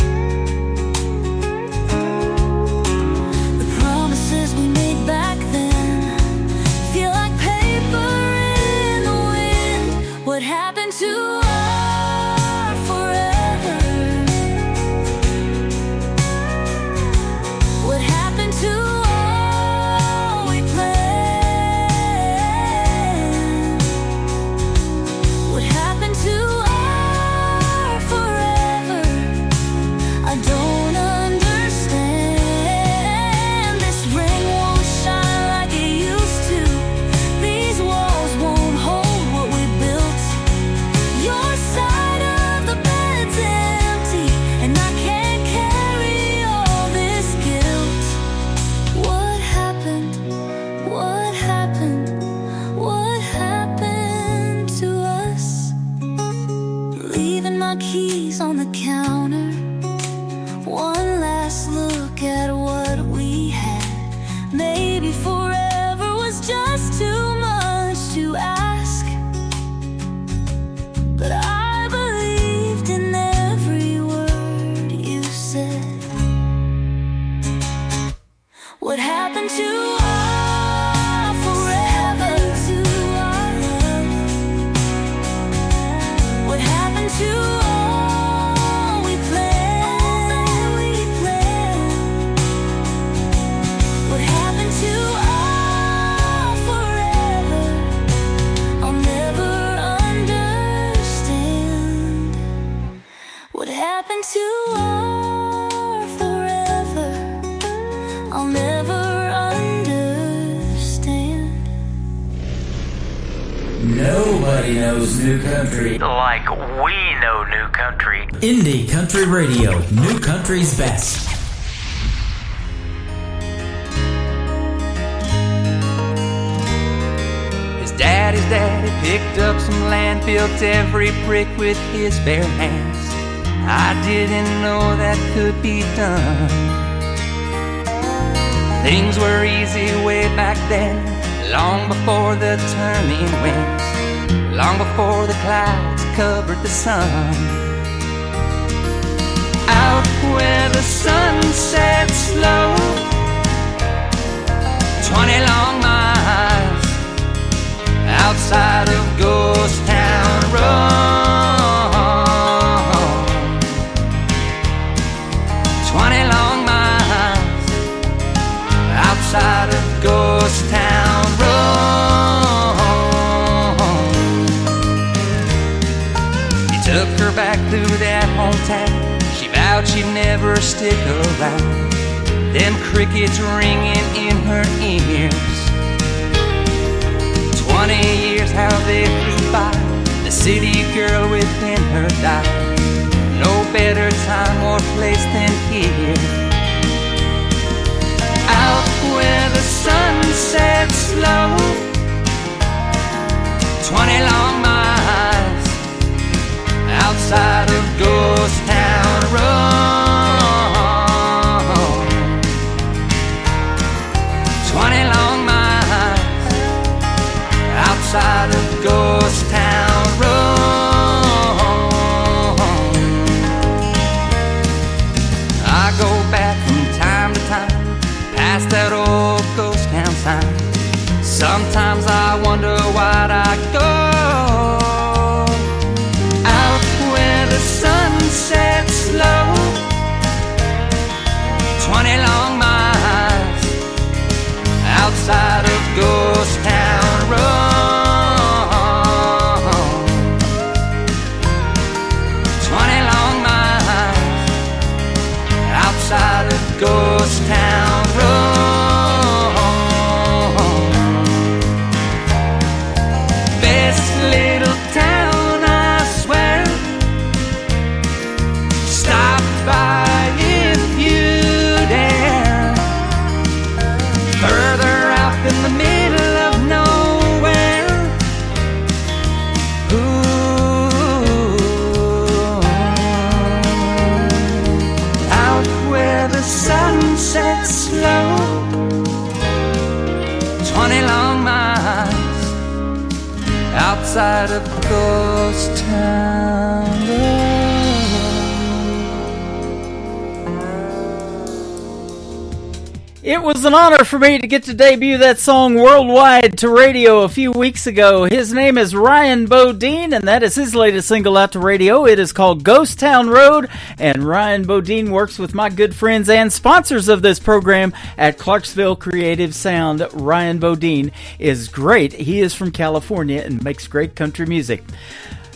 The promises we made back then feel like paper in the wind. What happened to our forever? What happened to all we planned? What happened to our forever? I don't understand. This ring won't shine like it used to. These walls won't hold what we built. Your side of the bed's empty, and I can't carry all this guilt. What happened? What happened? What happened to us? Leaving my keys on the counter. One last look at what we had. Maybe forever was just too much to ask. But I believed in every word you said. What happened to our forever? What happened to all we planned? What happened to our forever? I'll never understand. What happened to our forever? I'll never understand. Nobody knows New Country like we know New Country. Indie Country Radio, New Country's Best. His daddy's daddy picked up some land, built every brick with his bare hands. I didn't know that could be done. Things were easy way back then, long before the turning winds, long before the clouds covered the sun. Out where the sun sets slow, 20 long miles outside of Ghost Town Road. 20 long miles outside of Ghost Town Road. He took her back through that hometown. She vowed she'd never stick around. Them crickets ringing in her ears. 20 years how they flew by. The city girl within her died. No better time or place than here. Out where the 20 long miles outside of Ghost Town Road. 20 long miles outside of Ghost Town Road. I go back from time to time past that old ghost town sign. Sometimes I wonder why'd I go out where the sun sets low. 20 long miles outside of Ghost Town Road. 20 long miles outside of Ghost Town Road. Best little town, I swear. Stop by if you dare. Further out in the middle of nowhere. Ooh. Out where the sun sets low. 20 long miles outside of Ghost Town Road. It was an honor for me to get to debut that song worldwide to radio a few weeks ago. His name is Ryan Bodine, and that is his latest single out to radio. It is called Ghost Town Road, and Ryan Bodine works with my good friends and sponsors of this program at Clarksville Creative Sound. Ryan Bodine is great. He is from California and makes great country music.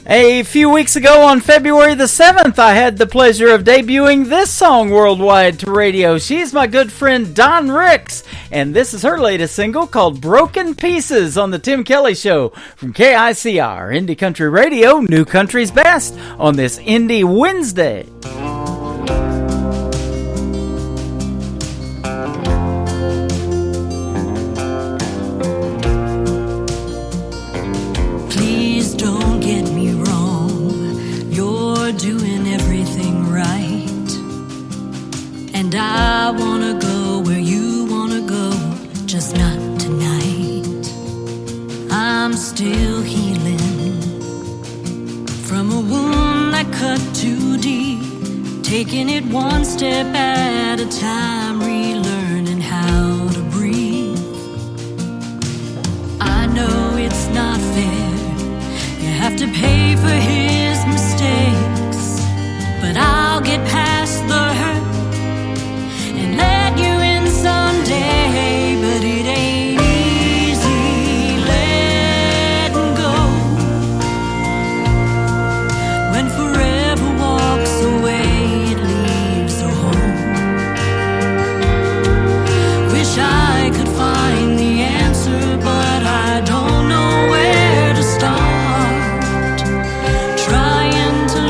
A few weeks ago on February the 7th, I had the pleasure of debuting this song worldwide to radio. She's my good friend Don Ricks, and this is her latest single called Broken Pieces on the Tim Kelly Show from KICR, Indie Country Radio, New Country's Best, on this Indie Wednesday. Please don't get me wrong, you're doing everything right. And I wanna go where you wanna go, just not tonight. I'm still healing from a wound that cut too deep, taking it one step at a time, relearning how to breathe. I know it's not fair, you have to pay for his mistakes, but I'll get past the hurt and let you in someday. But it ain't easy letting go when forever walks away, it leaves a home. Wish I could find the answer, but I don't know where to start. Trying to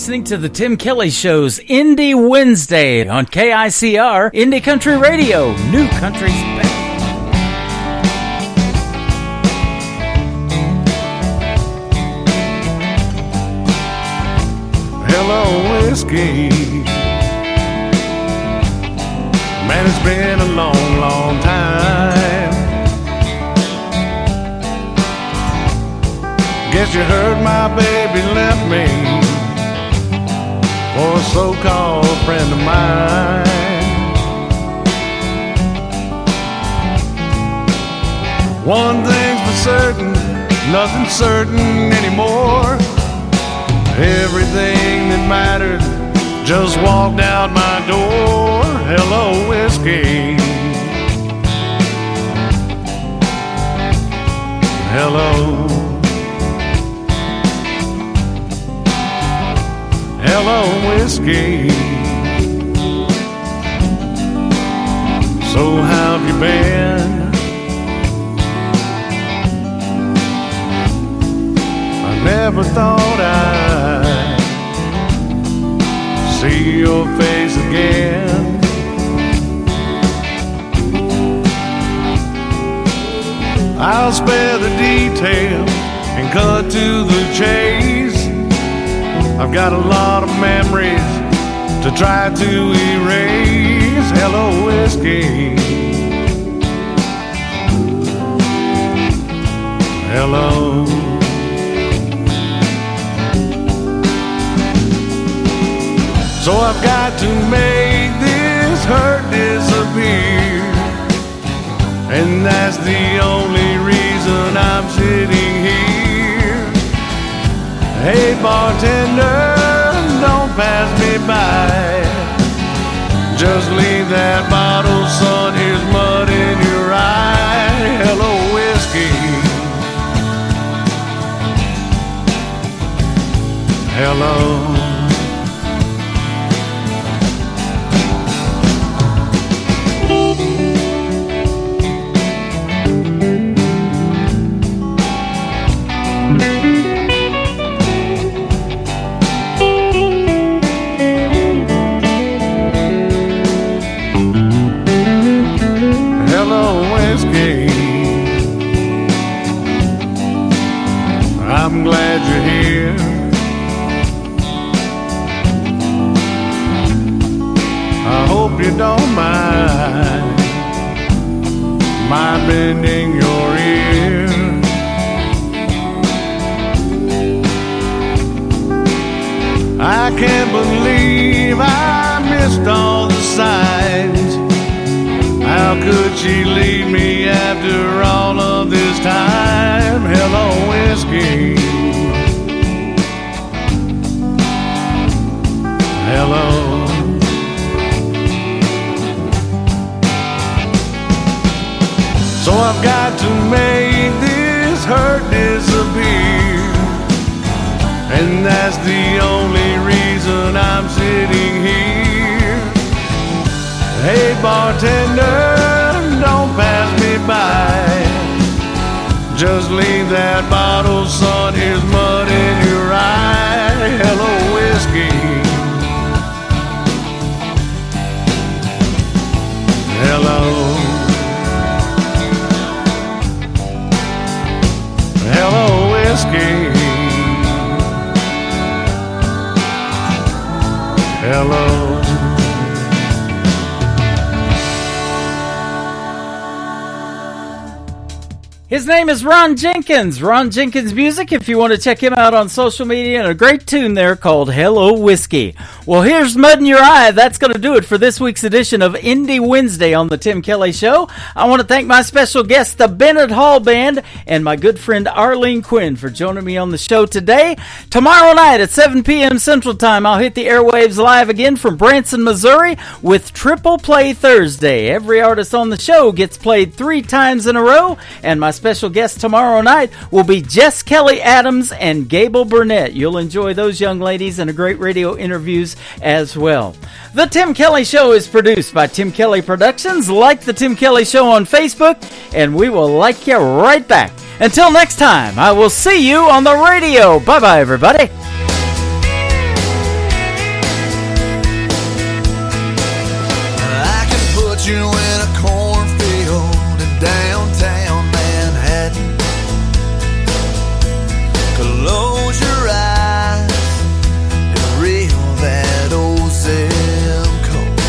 listening to the Tim Kelly Show's Indie Wednesday on KICR, Indie Country Radio, New Country's Best. Hello, whiskey. Man, it's been a long, long time. Guess you heard my baby left me for a so-called friend of mine. One thing's for certain, nothing's certain anymore. Everything that mattered just walked out my door. Hello, whiskey. Hello. Hello, whiskey. So how have you been? I never thought I'd see your face again. I'll spare the detail and cut to the chase. I've got a lot of memories to try to erase. Hello, whiskey. Hello. So I've got to make this hurt disappear, and that's the only reason I'm sitting here. Hey bartender, don't pass me by. Just leave that bottle, son, here's mud in your eye. Hello, whiskey. Hello. I'm glad you're here. I hope you don't mind my bending your ear. I can't believe I missed all the signs. How could she leave me after all of this time? Hello, whiskey. Hello. So I've got to make this hurt disappear, and that's the only reason I'm sitting here. Hey bartender, don't pass me by. Just leave that bottle, son, here's mud in your eye. Hello, whiskey. Hello. Hello, whiskey. Hello. His name is Ron Jenkins. Ron Jenkins Music, if you want to check him out on social media, and a great tune there called Hello Whiskey. Well, here's Mud in Your Eye. That's going to do it for this week's edition of Indie Wednesday on the Tim Kelly Show. I want to thank my special guest, the Bennett Hall Band, and my good friend Arlene Quinn for joining me on the show today. Tomorrow night at 7 p.m. Central Time, I'll hit the airwaves live again from Branson, Missouri with Triple Play Thursday. Every artist on the show gets played 3 times in a row, and my special guest tomorrow night will be Jess Kelly Adams and Gable Burnett. You'll enjoy those young ladies and a great radio interviews as well. The Tim Kelly Show is produced by Tim Kelly Productions. Like the Tim Kelly Show on Facebook, and we will like you right back. Until next time, I will see you on the radio. Bye-bye, everybody. met you in a cornfield in downtown Manhattan. Close your eyes and reel that old zip code.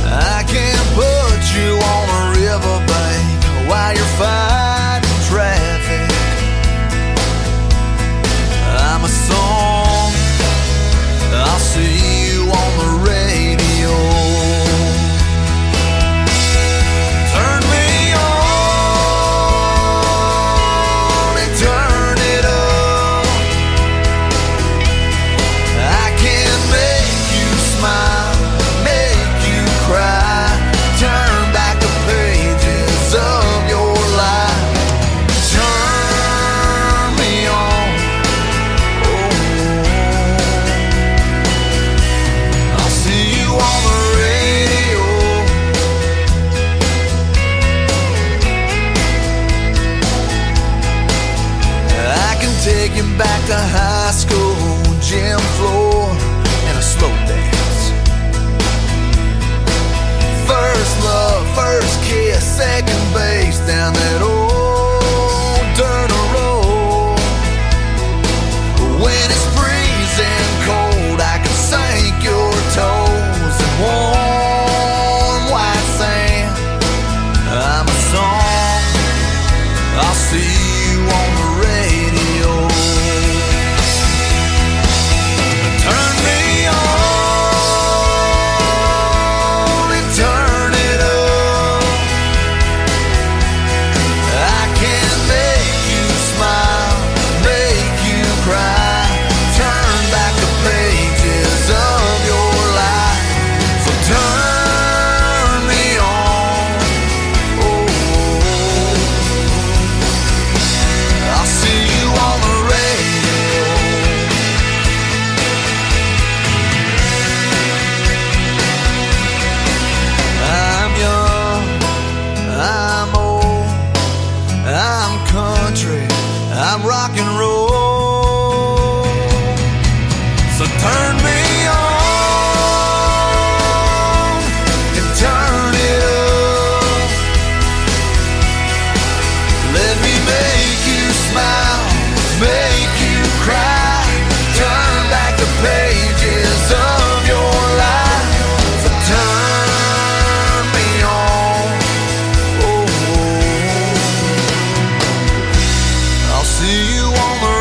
I can put you on a riverbank while you're fighting traffic. I'm a song, I'll see you on the radio. Turn me on and turn it up. I can make you smile, make you cry, turn back the pages of your life. Turn me on, I'll see you on the radio. I can take you back to high school, gym floor, and a slow dance. First love, first kiss, second base down that old dirt road. When it's freezing cold, I can sink your toes in warm white sand. I'm a song, I'll see you on the radio. Turn me on and turn it up. I can make you smile, make you cry, turn back the pages of your life. So turn me on, I'll see you on the radio. I'm young, I'm old, I'm country, I'm rock and roll. So turn me on and turn it up. Let me make you smile, make you cry, turn back the pages of your life. So turn me on, I'll see you on the